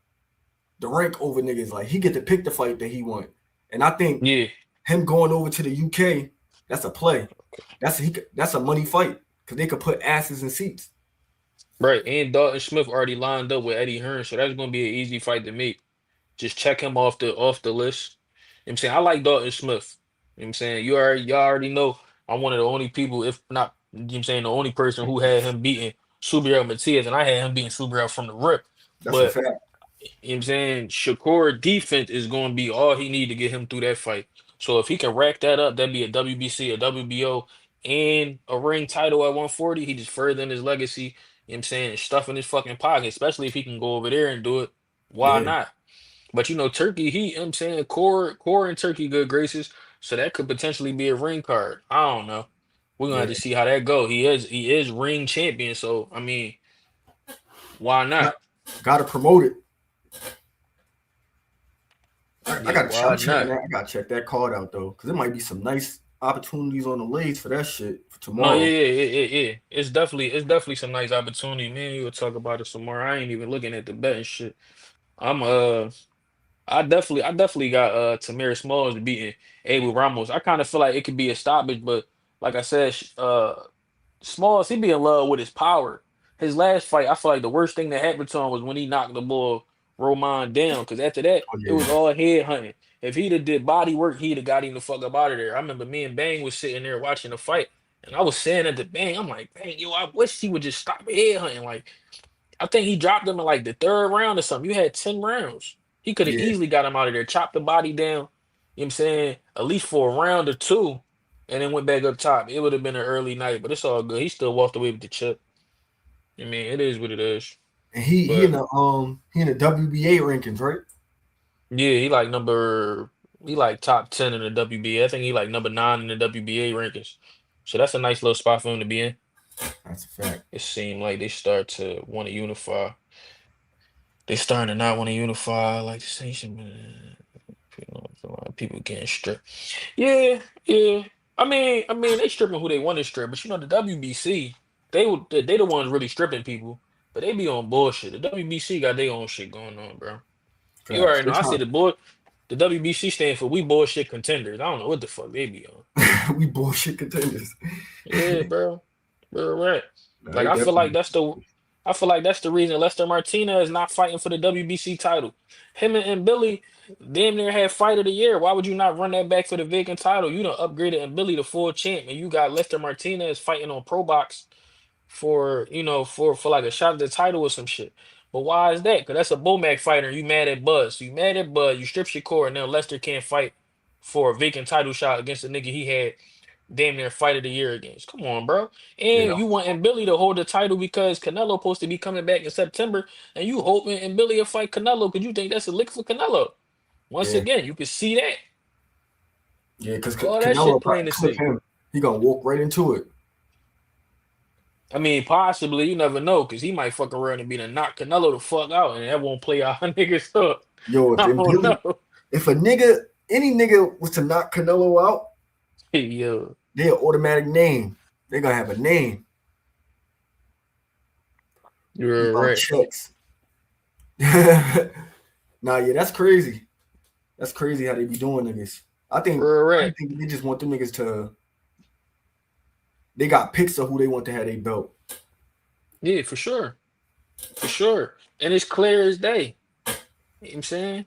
the rank over niggas. Like, he get to pick the fight that he want. And I think him going over to the UK, that's a play. That's a money fight. Cause they could put asses in seats. Right. And Dalton Smith already lined up with Eddie Hearn, so that's gonna be an easy fight to make. Just check him off the list. You know what I'm saying? I like Dalton Smith. You know what I'm saying? Y'all already know I'm one of the only people, if not, you know what I'm saying, the only person who had him beating Subriel Matias, and I had him beating Subriel from the rip. That's a But fact. you know what I'm saying, Shakur defense is going to be all he need to get him through that fight. So if he can rack that up, that'd be a WBC, a WBO, and a ring title at 140. He just furthering his legacy, you know what I'm saying, and stuffing his fucking pocket, especially if he can go over there and do it. Why not? But you know, Turkey, you know what I'm saying, core and Turkey good graces. So that could potentially be a ring card. I don't know. We're gonna have to see how that go. He is ring champion, so I mean, why not? Gotta promote it. I gotta check that card out though, because there might be some nice opportunities on the legs for that shit for tomorrow. No, yeah. It's definitely some nice opportunity, man. We'll talk about it some more. I ain't even looking at the betting shit. I definitely got Tamir Smalls beating Abel Ramos. I kind of feel like it could be a stoppage, but like I said, Smalls, he be in love with his power. His last fight, I feel like the worst thing that happened to him was when he knocked the boy Roman down. Because after that, it was all head hunting. If he'd have did body work, he'd have got him the fuck up out of there. I remember me and Bang was sitting there watching the fight, and I was saying at the Bang, I'm like, Bang, yo, I wish he would just stop head hunting. Like, I think he dropped him in like the third round or something. You had 10 rounds. He could have easily got him out of there, chopped the body down, you know what I'm saying, at least for a round or two, and then went back up top. It would have been an early night, but it's all good. He still walked away with the chip. I mean, it is what it is. And he in the WBA rankings, right? Yeah, he like top 10 in the WBA. I think he like number 9 in the WBA rankings. So that's a nice little spot for him to be in. That's a fact. It seemed like they start to want to unify. They starting to not want to unify like the station. People getting stripped. Yeah, yeah. I mean, they stripping who they want to strip, but the WBC, they the ones really stripping people, but they be on bullshit. The WBC got their own shit going on, bro. You Facts. already know. I say the WBC stand for we bullshit contenders. I don't know what the fuck they be on. We bullshit contenders. Yeah, bro. Bro, right. Nah, Like they definitely. I feel like that's the reason Lester Martinez is not fighting for the WBC title. Him and Billy damn near had fight of the year. Why would you not run that back for the vacant title? You done upgraded and Billy to full champ, and you got Lester Martinez fighting on Pro Box for for like a shot at the title or some shit. But why is that? Because that's a Bomac fighter. And you mad at Buzz? So you mad at Buzz? You strip Shakur, and now Lester can't fight for a vacant title shot against a nigga he had damn near fight of the year against. Come on, bro. Yeah, And you want Billy to hold the title because Canelo supposed to be coming back in September, and you hoping Billy will fight Canelo because you think that's a lick for Canelo. Once yeah, again, you can see that. yeah. Because All that shit Canelo plain probably to clip see. him. He gonna walk right into it. I mean, possibly, you never know, because he might fuck around and be to knock Canelo the fuck out, and that won't play our niggas up. Yo, I don't know. if any nigga was to knock Canelo out, Yo. they an automatic name. They gonna have a name. You're About right. checks. Nah, yeah, that's crazy. That's crazy how they be doing niggas. I You're right. think they just want them niggas to. They got picks of who they want to have their belt. Yeah, for sure. For sure. And it's clear as day. You know what I'm saying?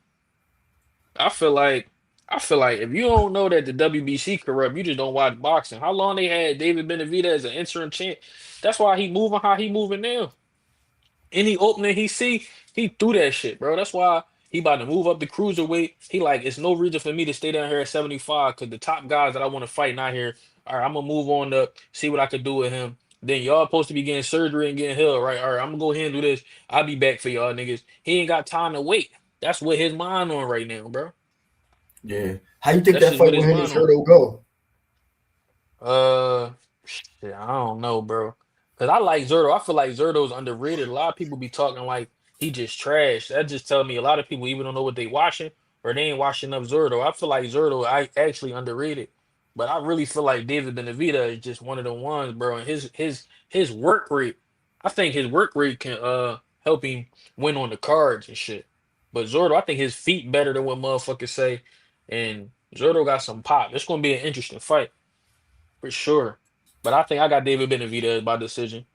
I feel like if you don't know that the WBC corrupt, you just don't watch boxing. How long they had David Benavidez as an interim champ? That's why he moving how he moving now. Any opening he see, he threw that shit, bro. That's why he about to move up the cruiserweight. He like, it's no reason for me to stay down here at 75 because the top guys that I want to fight not here. All right, I'm gonna move on to see what I could do with him. Then y'all supposed to be getting surgery and getting healed, right? All right, I'm gonna go ahead and do this. I'll be back for y'all niggas. He ain't got time to wait. That's what his mind on right now, bro. Yeah. How you think That's that just what fight his with him and mind on. Zerto go? Shit, I don't know, bro. Cause I like Zerto. I feel like Zerto's underrated. A lot of people be talking like he just trash. That just tell me a lot of people even don't know what they watching or they ain't watching up Zerto. I feel like Zerto I actually underrated. But I really feel like David Benavidez is just one of the ones, bro. And his work rate, I think his work rate can help him win on the cards and shit. But Zerto, I think his feet better than what motherfuckers say. And Zerto got some pop. It's gonna be an interesting fight. For sure. But I think I got David Benavidez by decision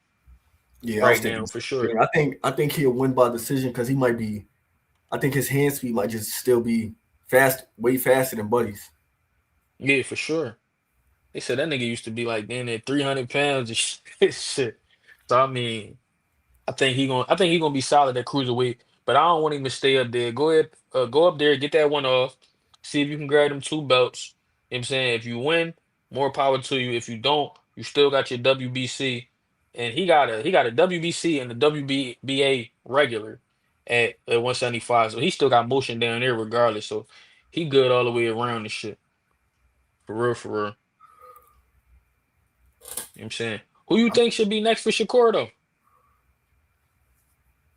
Yeah, I was right thinking now, the for same sure. thing. I think he'll win by decision because he might be. I think his hand speed might just still be way faster than Buddy's. Yeah, for sure. They said that nigga used to be like damn at 300 pounds and shit. So I mean, I think he gonna be solid at cruiserweight, but I don't want him to stay up there. Go ahead, go up there, get that one off. See if you can grab them two belts. You know what I'm saying? If you win, more power to you. If you don't, you still got your WBC. And he got a WBC and the WBA regular at 175. So he still got motion down there regardless. So he good all the way around and shit. For real, for real. You know what I'm saying? Who you think should be next for Shakur though?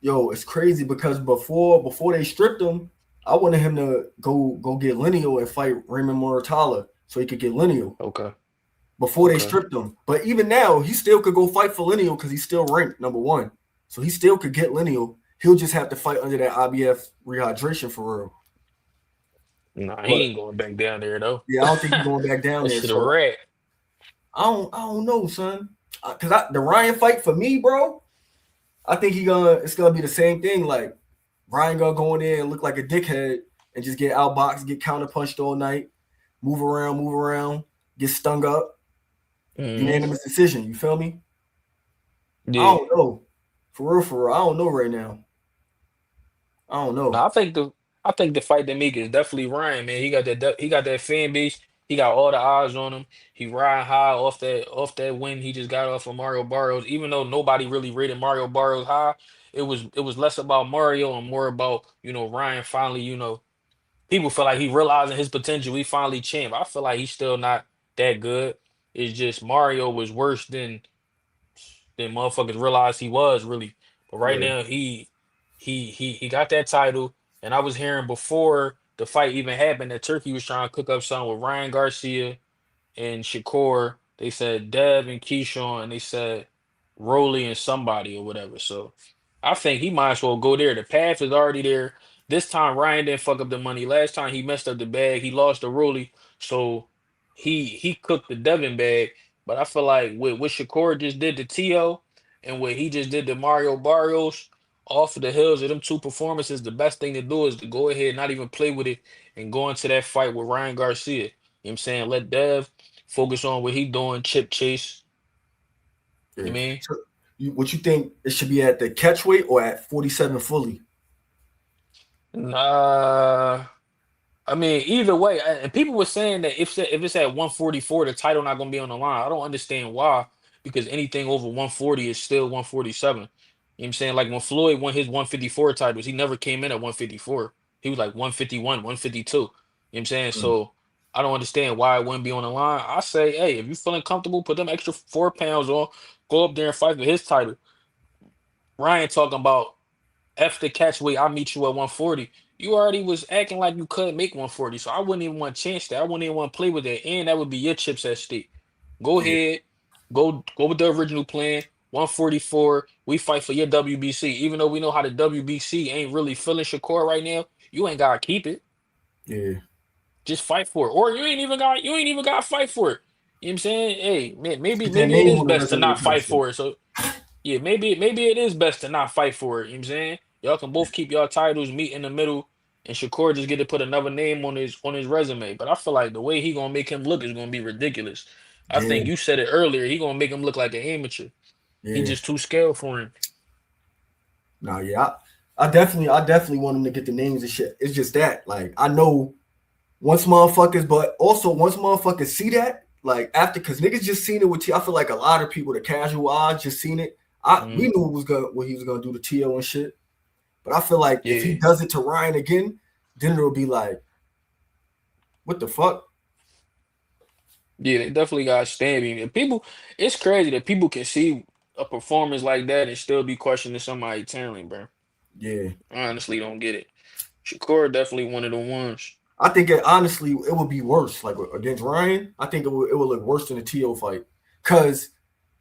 Yo, it's crazy because before they stripped him, I wanted him to go get Lineal and fight Raymond Muratalla so he could get Lineal Okay. before they Okay. stripped him. But even now, he still could go fight for Lineal because he's still ranked #1. So he still could get Lineal. He'll just have to fight under that IBF rehydration for real. Nah, he But ain't going back down there though. yeah, I don't think he's going back down That there. shit a So rat. I don't know, son. Because the Ryan fight for me, bro, I think it's gonna be the same thing. Like Ryan gonna go in there and look like a dickhead and just get outboxed, get counterpunched all night, move around, get stung up, Mhm. unanimous decision. You feel me? I Yeah. don't know. For real, I don't know right now. I don't No, know. I think the fight that make is definitely Ryan, man. He got that fan base. He got all the eyes on him. He riding high off that win he just got off of Mario Barrios. Even though nobody really rated Mario Barrios high, it was less about Mario and more about, Ryan finally, people feel like he realizing his potential. He finally champ. I feel like he's still not that good. It's just Mario was worse than motherfuckers realized he was really. But right Yeah. now he got that title, and I was hearing before the fight even happened that Turkey was trying to cook up something with Ryan Garcia and Shakur. They said Dev and Keyshawn, and they said Rolly and somebody or whatever. So I think he might as well go there. The path is already there. This time Ryan didn't fuck up the money. Last time he messed up the bag. He lost to Rolly. So he cooked the Devin bag. But I feel like what Shakur just did to T.O. and what he just did to Mario Barrios off of the hills of them two performances, the best thing to do is to go ahead and not even play with it and go into that fight with Ryan Garcia. You know what I'm saying? Let Dev focus on what he doing, chip chase. Yeah. You mean? So, what you think it should be at the catch weight or at 47 fully? Nah. I mean, either way, and people were saying that if it's at 144, the title not gonna be on the line. I don't understand why, because anything over 140 is still 147. You know what I'm saying? Like when Floyd won his 154 titles, he never came in at 154. He was like 151, 152. You know what I'm saying? So I don't understand why it wouldn't be on the line. I say, hey, if you're feeling comfortable, put them extra 4 pounds on, go up there and fight for his title. Ryan talking about F the catch weight, I'll meet you at 140. You already was acting like you couldn't make 140, so I wouldn't even want to chance that. I wouldn't even want to play with that, and that would be your chips at stake. Go Yeah. ahead, go with the original plan. 144, we fight for your WBC. Even though we know how the WBC ain't really feeling Shakur right now, you ain't gotta keep it. Yeah. Just fight for it, or you ain't even got to fight for it. You know what I'm saying? Hey, man, maybe Get that it name is on the best to resume not type fight shit. for it. So yeah, maybe it is best to not fight for it. You know what I'm saying? Y'all can both keep y'all titles, meet in the middle, and Shakur just get to put another name on his resume. But I feel like the way he gonna make him look is gonna be ridiculous. I Yeah. think you said it earlier. He gonna make him look like an amateur. He Yeah. just too scaled for him. No, yeah. I definitely want him to get the names and shit. It's just that, like, I know once motherfuckers see that, like after, because niggas just seen it with T. I feel like a lot of people, the casual eyes, just seen it. We knew what he was gonna do to T.O. and shit. But I feel like if he Yeah, does it to Ryan again, then it'll be like, what the fuck? yeah, they definitely got stamping. And people, it's crazy that people can see a performance like that and still be questioning somebody's talent, bro. Yeah. I honestly don't get it. Shakur definitely one of the ones. I think honestly it would be worse. Like against Ryan, I think it would look worse than the T.O. fight. Cause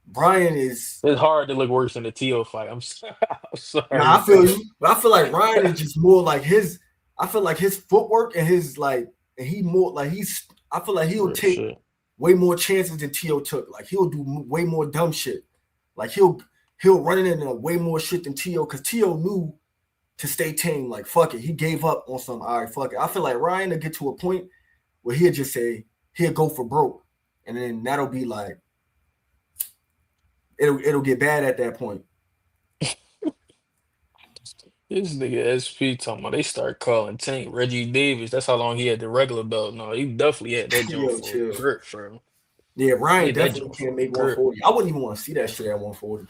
Brian is It's hard to look worse than the T.O. fight. I'm, I'm Nah, sorry, I feel bro. you. But I feel like Ryan is just more like his. I feel like his footwork and his like, and he more like he's. I feel like he'll Real take shit. way more chances than T.O. took. Like he'll do way more dumb shit. Like he'll run it into way more shit than T.O. because T.O. knew to stay tame. Like fuck it, he gave up on some. All right, fuck it. I feel like Ryan will get to a point where he'll just say he'll go for broke, and then that'll be like it'll get bad at that point. This nigga SP talking about they start calling Tank Reggie Davis. That's how long he had the regular belt. No, he definitely had that joint Yo, for chill. grip, bro. Yeah, He Ryan had that definitely joint can't for make grip. 140. I wouldn't even want to see that shit at 140.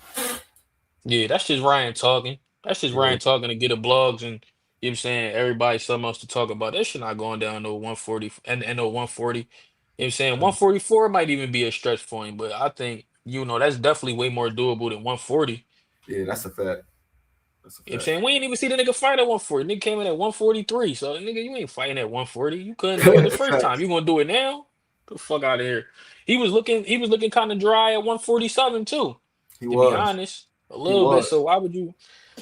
Yeah, that's just Ryan talking. That's just Yeah, Ryan talking to get the blogs and you know what I'm saying everybody something else to talk about. That shit not going down no 140 and no 140. You know what I'm saying? 144 might even be a stretch for him, but I think that's definitely way more doable than 140. yeah, that's a fact. That's a You know what I'm fact. saying? We ain't even see the nigga fight at 140. Nigga came in at 143. So nigga, you ain't fighting at 140. You couldn't do it the first time. Facts. You gonna do it now? Get the fuck out of here. He was looking kind of dry at 147 too, He to be was. honest. A He little bit. was. So why would you're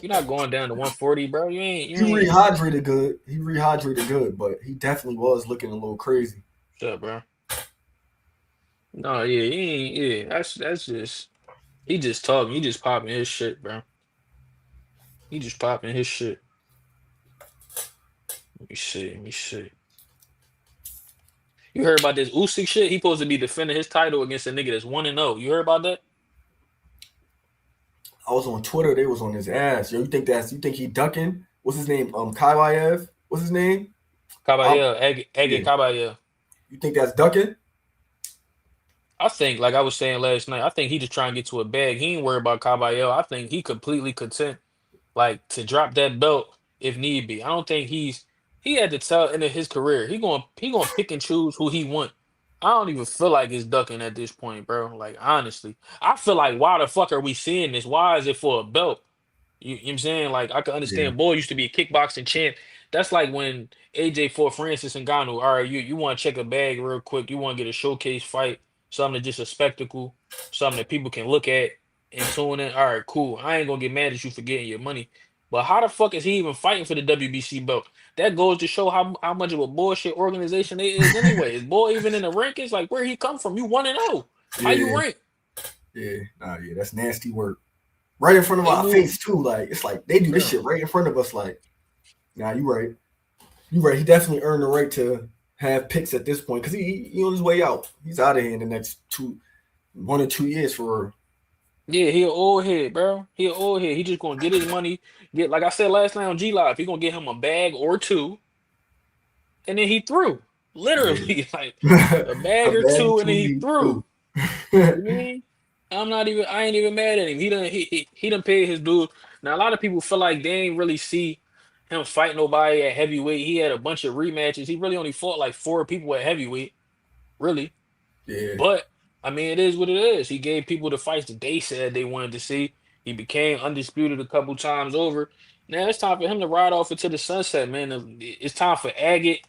not going down to 140, bro. You He ain't rehydrated good. But he definitely was looking a little crazy. shut up, bro. No, yeah, he ain't yeah. That's just he just talking. He just popping his shit, bro. He just popping his shit. Let me see. Let me see. You heard about this Usyk shit? He supposed to be defending his title against a nigga that's 1-0. You heard about that? I was on Twitter. They was on his ass. Yo, you think he ducking? What's his name? Kailayev. What's his name? Caballero, Egg Yeah. and Caballero. You think that's ducking? I think, like I was saying last night, I think he just trying to get to a bag. He ain't worried about Caballero. I think he completely content, like, to drop that belt if need be. I don't think he had to tell end of his career. He gonna pick and choose who he want. I don't even feel like it's ducking at this point, bro. Like honestly, I feel like why the fuck are we seeing this? Why is it for a belt? You know what I'm saying? Like I can Yeah. understand Boy used to be a kickboxing champ. That's like when AJ fought Francis Ngannou. All right, you want to check a bag real quick. You want to get a showcase fight, something that's just a spectacle, something that people can look at and tune in. All right, cool. I ain't gonna get mad at you for getting your money. But how the fuck is he even fighting for the WBC belt? That goes to show how much of a bullshit organization it is anyway. Is Boy even in the rankings? Like where he come from? You 1-0. How you Yeah. rank? Yeah. Nah, yeah, that's nasty work. Right in front of They our move. face too. Like it's like they do this Yeah. shit right in front of us. Like, nah, you right. You right. He definitely earned the right to have picks at this point because he on his way out. He's out of here in the next 1 or 2 years for. Yeah, he an old head, bro. He an old head. He just gonna get his money. Get like I said last night on G Live, he gonna get him a bag or two, and then he threw. Yeah. Literally, like a A bag or bad two, and then he 2 threw. too. You mean? I'm not even. I ain't even mad at him. He done paid his dues. Now a lot of people feel like they ain't really see him fight nobody at heavyweight. He had a bunch of rematches. He really only fought like 4 people at heavyweight. Really. Yeah. But I mean, it is what it is. He gave people the fights that they said they wanted to see. He became undisputed a couple times over. Now it's time for him to ride off into the sunset, man. It's time for Agate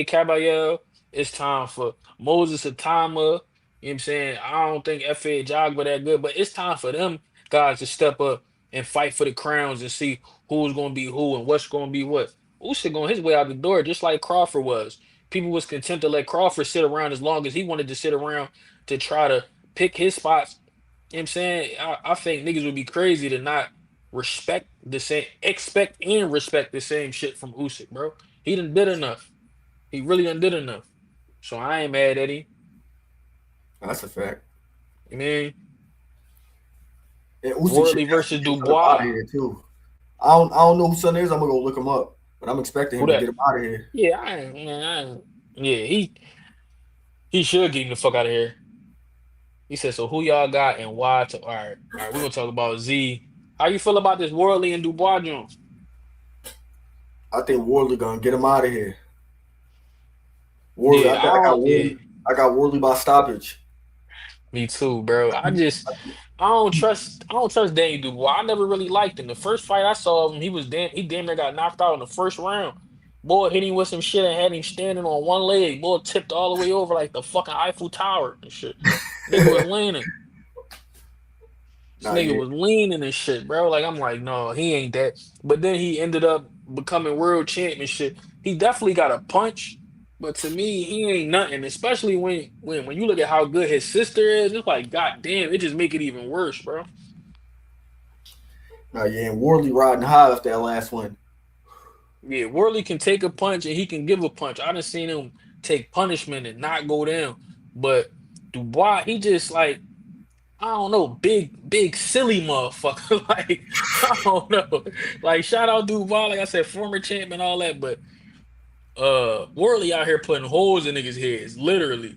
Caballero. It's time for Moses Atama. You know what I'm saying? I don't think F.A. Jogba that good, but it's time for them guys to step up and fight for the crowns and see who's going to be who and what's going to be what. Usyk going his way out the door, just like Crawford was. People was content to let Crawford sit around as long as he wanted to sit around to try to pick his spots. You know what I'm saying? I think niggas would be crazy to not respect the same, expect and respect the same shit from Usyk, bro. He done did enough. He really done did enough. So I ain't mad at him. That's a fact. I mean, And Usyk should Worley versus definitely get out of Dubois. here too. I don't know who son is. I'm gonna go look him up, but I'm expecting Who him to that? get him out of here. Yeah, I ain't, man, I ain't, yeah, he should get him the fuck out of here. He said, so who y'all got and why to all right, we're gonna talk about Z. How you feel about this Worley and Dubois Jones? I think Wardley gonna get him out of here. Wardley, I Yeah, think I got yeah, Wardley. I got Wardley by stoppage. me too, bro. I don't trust Danny Dubois. I never really liked him. The first fight I saw of him, he damn near got knocked out in the first round. Boy hit him with some shit and had him standing on one leg. Boy tipped all the way over like the fucking Eiffel Tower and shit. Nigga was leaning. This Nah, nigga yeah, was leaning and shit, bro. Like I'm like, no, he ain't that. But then he ended up becoming world champion shit. He definitely got a punch, but to me, he ain't nothing. Especially when you look at how good his sister is, it's like, god damn, it just make it even worse, bro. nah, yeah. And Wardley riding high off that last one. Yeah, Worley can take a punch and he can give a punch. I done seen him take punishment and not go down. But Dubois, he just like I don't know, big, silly motherfucker. Like, I don't know. Like, shout out Duval, like I said, former champ and all that, but Worley out here putting holes in niggas' heads, literally.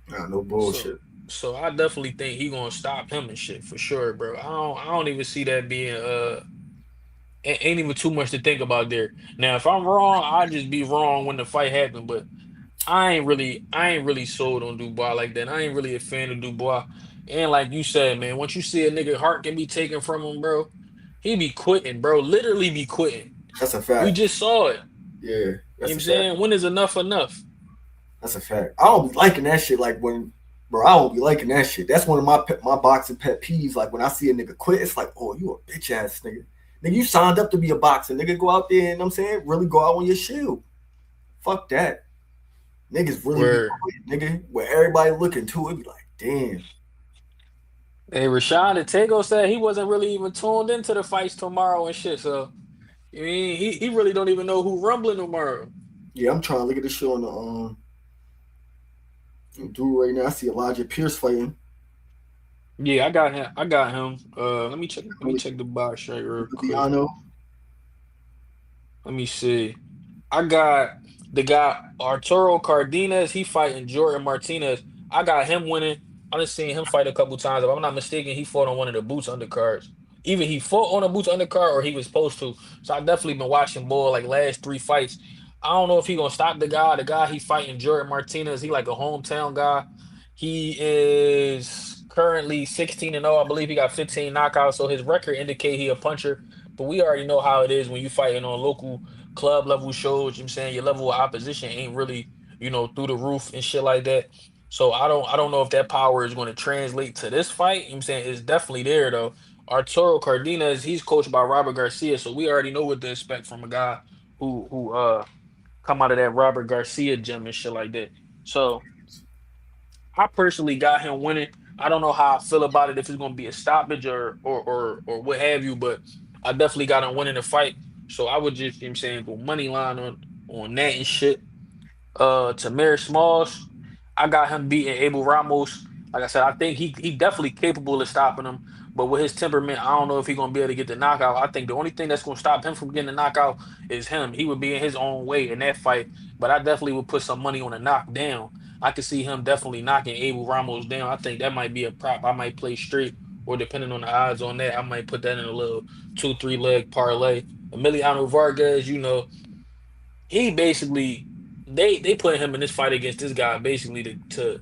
Nah, no So bullshit. so I definitely think he gonna stop him and shit for sure, bro. I don't even see that being ain't even too much to think about there. Now, if I'm wrong, I'll just be wrong when the fight happened, but I ain't really sold on Dubois like that. I ain't really a fan of Dubois. And like you said, man, once you see a nigga heart can be taken from him, bro, he be quitting, bro. Literally be quitting. That's a We fact. just saw it. Yeah, You know what that's I'm a fact. saying? When is enough enough? That's a fact. I don't be liking that shit. Like when, bro, I don't be liking that shit. That's one of my boxing pet peeves. Like when I see a nigga quit, it's like, oh, you a bitch ass nigga. Nigga, you signed up to be a boxer. Nigga, go out there and I'm saying, really go out on your shield. Fuck that. Niggas really be Where quitting, nigga. Where everybody looking to it, be like, damn. hey Rashad Tego said he wasn't really even tuned into the fights tomorrow and shit. So I mean he really don't even know who rumbling tomorrow. Yeah, I'm trying to look at this show on the dude right now. I see Elijah Pierce fighting. Yeah, I got him. I got him. Let me check the box right real quick. Lubiano. Let me see. I got the guy Arturo Cardenas. He fighting Jordan Martinez. I got him winning. I done seen him fight a couple times. If I'm not mistaken, he fought on one of the Boots undercards. Either he fought on a Boots undercard or he was supposed to. So I definitely been watching boy like last 3 fights. I don't know if he gonna stop the guy. The guy he fighting Jordan Martinez. He like a hometown guy. He is currently 16-0. I believe he got 15 knockouts. So his record indicate he a puncher. But we already know how it is when you fighting on local club level shows. You know what I'm saying your level of opposition ain't really, through the roof and shit like that. So I don't know if that power is going to translate to this fight. You know what I'm saying it's definitely there though. Arturo Cardenas, he's coached by Robert Garcia, so we already know what to expect from a guy who come out of that Robert Garcia gym and shit like that. So I personally got him winning. I don't know how I feel about it if it's gonna be a stoppage or what have you, but I definitely got him winning the fight. So I would just, you know what I'm saying, go money line on that and shit. Tamir Smalls, I got him beating Abel Ramos. Like I said, I think he definitely capable of stopping him. But with his temperament, I don't know if he's gonna be able to get the knockout. I think the only thing that's gonna stop him from getting the knockout is him. He would be in his own way in that fight. But I definitely would put some money on a knockdown. I could see him definitely knocking Abel Ramos down. I think that might be a prop. I might play straight, or depending on the odds on that, I might put that in a little 2-3 leg parlay. Emiliano Vargas, he basically they put him in this fight against this guy basically to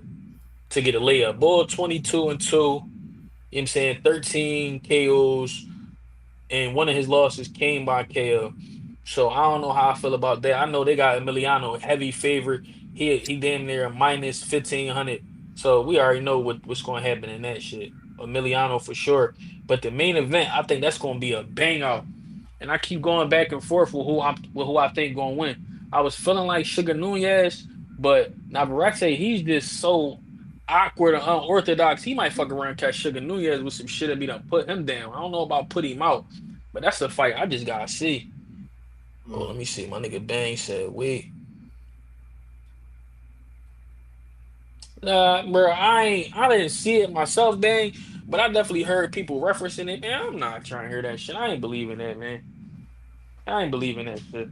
get a layup. Bull 22-2, you know what I'm saying, 13 KOs, and one of his losses came by KO. So I don't know how I feel about that. I know they got Emiliano a heavy favorite. He damn near a minus 1,500. So we already know what's going to happen in that shit. Emiliano for sure. But the main event, I think that's going to be a bang out. And I keep going back and forth with who I think going to win. I was feeling like Sugar Nunez, but Navarrete, he's just so awkward and unorthodox. He might fuck around and catch Sugar Nunez with some shit and be done put him down. I don't know about put him out, but that's the fight I just gotta see. Oh, let me see. My nigga Bang said, wait. Nah, bro, I didn't see it myself, Bang, but I definitely heard people referencing it. Man, I'm not trying to hear that shit. I ain't believing that, man. I ain't believing that shit.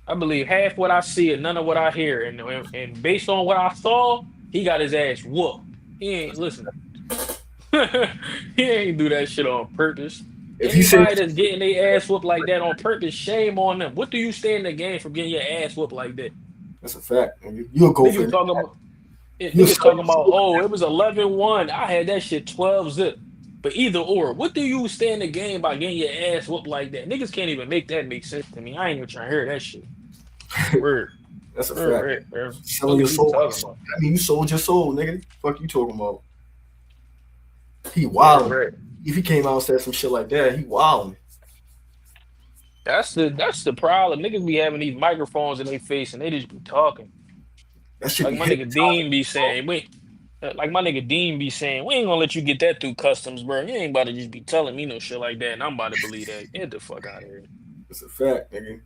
I believe half what I see and none of what I hear. And based on what I saw, he got his ass whooped. He ain't listen. He ain't do that shit on purpose. If he said Anybody that's getting their ass whooped like that on purpose, shame on them. What do you stay in the game from getting your ass whooped like that? that's a fact, nigga. You'll go for Nigga it. talking about You nigga talking about, oh, it was 11-1. I had that shit 12 zip. But either or, what do you stay in the game by getting your ass whooped like that? Niggas can't even make that make sense to me. I ain't even trying to hear that shit. Word. That's a Word, fact. word, bro. Selling What your are you soul. talking about? I mean, you sold your soul, nigga. Fuck you talking about? He Word, wilding. word. If he came out and said some shit like that, he wilding. That's the problem. Niggas be having these microphones in their face and they just be talking. That should Like be my nigga hypnotizing, Dean be bro. saying, like my nigga Dean be saying, we ain't gonna let you get that through customs, bro. You ain't about to just be telling me no shit like that, and I'm about to believe that. Get the fuck out of here. It's a fact, nigga.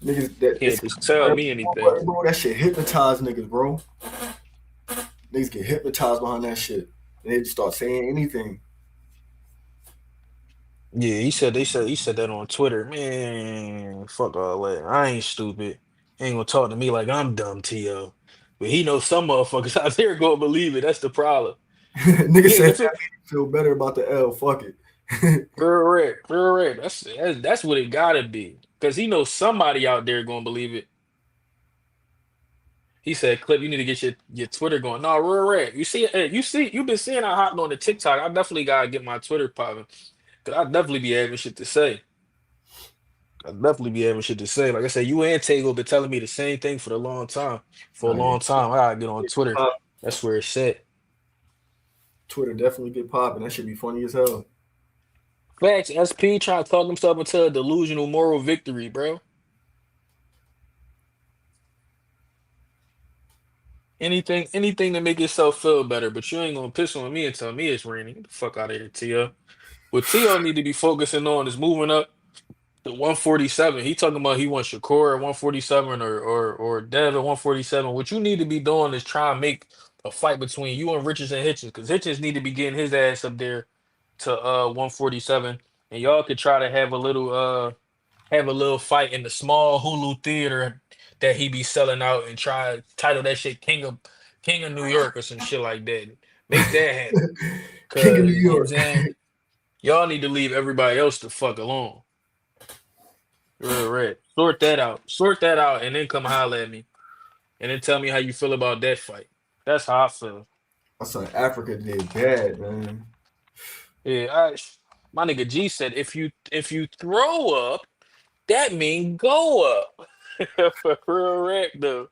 Niggas that Can't it's just tell me anything. bro. That shit hypnotize niggas, bro. Niggas get hypnotized behind that shit, and they just start saying anything. Yeah, he said that on Twitter. Man, fuck all that. I ain't stupid. He ain't gonna talk to me like I'm dumb, T.O. But he knows some motherfuckers out there gonna believe it. That's the problem. Niggas Yeah, said that's that it. made him feel better about the L. Fuck it. Correct, correct. That's what it gotta be. Because he knows somebody out there gonna believe it. He said, "Clip, you need to get your Twitter going." No, real red. You've been seeing I hopped on the TikTok. I definitely gotta get my Twitter popping. Cause I definitely be having shit to say. I definitely be having shit to say. Like I said, you and Tego been telling me the same thing for a long time. For a Oh yeah, long time, I gotta get on Twitter. That's where it's at. Twitter definitely get popping. That should be funny as hell. Facts. SP trying to talk himself into a delusional moral victory, bro. Anything to make yourself feel better, but you ain't gonna piss on me and tell me it's raining. Get the fuck out of here, Tio. What Tio need to be focusing on is moving up to 147. He talking about he wants Shakur at 147 or Dev at 147. What you need to be doing is try and make a fight between you and Richards and Hitchens, because Hitchens need to be getting his ass up there to 147. And y'all could try to have a little fight in the small Hulu theater that he be selling out and try to title that shit King of New York or some shit like that. Make that happen. King of Cause New you know what I'm York. saying? Y'all need to leave everybody else the fuck alone. Right. Sort that out. Sort that out and then come holler at me. And then tell me how you feel about that fight. That's how I feel. I saw Africa did bad, man. Yeah, My nigga G said, if you throw up, that mean go up. For real rap though.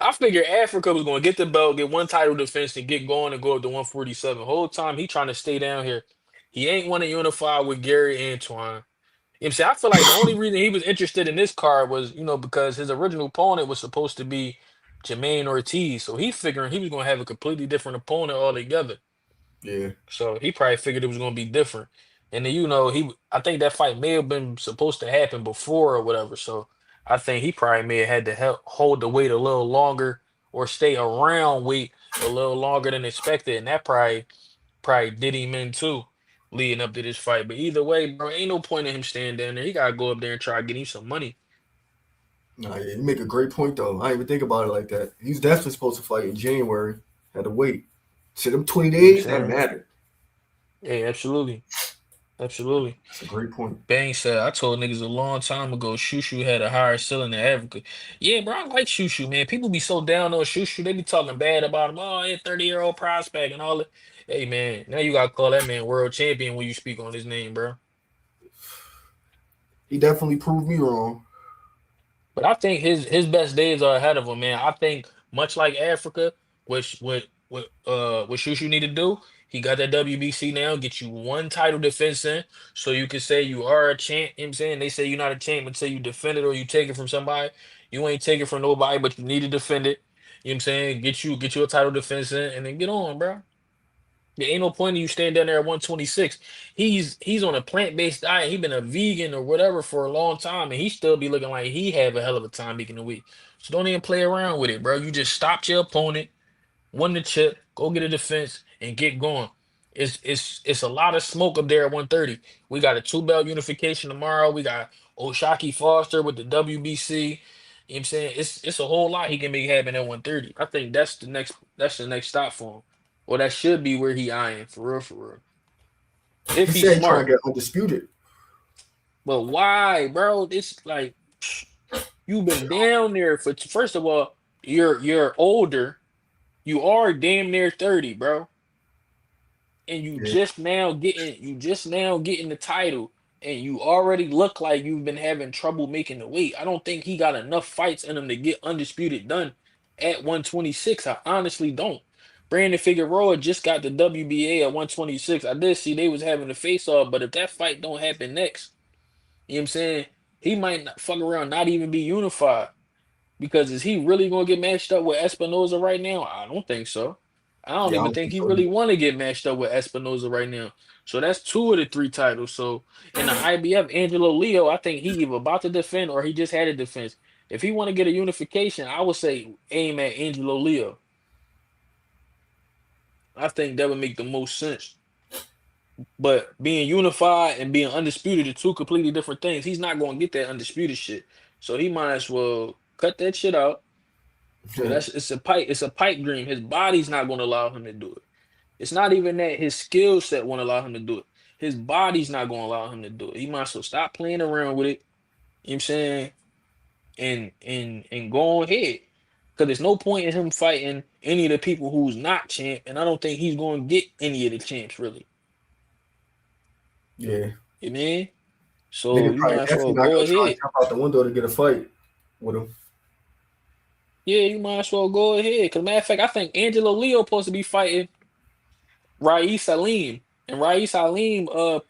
I figured Africa was gonna get the belt, get one title defense, and get going and go up to 147. Whole time he trying to stay down here. He ain't want to unify with Gary Antoine. You know what I'm saying? I feel like the only reason he was interested in this card was, because his original opponent was supposed to be Jermaine Ortiz. So he figuring he was gonna have a completely different opponent altogether. Yeah. So he probably figured it was gonna be different. And then I think that fight may have been supposed to happen before or whatever. So I think he probably may have had to hold the weight a little longer or stay around weight a little longer than expected. And that probably did him in too, leading up to this fight. But either way, bro, ain't no point in him staying down there. He gotta go up there and try to get him some money. Nah, yeah, you make a great point though. I didn't even think about it like that. He's definitely supposed to fight in January. Had to wait. So them 20 days, that mattered. Yeah, absolutely. Absolutely. That's a great point. Bang said, I told niggas a long time ago, Shushu had a higher ceiling than Africa. Yeah, bro, I like Shushu, man. People be so down on Shushu. They be talking bad about him. Oh, he's a 30-year-old prospect and all that. Hey, man, now you got to call that man world champion when you speak on his name, bro. He definitely proved me wrong. But I think his best days are ahead of him, man. I think much like Africa, what Shushu need to do, he got that WBC now, get you one title defense in, so you can say you are a champ. You know what I'm saying? They say you're not a champ until you defend it or you take it from somebody. You ain't take it from nobody, but you need to defend it. You know what I'm saying? Get you a title defense in and then get on, bro. There ain't no point in you staying down there at 126. He's on a plant-based diet. He been a vegan or whatever for a long time, and he still be looking like he have a hell of a time making the weight. So don't even play around with it, bro. You just stopped your opponent, won the chip, go get a defense, and get going. It's a lot of smoke up there at 130. We got a two-belt unification tomorrow. We got Oshaki Foster with the WBC. You know what I'm saying? It's a whole lot he can make happen at 130. I think that's the next stop for him. Well, that should be where he eyeing for real, for real. If He he's said he trying smart. to get undisputed. But why, bro? It's like you've been down there for first of all, you're older. You are damn near 30, bro. And Yeah. you just now getting the title. And you already look like you've been having trouble making the weight. I don't think he got enough fights in him to get undisputed done at 126. I honestly don't. Brandon Figueroa just got the WBA at 126. I did see they was having a face off, but if that fight don't happen next, you know what I'm saying? He might not fuck around, not even be unified. Because is he really gonna get matched up with Espinoza right now? I don't think so. I don't Yeah, I even don't think think he so really either. want to get matched up with Espinoza right now. So that's two of the three titles. So in the IBF, Angelo Leo, I think he either about to defend or he just had a defense. If he want to get a unification, I would say aim at Angelo Leo. I think that would make the most sense. But being unified and being undisputed are two completely different things. He's not going to get that undisputed shit. So he might as well cut that shit out. Cause it's a pipe dream. His body's not going to allow him to do it. It's not even that his skill set won't allow him to do it. His body's not going to allow him to do it. He might as well stop playing around with it. You know what I'm saying? And go ahead. Because there's no point in him fighting any of the people who's not champ, and I don't think he's going to get any of the champs really. Yeah. You mean? So Nigga you probably might as well definitely not go gonna try ahead. to jump out the window to get a fight with him. Yeah, you might as well go ahead. Because matter of fact, I think Angelo Leo supposed to be fighting Rais Salim. And Rais Salim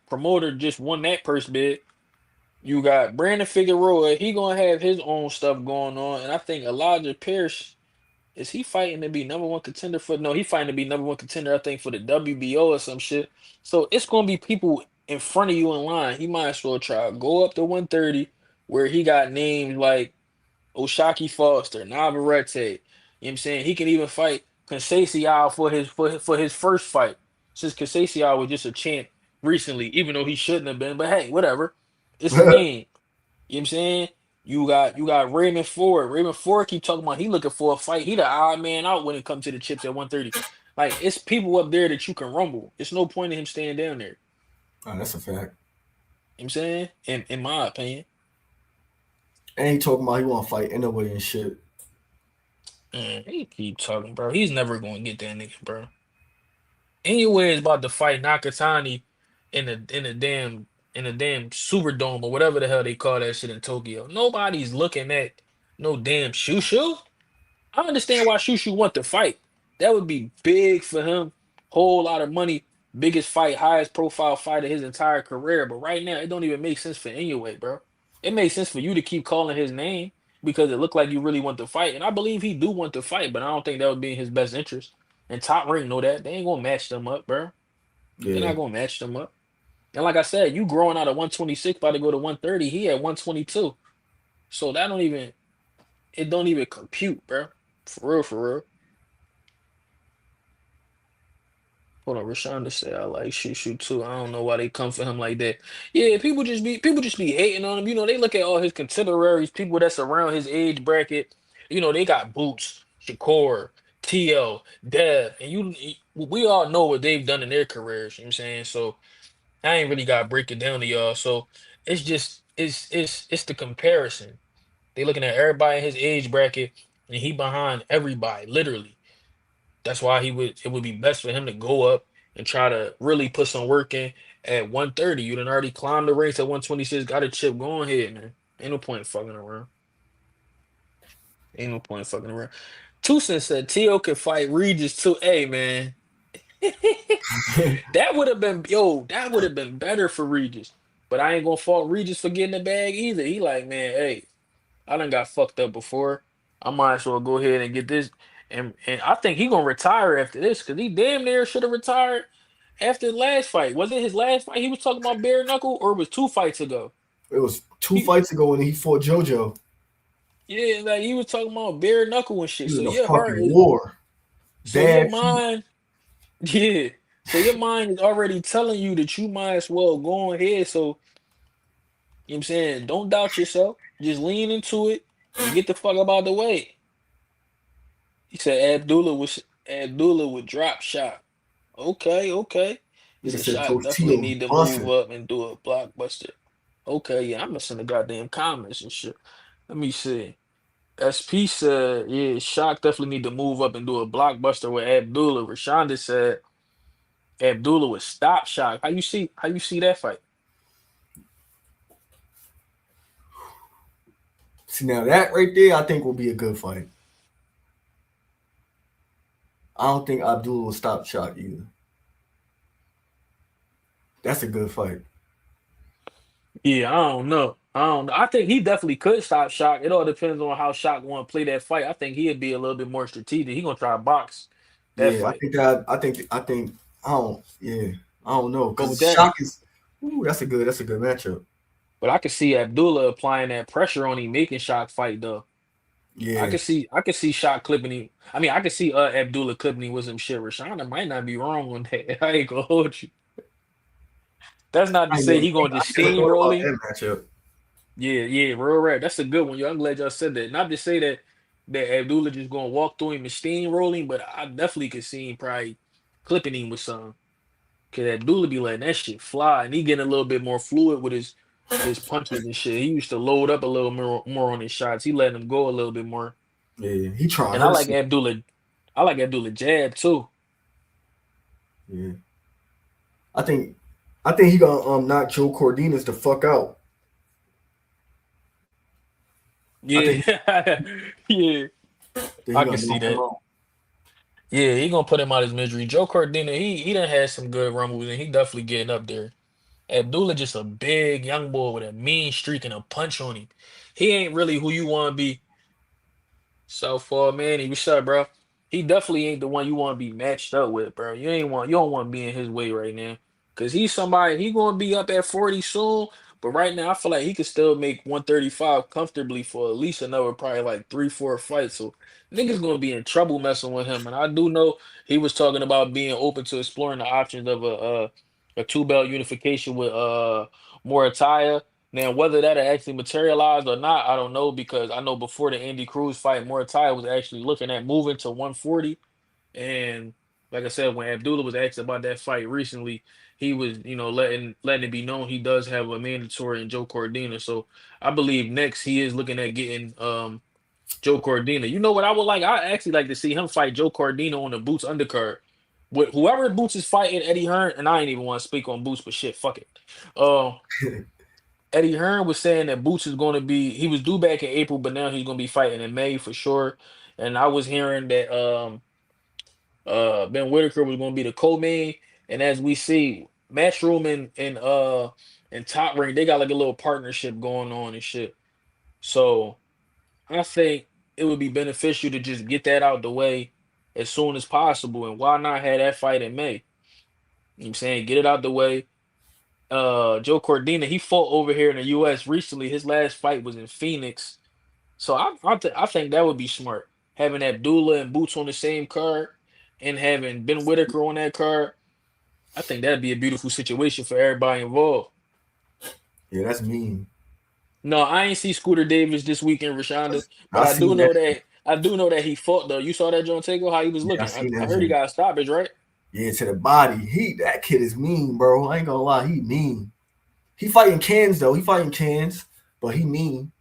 promoter just won that purse bid. You got Brandon Figueroa, he gonna have his own stuff going on. And I think Elijah Pierce, is he fighting to be number one contender for no, he fighting to be number one contender, I think, for the WBO or some shit. So it's gonna be people in front of you in line. He might as well try go up to 130 where he got names like Oshaki Foster, Navarrete. You know what I'm saying? He can even fight Conceição for his first fight. Since Conceição was just a champ recently, even though he shouldn't have been. But hey, whatever. It's a game. You know what I'm saying? You got Raymond Ford. Raymond Ford keep talking about he looking for a fight. He the odd man out when it comes to the chips at 130. Like it's people up there that you can rumble. It's no point in him staying down there. Oh, that's a fact. You know what I'm saying? In my opinion. And he talking about he want to fight anyway and shit. He keep talking, bro. He's never gonna get that nigga, bro. Inoue is about to fight Nakatani in the damn Superdome or whatever the hell they call that shit in Tokyo. Nobody's looking at no damn Shushu. I understand why Shushu want to fight. That would be big for him. Whole lot of money. Biggest fight, highest profile fight of his entire career. But right now, it don't even make sense for Inoue, bro. It makes sense for you to keep calling his name because it looked like you really want to fight. And I believe he do want to fight, but I don't think that would be in his best interest. And Top Ring know that. They ain't gonna match them up, bro. They're Yeah. not gonna match them up. And like I said, you growing out of 126 about to go to 130. He at 122. So that don't even it don't even compute, bro. For real, for real. Hold on, Rashonda said I like Shushu too. I don't know why they come for him like that. Yeah, people just be hating on him. You know, they look at all his contemporaries, people that's around his age bracket. You know, they got Boots, Shakur, TL, Dev, and we all know what they've done in their careers. You know what I'm saying? So I ain't really got to break it down to y'all. So it's just it's the comparison. They looking at everybody in his age bracket, and he behind everybody, literally. That's why it would be best for him to go up and try to really put some work in at 130. You done already climbed the ranks at 126, got a chip, go ahead, man. Ain't no point fucking around. Ain't no point fucking around. Tucson said Tio could fight Regis too. Hey man. That would have been better for Regis. But I ain't gonna fault Regis for getting the bag either. He like, man, hey, I done got fucked up before. I might as well go ahead and get this. And I think he gonna retire after this because he damn near should have retired after the last fight. Was it his last fight? He was talking about bare knuckle, or it was 2 fights ago? It was two He, fights ago when he fought JoJo. yeah, like he was talking about bare knuckle and He shit. was So in a your heart fucking is, war. so your Bad feet. mind, yeah. So your mind is already telling you that you might as well go ahead. So you know what I'm saying, don't doubt yourself. Just lean into it and get the fuck up out the way. He said Abdullah would drop shot. Okay, okay. He Nigga said said shot Coach definitely Tito need to move busting. up and do a blockbuster. Okay, yeah, I'm missing the goddamn comments and shit. Let me see. SP said, yeah, Shock definitely need to move up and do a blockbuster with Abdullah. Rashonda said Abdullah would stop Shock. How you see that fight? See, now that right there, I think will be a good fight. I don't think Abdullah will stop shot either. That's a good fight. Yeah, I don't know. I don't know. I think he definitely could stop Shock. It all depends on how Shock want to play that fight. I think he'd be a little bit more strategic. He gonna try to box that Yeah, I fight. think that. I think. I don't. Yeah, I don't know But with because that, Shock is. Ooh, that's a good matchup. but I could see Abdullah applying that pressure on him, making Shock fight though. Yeah, I could see Shock clipping him. I mean, I could see Abdullah clipping him with some shit. Rashana might not be wrong on that. I ain't gonna hold you. That's not to say he gonna just I never thought steamroll about him. that matchup. Yeah, yeah, real rap. That's a good one. Yo, I'm glad y'all said that. Not to say that Abdullah just gonna walk through him and steamroll him, but I definitely could see him probably clipping him with some. Cause Abdullah be letting that shit fly, and he getting a little bit more fluid with his punches and shit. He used to load up a little more on his shots. He letting them go a little bit more. Yeah, he trying to And I hurt like some. Abdullah. I like Abdullah jab too. Yeah, I think. I think he gonna knock Joe Cordinas the fuck out. I think. Yeah, yeah. That he I can gonna see knock him that. out. Yeah, he gonna put him out his misery. Joe Cardina, he done had some good rumbles, and he definitely getting up there. Abdullah just a big young boy with a mean streak and a punch on him. He ain't really who you want to be. Southpaw man, what's up, bro? He definitely ain't the one you want to be matched up with, bro. You don't want to be in his way right now. Cause he's somebody he gonna be up at 40 soon. But right now I feel like he could still make 135 comfortably for at least another probably like 3, 4 fights. So niggas gonna be in trouble messing with him. And I do know he was talking about being open to exploring the options of a two belt unification with Morataya. Now, whether that'll actually materialize or not, I don't know because I know before the Andy Cruz fight, Muay was actually looking at moving to 140. And like I said, when Abdullah was asked about that fight recently, he was, letting it be known he does have a mandatory in Joe Cordina. So I believe next he is looking at getting Joe Cordina. You know what I would like? I actually like to see him fight Joe Cordina on the Boots undercard. with whoever Boots is fighting, Eddie Hearn, and I ain't even want to speak on Boots, but shit, fuck it. Uh, Eddie Hearn was saying that Boots is going to be, he was due back in April, but now he's going to be fighting in May for sure. And I was hearing that Ben Whitaker was going to be the co-main, and as we see, Matchroom and Top Ring, they got like a little partnership going on and shit. So I think it would be beneficial to just get that out the way as soon as possible. And why not have that fight in May? You know what I'm saying? Get it out the way. Joe Cordina, he fought over here in the US recently. His last fight was in Phoenix. So I think that would be smart. Having Abdullah and Boots on the same card and having Ben Whitaker on that card, I think that'd be a beautiful situation for everybody involved. Yeah, that's mean. No, I ain't see Scooter Davis this weekend, Rashonda, but I seen that. I do know that he fought though. You saw that John Tago, how he was Yeah, I looking. seen I that. heard he got a stoppage, right? Yeah, to the body. That kid is mean, bro. I ain't gonna lie, he mean. He fighting cans though. He fighting cans, but he mean.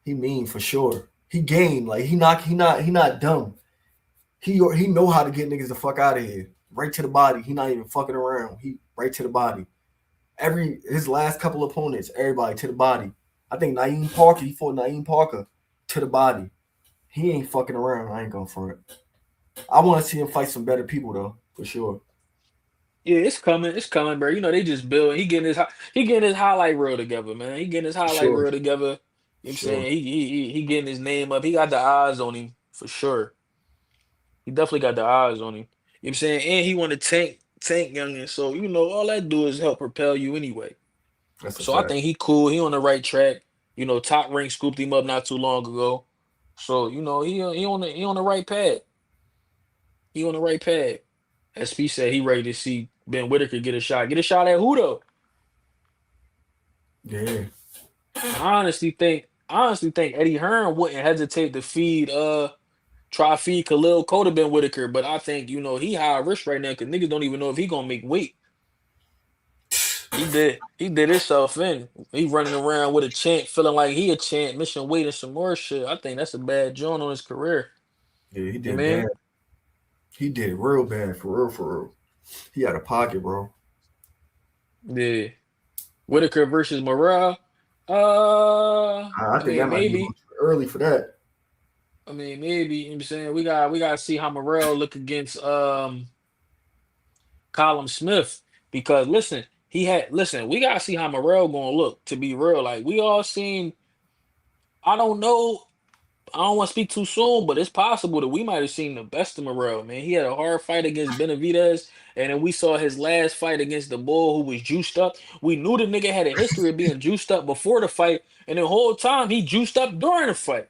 He mean for sure. He game like he not dumb. He know how to get niggas the fuck out of here. Right to the body. He not even fucking around. He right to the body. His last couple opponents, everybody to the body. I think Naeem Parker, he fought Naeem Parker to the body. He ain't fucking around. I ain't going for it. I want to see him fight some better people though, for sure. Yeah, it's coming, bro. You know they just build. He getting his highlight reel together, man. He getting his highlight Sure, reel together. You know what I'm sure. saying? He getting his name up. He got the eyes on him for sure. He definitely got the eyes on him. You know what I'm saying? And he want to tank youngin. So, you know, all that do is help propel you anyway. That's a So I fact. think he cool. He on the right track. You know, Top Rank scooped him up not too long ago. So, you know, he on the right path. He on the right path. SP said he ready to see Ben Whitaker get a shot. Get a shot at who though? Yeah. I honestly think Eddie Hearn wouldn't hesitate to try feed Khalil Coda Ben Whitaker, but I think, you know, he high risk right now because niggas don't even know if he gonna make weight. He did himself in. He running around with a chant, feeling like he a chant, missing weight and some more shit. I think that's a bad joint on his career. Yeah, he You did bad. mean? He did real bad, for real, for real. He had a pocket, bro. Yeah. Whitaker versus Morale. I I think mean that might be a little maybe. too early for that. I mean maybe. You know what I'm saying we got to see how Morale look against Colin Smith because listen, we gotta see how Morale gonna look to be real. Like we all seen, I don't know, I don't want to speak too soon, but it's possible that we might have seen the best of Morale, man. He had a hard fight against Benavidez, and then we saw his last fight against the bull who was juiced up. We knew the nigga had a history of being juiced up before the fight, and the whole time he juiced up during the fight.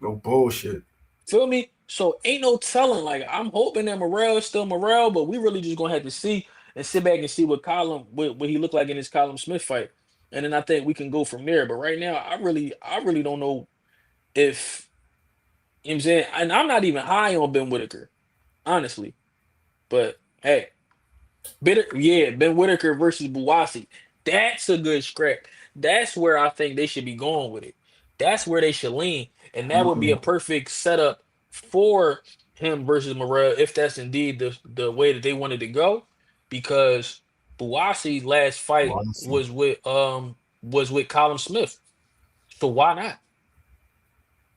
No bullshit. Feel me? So ain't no telling. Like I'm hoping that Morale is still Morale, but we really just gonna have to see and sit back and see what he looked like in his Colin Smith fight, and then I think we can go from there. But right now, I really don't know if, you know what I'm saying, and I'm not even high on Ben Whitaker, honestly. But hey, Ben Whitaker versus Buwasi. That's a good scrap. That's where I think they should be going with it. That's where they should lean. And that would be a Mm-mm. perfect setup for him versus Morel if that's indeed the way that they wanted to go. Because Buwasi's last fight Well, I see. was with Colin Smith. So why not?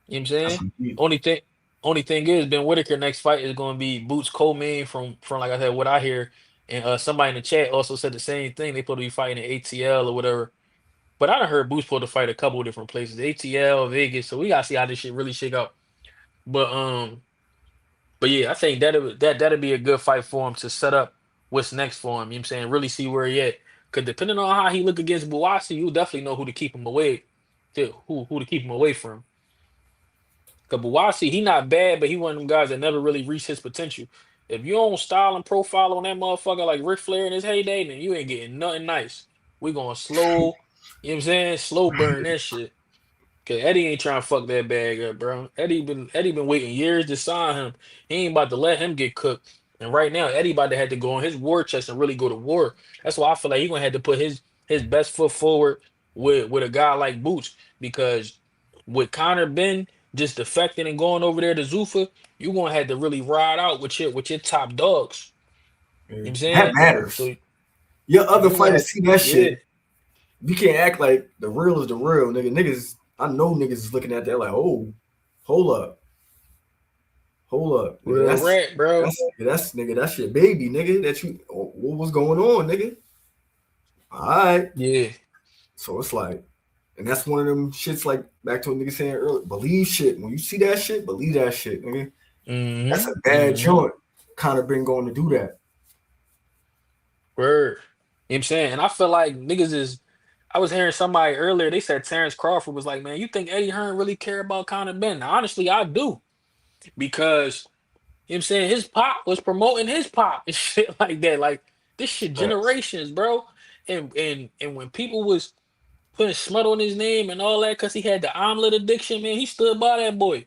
You know what I'm That's saying? some heat. Only thing only thing is Ben Whitaker next fight is gonna be Boots Coleman from like I said, what I hear. And somebody in the chat also said the same thing. They supposed to be fighting in ATL or whatever. But I done heard Boots supposed to fight a couple of different places, ATL, Vegas. So we gotta see how this shit really shake out. But but yeah, I think that'll be a good fight for him to set up what's next for him. You know what I'm saying? Really see where he at. Cause depending on how he look against Buwasi, you definitely know who to keep him away who to keep him away from. Cause Buwasi, he not bad, but he one of them guys that never really reached his potential. If you don't style and profile on that motherfucker like Ric Flair in his heyday, then you ain't getting nothing nice. We going slow, you know what I'm saying? Slow burn that shit. Cause Eddie ain't trying to fuck that bag up, bro. Eddie been waiting years to sign him. He ain't about to let him get cooked. And right now, Eddie about to have to go on his war chest and really go to war. That's why I feel like he gonna have to put his best foot forward with a guy like Boots. Because with Conor Benn just defecting and going over there to Zuffa, you gonna have to really ride out with your top dogs. You know what I'm That saying? matters. So Your other you fighters have, see that yeah, shit. You can't act like the real is the real, nigga. Niggas, I know niggas is looking at that like, oh, hold up, nigga. real rap, bro. That's your baby, nigga. That you, what was going on, nigga? All right. Yeah. So it's like, and that's one of them shits. Like back to what nigga saying earlier, believe shit. When you see that shit, believe that shit, nigga. That's a bad joint. Conor Benn going to do that. Word. You know what I'm saying? And I feel like niggas is I was hearing somebody earlier, they said Terrence Crawford was like, man, you think Eddie Hearn really care about Conor Benn? Now, honestly, I do. Because, you know what I'm saying, his pop was promoting his pop and shit like that. Like, this shit Facts. generations, bro. And when people was putting smut on his name and all that because he had the omelet addiction, man, he stood by that boy. You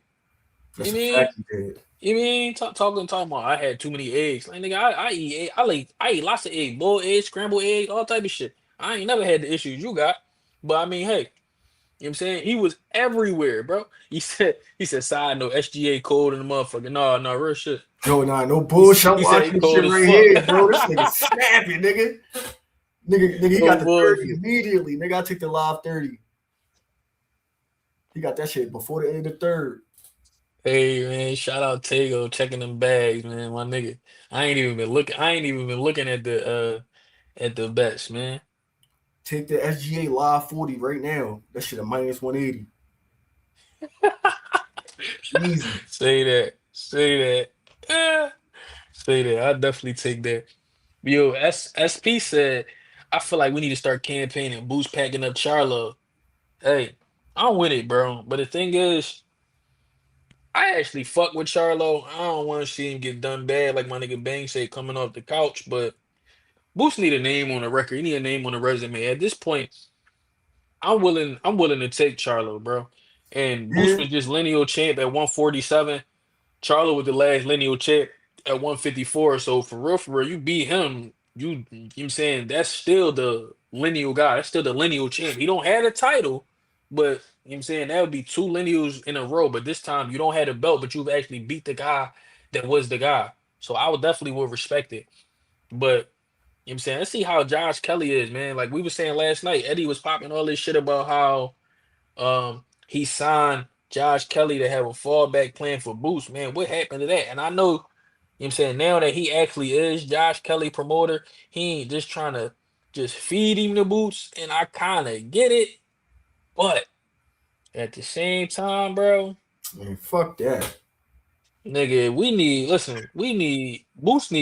That's a mean? fact he did. You mean talking about I had too many eggs. Like nigga, I eat egg, I eat lots of eggs, boiled eggs, scrambled eggs, all type of shit. I ain't never had the issues you got. But I mean, hey, you know what I'm saying? He was everywhere, bro. He said side note, SGA cold in the motherfucker. No, real shit. No bullshit. I'm He said he watching this cold shit as right fuck. here, bro. This nigga snapping, nigga. Nigga, he No got the 30 bullshit. immediately. Nigga, I took the live 30. He got that shit before the end of the third. Hey man, shout out Tego checking them bags, man. My nigga. I ain't even been looking at the bets, man. Take the SGA live 40 right now. That shit a minus 180. Easy. Say that. Say that. Eh, say that. I definitely take that. Yo, SP said, I feel like we need to start campaigning, boost packing up Charlo. Hey, I'm with it, bro. But the thing is, I actually fuck with Charlo. I don't want to see him get done bad like my nigga Bang said coming off the couch, but Boost need a name on the record. He need a name on the resume. At this point, I'm willing to take Charlo, bro. And Boost Yeah. was just lineal champ at 147. Charlo was the last lineal champ at 154. So for real, you beat him. You know what I'm saying that's still the lineal guy. That's still the lineal champ. He don't have a title, but you know what I'm saying that would be two lineals in a row. But this time you don't have a belt, but you've actually beat the guy that was the guy. So I would definitely would respect it. But you know what I'm saying let's see how Josh Kelly is, man. Like we were saying last night, Eddie was popping all this shit about how he signed Josh Kelly to have a fallback plan for Boost, man. What happened to that? And I know, you know what I'm saying, now that he actually is Josh Kelly promoter, he ain't just trying to just feed him the boots. And I kind of get it. But at the same time, bro, Man, fuck that. nigga, we need Boost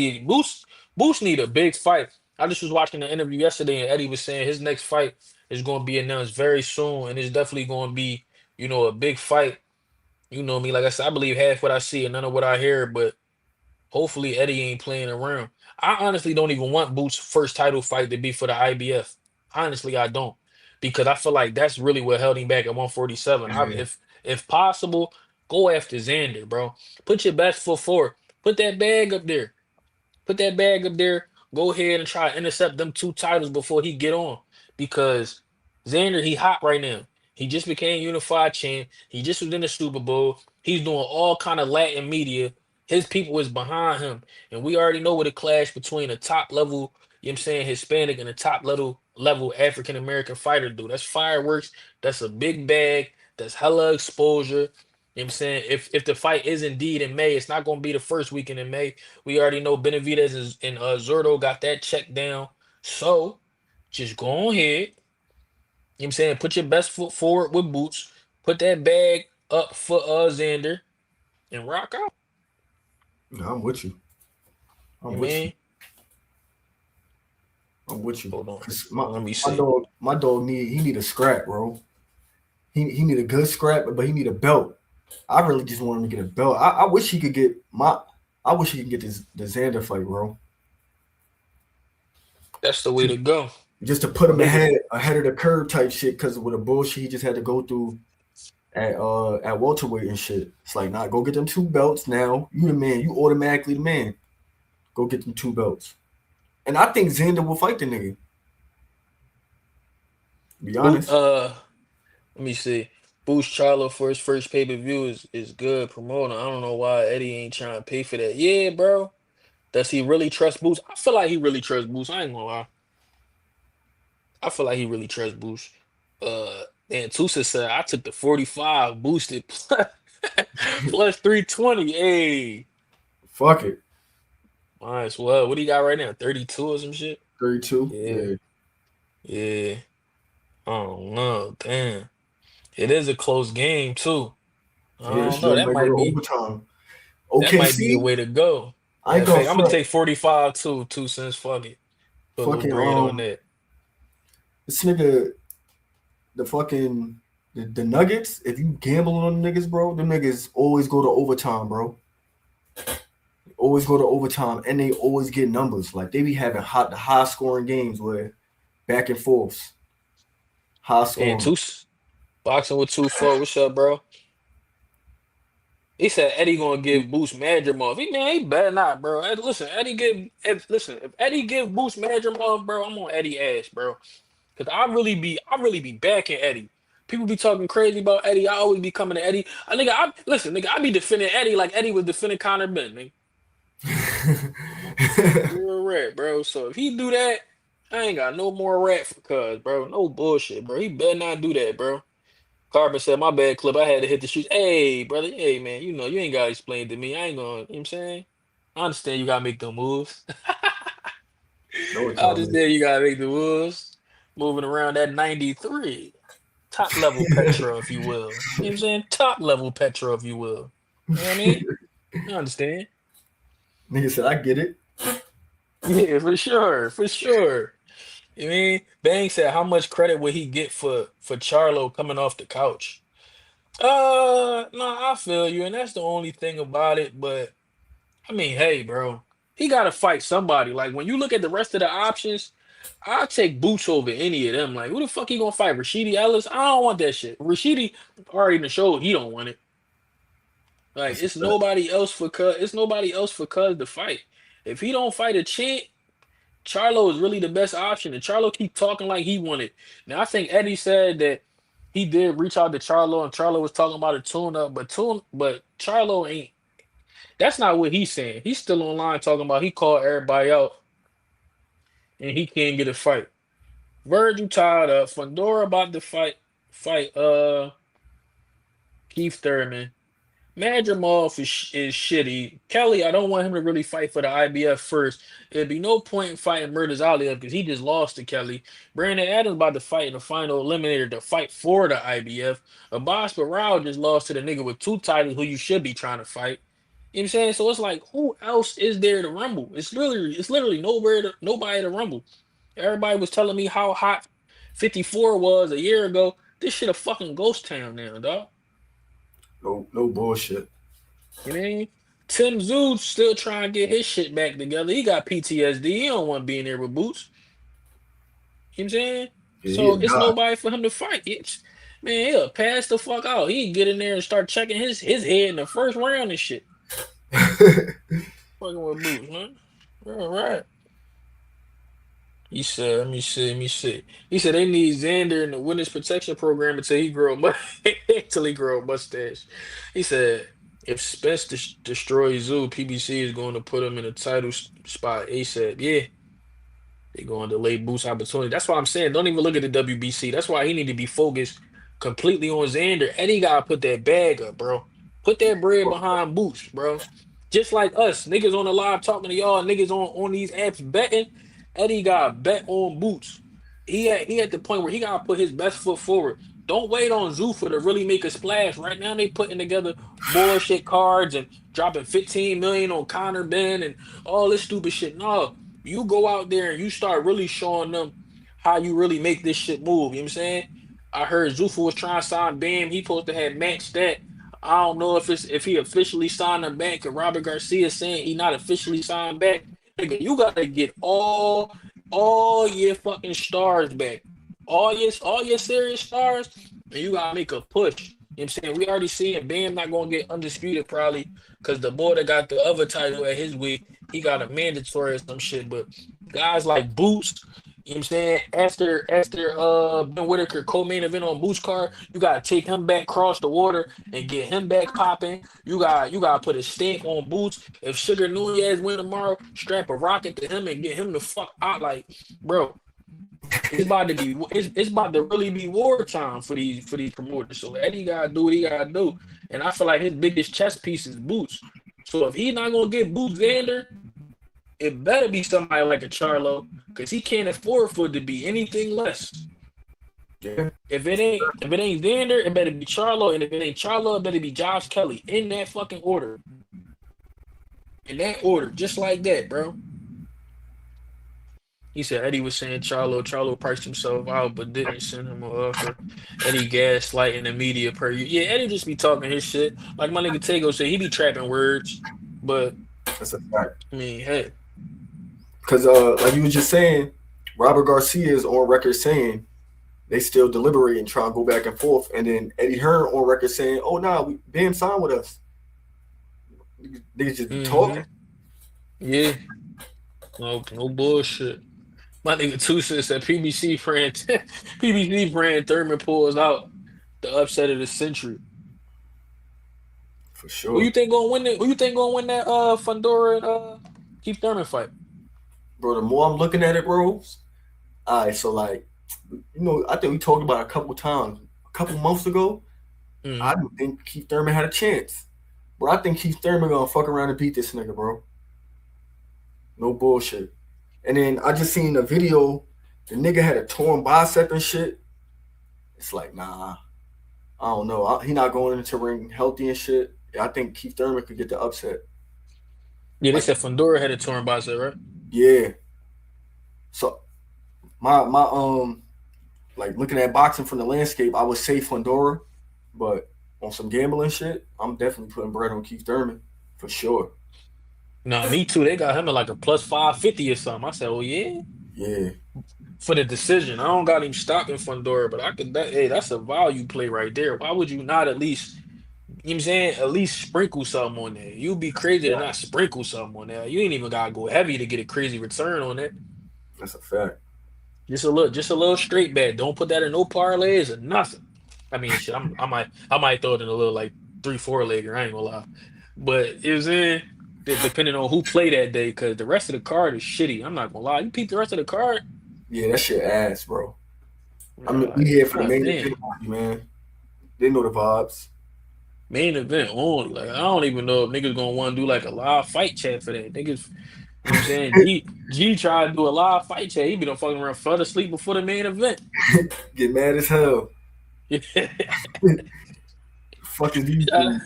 need a big fight. I just was watching the interview yesterday and Eddie was saying his next fight is going to be announced very soon and it's definitely going to be, a big fight. You know me, like I said, I believe half what I see and none of what I hear, but hopefully Eddie ain't playing around. I honestly don't even want Boots' first title fight to be for the IBF. Honestly, I don't. Because I feel like that's really what held him back at 147. Yeah. If possible, go after Xander, bro. Put your best foot forward. Put that bag up there. Put that bag up there. Go ahead and try to intercept them two titles before he get on. Because Xander, he hot right now. He just became unified champ. He just was in the Super Bowl. He's doing all kind of Latin media. His people is behind him. And we already know what a clash between a top level, you know what I'm saying, Hispanic and a top level African American fighter do. That's fireworks. That's a big bag. That's hella exposure. You know what I'm saying? If the fight is indeed in May, it's not gonna be the first weekend in May. We already know Benavidez and Zurdo got that check down. So just go ahead. You know what I'm saying? Put your best foot forward with Boots. Put that bag up for Xander and rock out. No, I'm with you. I'm You with you. mean? I'm with you. Hold on. 'Cause Let me see. my dog need a scrap, bro. He need a good scrap, but he need a belt. I really just want him to get a belt. I wish he could get the Xander fight, bro. That's the way Just, to go. just to put him Nigga. ahead of the curve type shit because with the bullshit he just had to go through at welterweight and shit. It's like, nah, go get them two belts now. You the man. You automatically the man. Go get them two belts. And I think Xander will fight the nigga. To be Boot honest. let me see. Boost Charlo for his first pay-per-view is good promoting. I don't know why Eddie ain't trying to pay for that. Yeah, bro. Does he really trust Boots? I feel like he really trusts Boots. I ain't gonna lie. I feel like he really trusts Boots. And Tusa said I took the 45 boosted plus 320. Hey, Fuck it. might as well. What do you got right now? 32 or some shit? 32. Yeah. Yeah. Yeah. Oh no, damn. It is a close game too. I Yeah, don't shit know. might go to overtime. That might be the OKC, way to go. I Matter ain't of gonna fact, I'm gonna front. take 45 too, 2 cents. Fuck it. Put a little Fucking bread on that. this nigga, the Nuggets. If you gamble on the niggas, bro, them niggas always go to overtime, bro. Always go to overtime, and they always get numbers. Like they be having high scoring games where back and forths, high And scoring. boxing with 2-4. What's up, bro? He said Eddie gonna give Boost Madrimov. He better not, bro. Listen, if Eddie give Boost Madrimov, bro, I'm on Eddie ass, bro. Cause I really be backing Eddie. People be talking crazy about Eddie. I always be coming to Eddie. Nigga, I be defending Eddie like Eddie was defending Conor Benn, nigga. Real rap, bro. So if he do that, I ain't got no more rap for cuz, bro. No bullshit, bro. He better not do that, bro. Carbon said, my bad, Clip. I had to hit the shoes. Hey, brother. Hey, man. You ain't got to explain to me. I ain't going to, you know what I'm saying? I understand you got to make the moves. Know what I time it is. understand you got to make the moves. Moving around that 93. Top level Petro, if you will. You know what I'm saying? Top level Petro, if you will. You know what I mean? I understand. Nigga said, I get it. Yeah, for sure. For sure. You know what I mean? Bang said, how much credit would he get for Charlo coming off the couch? No, I feel you, and that's the only thing about it. But I mean, hey, bro, he got to fight somebody. Like when you look at the rest of the options, I'll take Boots over any of them. Like, who the fuck he gonna fight? Rashidi Ellis? I don't want that shit. Rashidi already done showed he don't want it. Like, That's a it's fact. nobody else for Cuz. It's nobody else for Cuz to fight. If he don't fight a champ, Charlo is really the best option, and Charlo keep talking like he wanted. Now I think Eddie said that he did reach out to Charlo, and Charlo was talking about a tune-up, but Charlo ain't. That's not what he's saying. He's still online talking about he called everybody out and he can't get a fight. Virgil tied up. Fundora about to fight Keith Thurman. Madrimov is shitty. Kelly, I don't want him to really fight for the IBF first. There'd be no point in fighting Murders Ali because he just lost to Kelly. Brandon Adams about to fight in the final eliminator to fight for the IBF. Abbas Barao just lost to the nigga with 2 titles who you should be trying to fight. You know what I'm saying? So it's like, who else is there to rumble? It's literally nobody to rumble. Everybody was telling me how hot 54 was a year ago. This shit a fucking ghost town now, dog. No bullshit. You know what I mean? Tim Zoo's still trying to get his shit back together. He got PTSD. He don't want to be in there with Boots. You know what I'm saying? Yeah, he So a it's god. nobody for him to fight. Man, he'll pass the fuck out. He can get in there and start checking his head in the first round and shit. Fucking with Boots, man. All right. He said, let me see. He said they need Xander in the witness protection program until he grow until he grow a mustache. He said if Spence destroys Zoo, PBC is going to put him in a title spot ASAP. Yeah, they're going to delay Boost opportunity. That's why I'm saying don't even look at the WBC. That's why he need to be focused completely on Xander. Eddie gotta put that bag up, bro. Put that bread behind Boots, bro. Just like us, niggas on the live talking to y'all, niggas on these apps betting. Eddie got bet on Boots. He at the point where he gotta put his best foot forward. Don't wait on Zuffa to really make a splash. Right now they putting together bullshit cards and dropping 15 million on Conor Benn and all this stupid shit. No, you go out there and you start really showing them how you really make this shit move. You know what I'm saying? I heard Zuffa was trying to sign Bam. He supposed to have matched that. I don't know if he officially signed him back. And Robert Garcia saying he not officially signed back. Nigga, you gotta get all your fucking stars back. All your serious stars, and you gotta make a push. You know what I'm saying? We already seen Bam not gonna get undisputed probably because the boy that got the other title at his week, he got a mandatory or some shit. But guys like Boots, You know what I'm saying? After Ben Whitaker co-main event on Boots card, you gotta take him back across the water and get him back popping. You gotta put a stamp on Boots. If Sugar Nunez win tomorrow, strap a rocket to him and get him the fuck out. Like, bro, it's about to really be wartime for these promoters. So Eddie gotta do what he gotta do. And I feel like his biggest chess piece is Boots. So if he's not gonna get Boots Xander, it better be somebody like a Charlo, because he can't afford for it to be anything less. Yeah. If it ain't Xander, it better be Charlo, and if it ain't Charlo, it better be Josh Kelly. In that fucking order. In that order, just like that, bro. He said Eddie was saying Charlo priced himself out, but didn't send him an offer. Eddie gaslighting the media per year. Yeah, Eddie just be talking his shit. Like my nigga Tego said, he be trapping words. But That's a fact. I mean, hey. Because like you was just saying, Robert Garcia is on record saying they still deliberate and try to go back and forth. And then Eddie Hearn on record saying, oh, nah, Bam signed with us. They just talking. Yeah. No bullshit. My nigga Tusa said PBC brand Thurman pulls out the upset of the century. For sure. Who you think gonna win that Fundora and Keith Thurman fight? Bro, the more I'm looking at it, bro. All right, so like, I think we talked about it a couple times. A couple months ago, I didn't think Keith Thurman had a chance. Bro, I think Keith Thurman gonna fuck around and beat this nigga, bro. No bullshit. And then I just seen a video, the nigga had a torn bicep and shit. It's like, nah, I don't know. He not going into ring healthy and shit. Yeah, I think Keith Thurman could get the upset. Yeah, they said Fundora had a torn bicep, right? Yeah. So my like looking at boxing from the landscape, I would say Fundora, but on some gambling shit, I'm definitely putting bread on Keith Thurman for sure. Nah, me too. They got him at like a plus 550 or something. I said, oh yeah? Yeah. For the decision. I don't got him stopping Fundora, but that's a value play right there. Why would you not at least, you know what I'm saying, at least sprinkle something on there? You'd be crazy to not sprinkle something on there. You ain't even gotta go heavy to get a crazy return on it. That's a fact. Just a little straight bet. Don't put that in no parlays or nothing. I mean, shit, I might throw it in a little like 3-4 legger. I ain't gonna lie, but it was in depending on who played that day, because the rest of the card is shitty. I'm not gonna lie. You peep the rest of the card. Yeah, that shit ass, bro. Yeah, I mean, we here for the main event, man. They know the vibes. Main event only. Like, I don't even know if niggas gonna want to do like a live fight chat for that. Niggas, you know what I'm saying? G tried to do a live fight chat. He be done fucking around, fell asleep before the main event. Get mad as hell. Fuck is these dudes?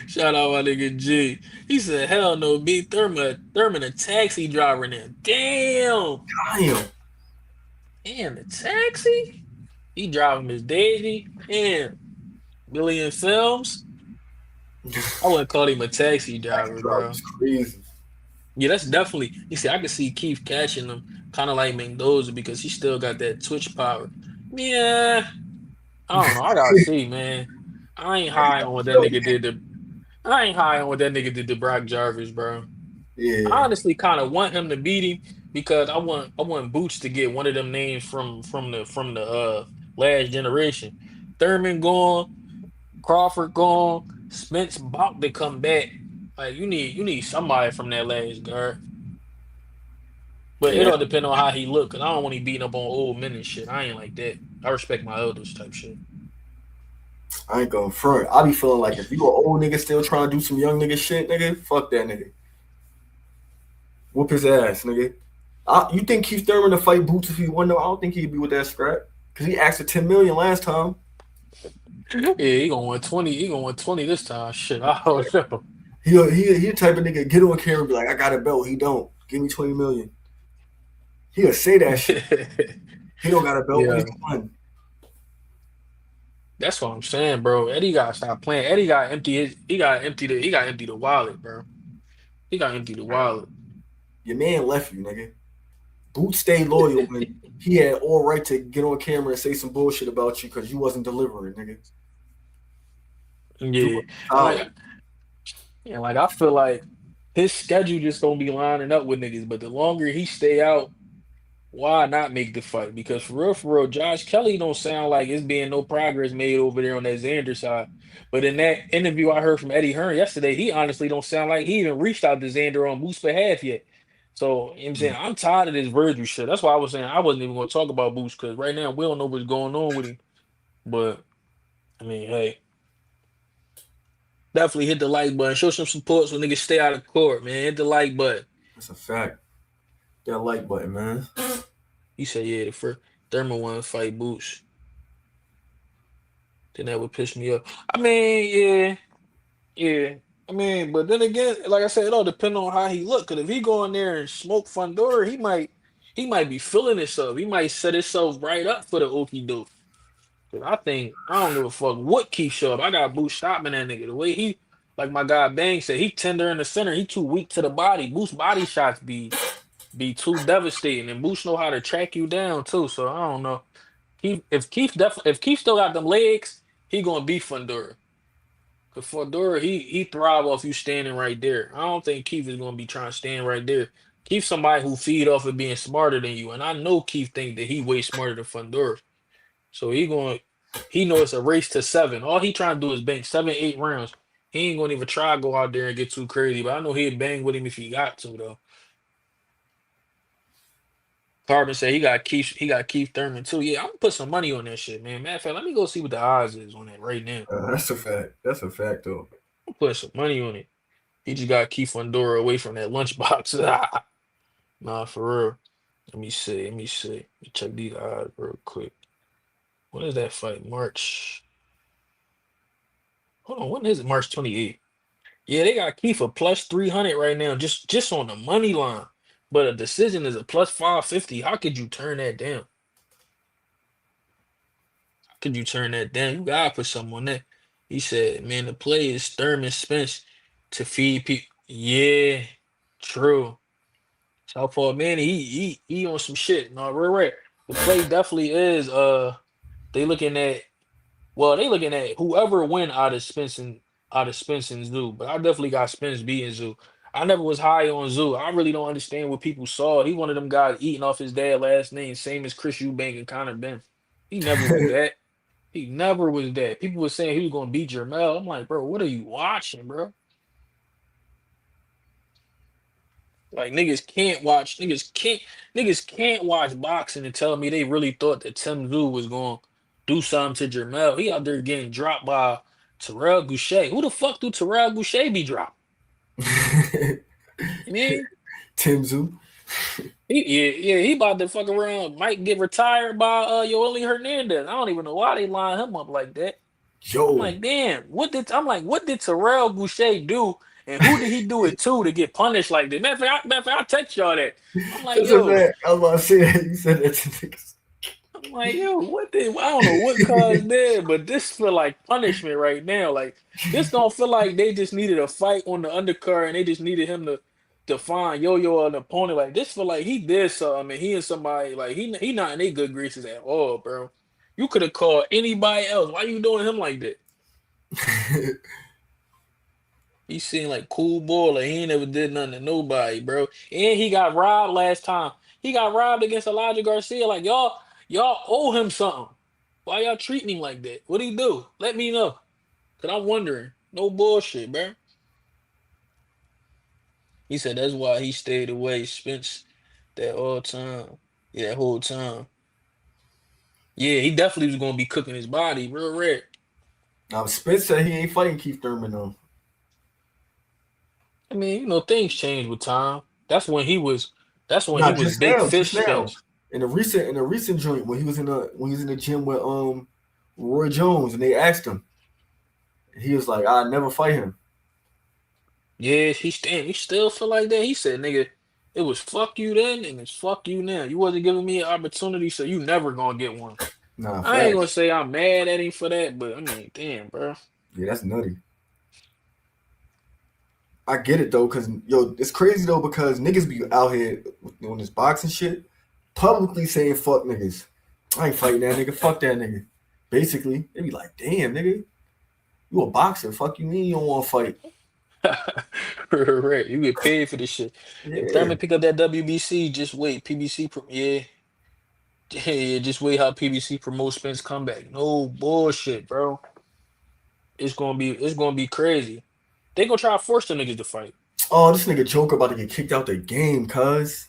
Shout out my nigga G. He said, hell no, B. Thurman a taxi driver now. Damn, the taxi? He driving Miss Daisy. Damn. Billion Films. I wouldn't call him a taxi driver, bro. Crazy. Yeah, that's definitely. You see, I can see Keith catching him, kind of like Mendoza, because he still got that twitch power. Yeah, I don't know. I gotta see, man. I ain't high on what that nigga did to Brock Jarvis, bro. Yeah. I honestly kind of want him to beat him because I want Boots to get one of them names from the last generation. Thurman gone, Crawford gone, Spence about to come back. Like you need somebody from that last guard. But it all depend on how he look, cause I don't want him beating up on old men and shit. I ain't like that. I respect my elders type shit. I ain't going front. I be feeling like if you an old nigga still trying to do some young nigga shit, nigga, fuck that nigga. Whoop his ass, nigga. You think Keith Thurman to fight Boots if he won? No, I don't think he'd be with that scrap. Cause he asked for $10 million last time. Yeah, he gonna win 20. He gonna win 20 this time. Shit, I don't know. He the type of nigga get on camera and be like, I got a belt. He don't. Give me $20 million. He'll say that shit. He don't got a belt. Yeah. He won. That's what I'm saying, bro. Eddie gotta stop playing. Eddie got empty the wallet, bro. He got empty the wallet. Your man left you, nigga. Boots stayed loyal when he had all right to get on camera and say some bullshit about you because you wasn't delivering, nigga. Yeah. Like I feel like his schedule just gonna be lining up with niggas, but the longer he stay out, why not make the fight? Because for real, Josh Kelly don't sound like it's being no progress made over there on that Xander side. But in that interview I heard from Eddie Hearn yesterday, he honestly don't sound like he even reached out to Xander on Boots' behalf yet. So, you know what I'm saying, I'm tired of this Virgil shit. That's why I was saying I wasn't even going to talk about Boots because right now we don't know what's going on with him. But, I mean, hey, definitely hit the like button. Show some support so niggas stay out of court, man. Hit the like button. That's a fact. That like button, man. He said, yeah, the first Thurman wanted to fight Boots. Then that would piss me off. I mean, yeah. I mean, but then again, like I said, it all depends on how he look. Cause if he go in there and smoke Fundora, he might be feeling himself. He might set himself right up for the okie doke. Cause I don't give a fuck what Keith show up. I got Boots stopping that nigga. The way he, like my guy Bang said, he tender in the center. He too weak to the body. Boots body shots be too devastating, and Boots know how to track you down too. So I don't know. If Keith still got them legs, he gonna beat Fundora. Cause Fundora, he thrive off you standing right there. I don't think Keith is gonna be trying to stand right there. Keith somebody who feed off of being smarter than you, and I know Keith think that he way smarter than Fundora. So he know it's a race to 7. All he trying to do is bank 7, 8 rounds. He ain't gonna even try to go out there and get too crazy, but I know he'd bang with him if he got to though. Carbon said he got Keith Thurman too. Yeah, I'm gonna put some money on that shit, man. Matter of fact, let me go see what the odds is on that right now. That's a fact. That's a fact, though. I'm putting some money on it. He just got Keith Fundora away from that lunchbox. Nah, for real. Let me see. Let me check these odds real quick. When is that fight? March. Hold on. When is it? March 28th. Yeah, they got Keith a plus 300 right now, just on the money line. But a decision is a plus 550. How could you turn that down? Could you turn that down? You gotta put something on that. He said, man, the play is Thurman Spence to feed people. Yeah, true. Southpaw man, he on some shit. No, right. The play definitely is they looking at whoever win out of Spence and Zoo. But I definitely got Spence beating Zoo. I never was high on Zoo. I really don't understand what people saw. He one of them guys eating off his dad last name, same as Chris Eubank and Conor Benn. He never was that. He never was that. People were saying he was gonna beat Jermell. I'm like, bro, what are you watching, bro? Like niggas can't watch boxing and tell me they really thought that Tim Zoo was gonna do something to Jermell. He out there getting dropped by Terrell Goucher. Who the fuck do Terrell Goucher be dropped? You mean? Tim Zoo. He about to fuck around. Might get retired by Yoeli Hernandez. I don't even know why they line him up like that. Yo. I'm like, damn, what did Terrell Boucher do, and who did he do it to get punished like this? Matter of fact, I'll text y'all that. I'm like, yo, I was about to say that. You said that to niggas. I'm like, yo, I don't know what caused that, but this feel like punishment right now. Like, this don't feel like they just needed a fight on the undercard and they just needed him to find Yo-Yo an opponent. Like, this feel like he did something and he and somebody, like, he not in their good graces at all, bro. You could have called anybody else. Why you doing him like that? He seemed like cool boy. Like, he ain't never did nothing to nobody, bro. And he got robbed last time. He got robbed against Elijah Garcia. Like, y'all owe him something. Why y'all treating him like that? What'd he do? Let me know. Because I'm wondering. No bullshit, bro. He said that's why he stayed away. Spence that whole time. Yeah, that whole time. Yeah, he definitely was going to be cooking his body real red. Now, Spence said he ain't fighting Keith Thurman, though. I mean, things change with time. That's when he was big fish Spence. In the recent joint when he was in the gym with Roy Jones and they asked him, he was like, "I'd never fight him." Yeah, he still feel like that. He said, "Nigga, it was fuck you then and it's fuck you now. You wasn't giving me an opportunity, so you never gonna get one." Nah, I ain't gonna say I'm mad at him for that, but I mean, damn, bro. Yeah, that's nutty. I get it though, cause it's crazy though because niggas be out here doing this boxing shit, publicly saying fuck niggas. I ain't fighting that nigga. Fuck that nigga. Basically, they be like, damn nigga, you a boxer? Fuck you mean you don't want to fight? Right, you get paid for this shit. Yeah. If Thurman pick up that WBC, just wait. PBC, yeah. Yeah, just wait how PBC promotes Spence comeback. No bullshit, bro. It's gonna be crazy. They gonna try to force the niggas to fight. Oh, this nigga Joker about to get kicked out the game, cuz.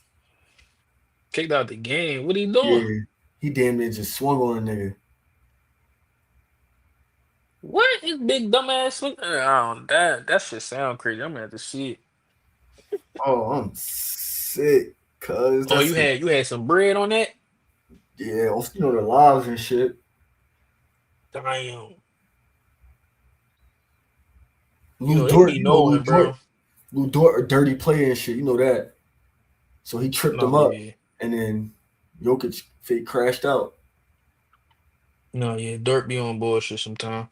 Kicked out the game. What he doing? Yeah. He damn near just swung on a nigga. What? His big dumbass look? I don't that shit sound crazy. I'm gonna have to see it. Oh, I'm sick, cuz. Oh, That's you had some bread on that? yeah, the lives and shit. Damn. Lou They Dort, be knowing, bro. Lou Dort a dirty player and shit. You know that. So he tripped him No, up, yeah. and then Jokic fake crashed out. No, yeah. Dirt be on bullshit sometimes.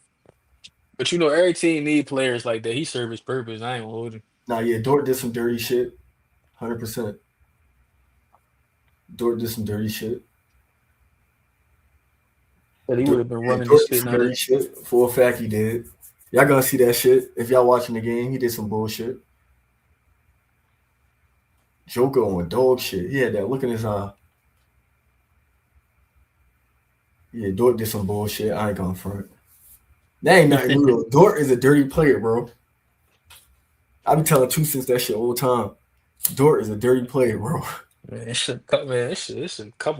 But every team need players like that. He served his purpose. I ain't gonna hold him. Nah, yeah, Dort did some dirty shit. 100%. Dort did some dirty shit. But he would have been running this Dort did shit some now. dirty shit. For a fact, he did. Y'all gonna see that shit if y'all watching the game. He did some bullshit. Joker on dog shit. He had that look in his eye. Yeah, Dort did some bullshit. I ain't gonna front. That ain't nothing new though. Dort is a dirty player, bro. I be telling 2 Cents that shit all the time. Dort is a dirty player, bro. Man, it's a couple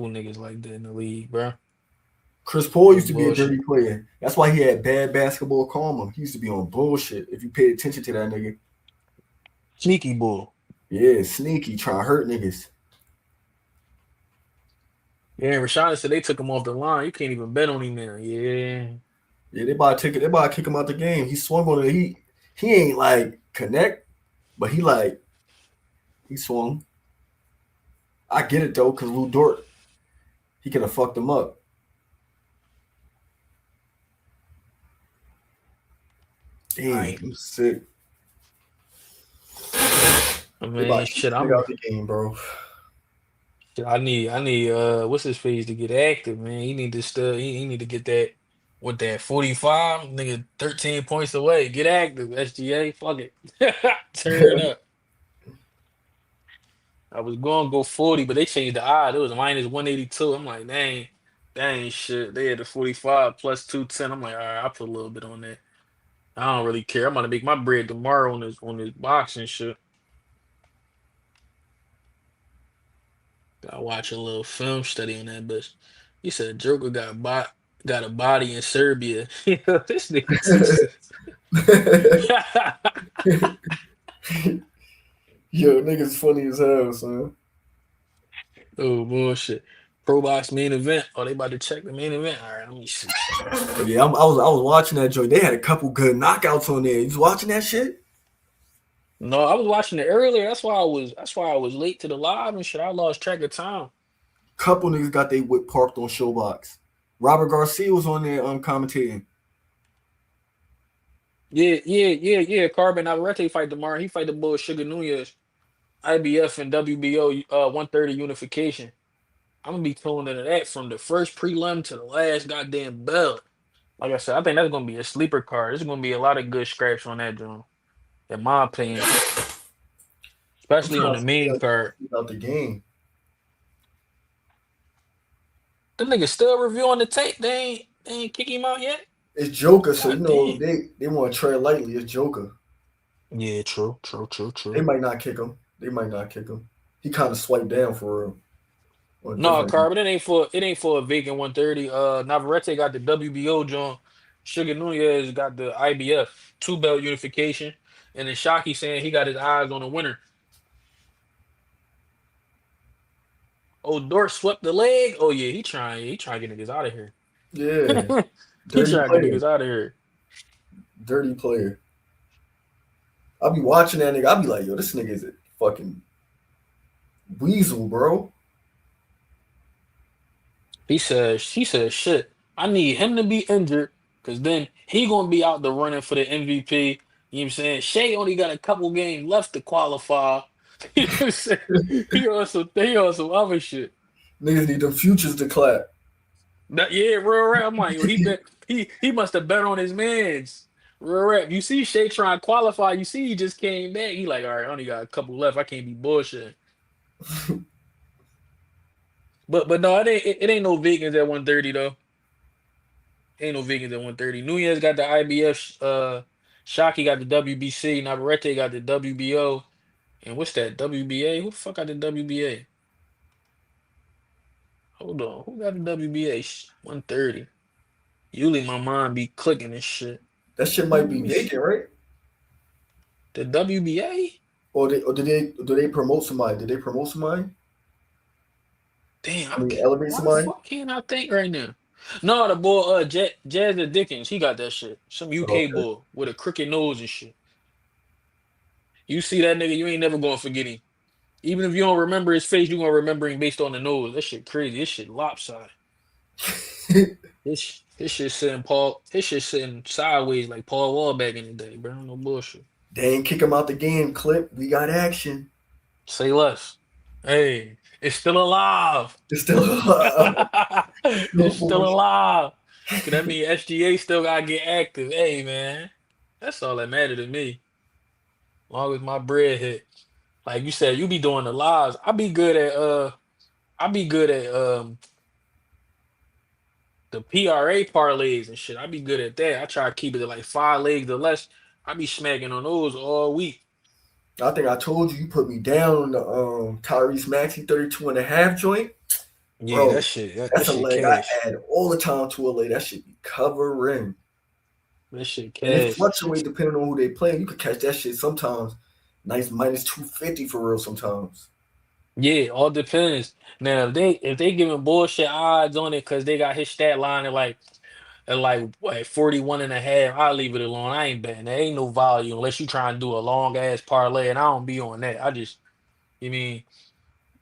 niggas like that in the league, bro. Chris Paul No used to be a bullshit. dirty player. That's why he had bad basketball karma. He used to be on bullshit. If you paid attention to that nigga. Sneaky bull. Yeah, sneaky, trying to hurt niggas. Yeah, Rashada said they took him off the line. You can't even bet on him now. Yeah. Yeah, they about to kick him out the game. He swung on it. He ain't like connect, but he swung. I get it though, cause Lou Dort, he could have fucked him up. Damn, Right. I'm sick. I They about mean, to kick shit, the nigga out the game, bro. I need what's his face to get active, man. He need to he need to get that with that 45, nigga 13 points away. Get active, SGA. Fuck it. Turn up. I was going to go 40, but they changed the odds. It was minus 182. I'm like, dang shit. They had the 45 plus 210. I'm like, all right, I'll put a little bit on that. I don't really care. I'm gonna make my bread tomorrow on this boxing shit. I watch a little film study on that bitch. He said Joker got a body in Serbia. This nigga 2 Cents. Yo, niggas funny as hell, son. Oh bullshit. Pro box main event. Oh, they about to check the main event. All right, let me see something. Yeah, I was watching that joint. They had a couple good knockouts on there. You was watching that shit? No, I was watching it earlier. That's why I was late to the live and shit. I lost track of time. Couple niggas got their whip parked on Showbox. Robert Garcia was on there commentating. Yeah. Carbon Navarrete fight tomorrow. He fight the bull Sugar Nunez, IBF and WBO 130 unification. I'm gonna be tuned into that from the first prelim to the last goddamn bell. Like I said, I think that's gonna be a sleeper card. There's gonna be a lot of good scraps on that joint, in my opinion, I'm especially on trying the to see main card. about the game. The niggas still reviewing the tape. They ain't kick him out yet. It's Joker, so God damn. they want to tread lightly. It's Joker. Yeah, true. They might not kick him. He kind of swiped down for real. No, Carbon, it ain't for a vacant 130. Navarrete got the WBO joint. Sugar Nunez got the IBF 2 belt unification, and then Shockey saying he got his eyes on the winner. Oh, Dort swept the leg. Oh yeah, he trying to get niggas out of here. Yeah, He dirty trying to get player. niggas out of here. Dirty player. I'll be watching that nigga. I'll be like, yo, this nigga is a fucking weasel, bro. He says, shit, I need him to be injured because then he gonna be out the running for the MVP. You know what I'm saying? Shea only got a couple games left to qualify. You know what I'm saying? He on some other shit. Niggas need them futures to clap. Yeah, real rap. I'm like, yo, he must have bet on his mans. Real rap. You see Shea trying to qualify. You see he just came back. He like, all right, I only got a couple left. I can't be bullshit. But no, it ain't no vegans at 130 though. Ain't no vegans at 130. Nunez got the IBF. Shockey got the WBC. Navarrete got the WBO. And what's that? WBA? Who the fuck got the WBA? Hold on. Who got the WBA? 130. Usually my mind be clicking and shit. That shit might be vacant, right? The WBA? Or do they promote somebody? Did they promote somebody? Damn, I mean, elevate why the somebody? fuck can't I think right now? No, the boy Jazz Dickens, he got that shit. Some Oh, UK okay. boy with a crooked nose and shit. You see that nigga, you ain't never gonna forget him. Even if you don't remember his face, you gonna remember him based on the nose. That shit crazy. This shit lopsided. His shit sitting sideways like Paul Wall back in the day, bro. No bullshit. They ain't kick him out the game, Clip. We got action. Say less. Hey, it's still alive. It's still It's still alive. Cause that mean SGA still gotta get active. Hey man. That's all that matter to me. Long as my bread hit. Like you said, you be doing the lives. I be good at the PRA parlays and shit. I be good at that. I try to keep it to like 5 legs or less. I be smacking on those all week. I think I told you put me down on the Tyrese Maxey 32.5 joint. Yeah, Bro, that shit. That that's a shit leg I cash. add all the time to a leg. That shit be covering. That shit And it cash. fluctuates depending on who they play. You could catch that shit sometimes. Nice minus 250 for real sometimes. Yeah, all depends. Now if they giving bullshit odds on it because they got his stat line at like what 41.5, I'll leave it alone. I ain't betting. There ain't no value unless you try and do a long ass parlay, and I don't be on that. You mean,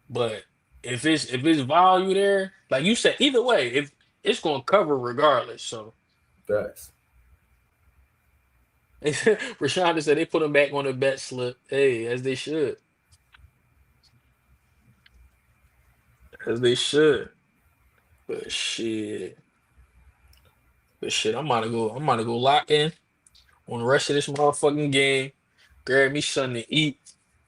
but if it's value there, like you said, either way, if it's gonna cover regardless. So Facts. Rashonda said they put him back on the bet slip. Hey, as they should. As they should. But shit. I'm about to go lock in on the rest of this motherfucking game. Grab me something to eat.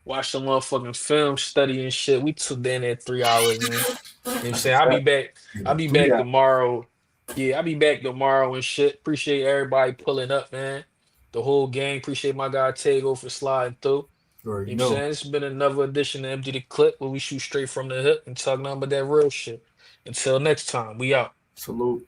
Watch some motherfucking film, study and shit. We took down at 3 hours, man. You know what I'm That's a saying? I'll be fact. back. Yeah, I'll be 3 back hours. tomorrow. Yeah, I'll be back tomorrow and shit. Appreciate everybody pulling up, man. The whole gang. Appreciate my guy Tego for sliding through. You You already know what I'm know. saying? It's been another edition of Empty the Clip where we shoot straight from the hip and talk nothing but that real shit. Until next time, we out. Salute.